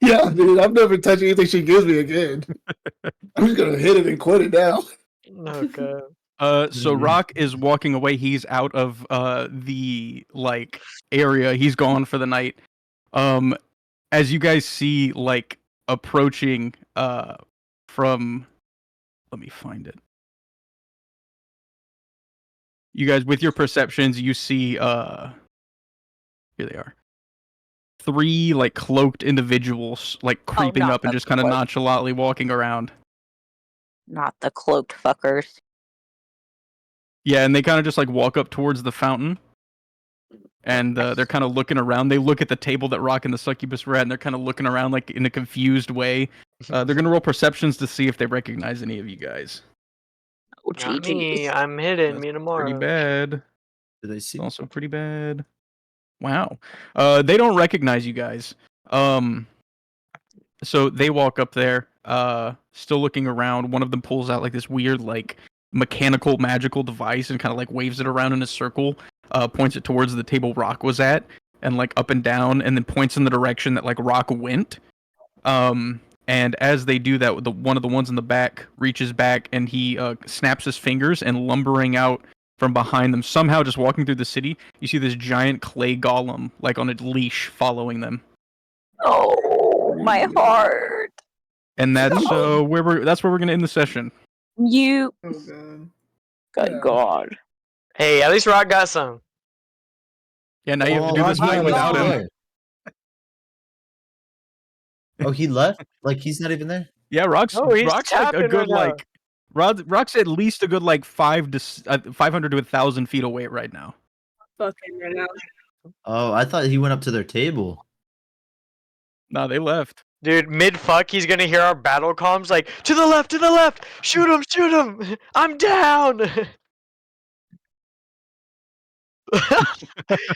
Yeah, dude, I'm never touching anything she gives me again. I'm just gonna hit it and quit it now. Okay. So Rock is walking away. He's out of the like area. He's gone for the night. As you guys see, like approaching from, let me find it. You guys, with your perceptions, you see here they are. 3 like cloaked individuals like creeping not up and the just kind of cloak. nonchalantly walking around. Not the cloaked fuckers. Yeah, and they kind of just like walk up towards the fountain. And they're kind of looking around. They look at the table that Rock and the succubus were at, and they're kind of looking around like in a confused way. They're gonna roll perceptions to see if they recognize any of you guys. Oh, Not me. I'm hidden. That's Me tomorrow. pretty bad. Do they see? It's also pretty bad. Wow. They don't recognize you guys. So they walk up there, still looking around. One of them pulls out like this weird, like mechanical, magical device and kind of like waves it around in a circle. Points it towards the table Rock was at, and like up and down, and then points in the direction that like Rock went. And as they do that, one of the ones in the back reaches back and he snaps his fingers, and lumbering out from behind them, somehow just walking through the city, you see this giant clay golem like on a leash following them. Oh, my heart. And that's where we're gonna end the session. You. Oh god. Good God. Hey, at least Rock got some. Yeah, now you have to do Oh, this why fight is he without him. there? Oh, he left? Like he's not even there? Yeah, Rock's Oh, he's like a tapping good right now. Rock's at least a good 500 to 1,000 feet away right now. Fucking right now. Oh, I thought he went up to their table. No, they left. Dude, mid fuck, he's gonna hear our battle comms like, to the left, shoot him, I'm down.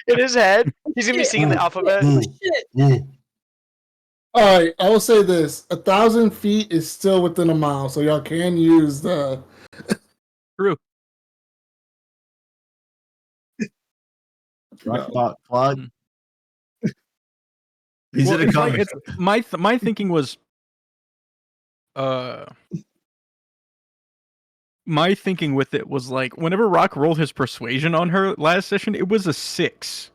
In his head, he's gonna be singing the alphabet. All right, I will say this: 1,000 feet is still within a mile, so y'all can use the. True. Rock plug. He's Well, in a it's like, comic. it's my thinking was, my thinking with it was like, whenever Rock rolled his persuasion on her last session, it was a 6.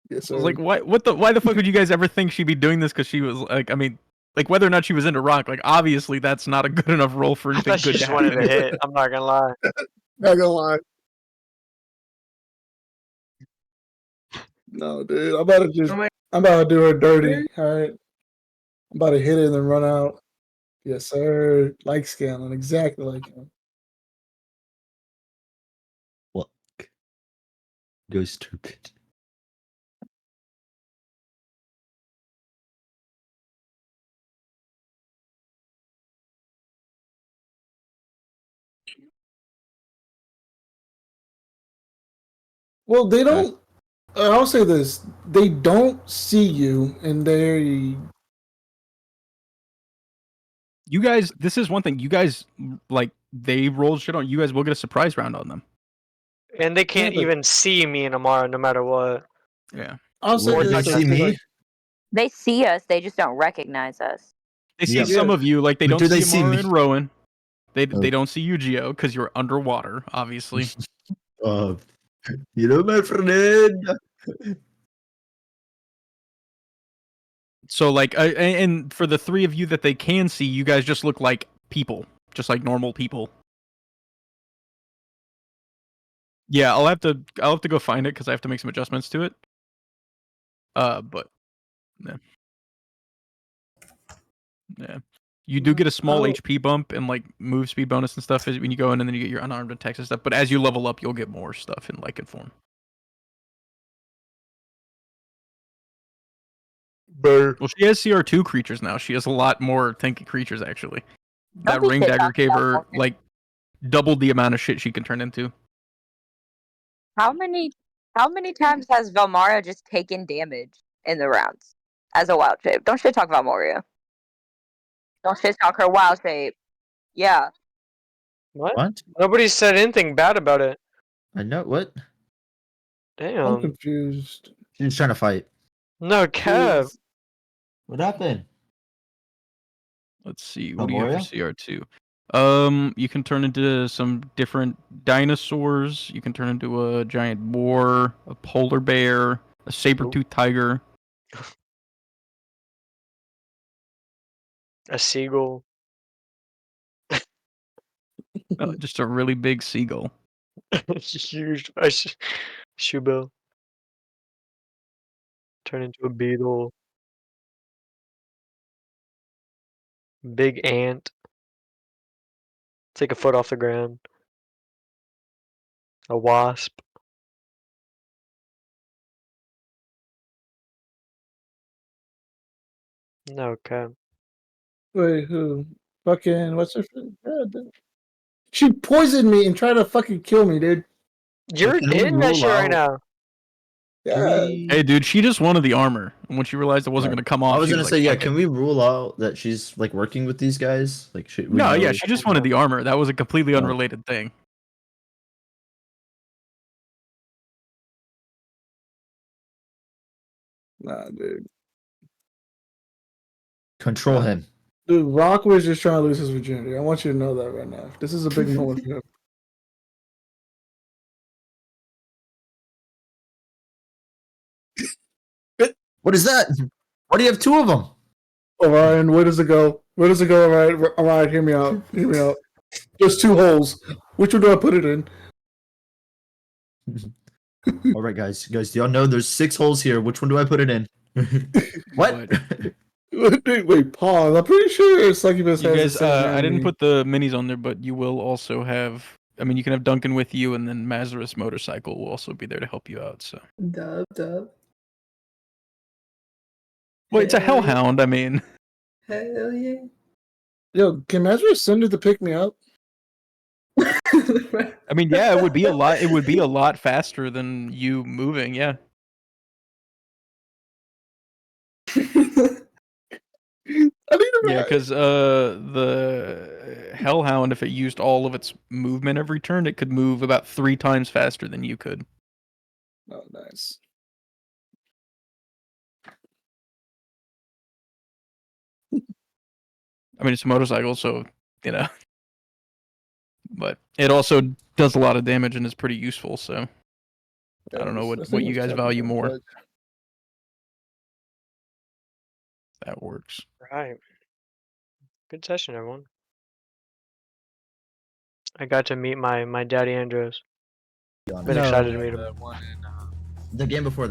Yes, I was like, why the fuck would you guys ever think she'd be doing this? Because she was like, I mean, like whether or not she was into Rock, like obviously that's not a good enough roll for I anything thought she good to just wanted happen. to hit. I'm not gonna lie. Not gonna lie. No, dude, I'm about to do her dirty. All right, I'm about to hit it and then run out. Yes, sir. Like Scanlan, exactly like him. What? Go stupid. Well, they don't. I'll say this: they don't see you, and they. You guys, this is one thing. You guys, like, they rolled shit on you guys. Will get a surprise round on them. And they can't Yeah, but- even see me and Amara no matter what. Yeah. I'll say Will this: they see me? They see us, they just don't recognize us. They see Yeah. some of you, like they But don't do they see see Amara me? and Rowan. They Oh. don't see you, Gio, because you're underwater, obviously. You know, my friend. So like, and for the 3 of you that they can see, you guys just look like people, just like normal people. Yeah, I'll have to go find it because I have to make some adjustments to it. But yeah, yeah. You do get a small HP bump and like move speed bonus and stuff when you go in, and then you get your unarmed attacks and stuff. But as you level up, you'll get more stuff in Lycan form. Well, she has CR2 creatures now. She has a lot more tanky creatures actually. That be ring shit dagger talking gave about her Morgan. like doubled the amount of shit she can turn into. How many times has Velmara just taken damage in the rounds as a wild shape? Don't shit talk about Moria. Don't shit talk her wild shape. Yeah. What? Nobody said anything bad about it. I know what. I'm Damn. confused. She's trying to fight. No, Kev. What happened? Let's see. What do you have for Memoria? CR2? You can turn into some different dinosaurs. You can turn into a giant boar, a polar bear, a saber-toothed tiger. A seagull. Just a really big seagull. Huge. Shoebill. Turn into a beetle. Big ant. Take a foot off the ground. A wasp. No, Kev. Wait, who? Fucking what's her? She poisoned me and tried to fucking kill me, dude. You're Can we in that rule shit right out- now. Yeah. Hey, dude, she just wanted the armor, and when she realized it wasn't Right. going to come off, I was she gonna was say, like, yeah. "Fuck it." Can we rule out that she's like working with these guys? Like, should we No, know- yeah, she just wanted the armor. That was a completely Oh. unrelated thing. Nah, dude. Control him. Dude, Rock was just trying to lose his virginity. I want you to know that right now. This is a big moment for him. What is that? Why do you have 2 of them? Orion, where does it go? Where does it go, Orion? Orion, hear me out. Hear me out. There's 2 holes. Which one do I put it in? All right, guys, do y'all know there's 6 holes here? Which one do I put it in? What? Wait, pause. I'm pretty sure Succubus You has guys, the same I didn't enemy. put the minis on there, but you will also have. I mean, you can have Duncan with you, and then Mazarus Motorcycle will also be there to help you out. So, Dub. well, it's a Hell yeah. Hellhound. I mean, Hell yeah. Yo, can Mazarus send it to pick me up? I mean, yeah, it would be a lot. It would be a lot faster than you moving. Yeah. Yeah, because the Hellhound, if it used all of its movement every turn, it could move about 3 times faster than you could. Oh, nice. I mean, it's a motorcycle, so you know. But it also does a lot of damage and is pretty useful. So I don't know what you guys value more. That works. Right. Good session, everyone. I got to meet my daddy Andros. Been excited to meet him. The game before.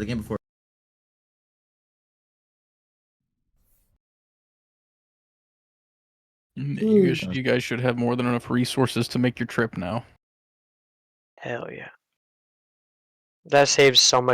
You guys should have more than enough resources to make your trip now. Hell yeah. That saves so much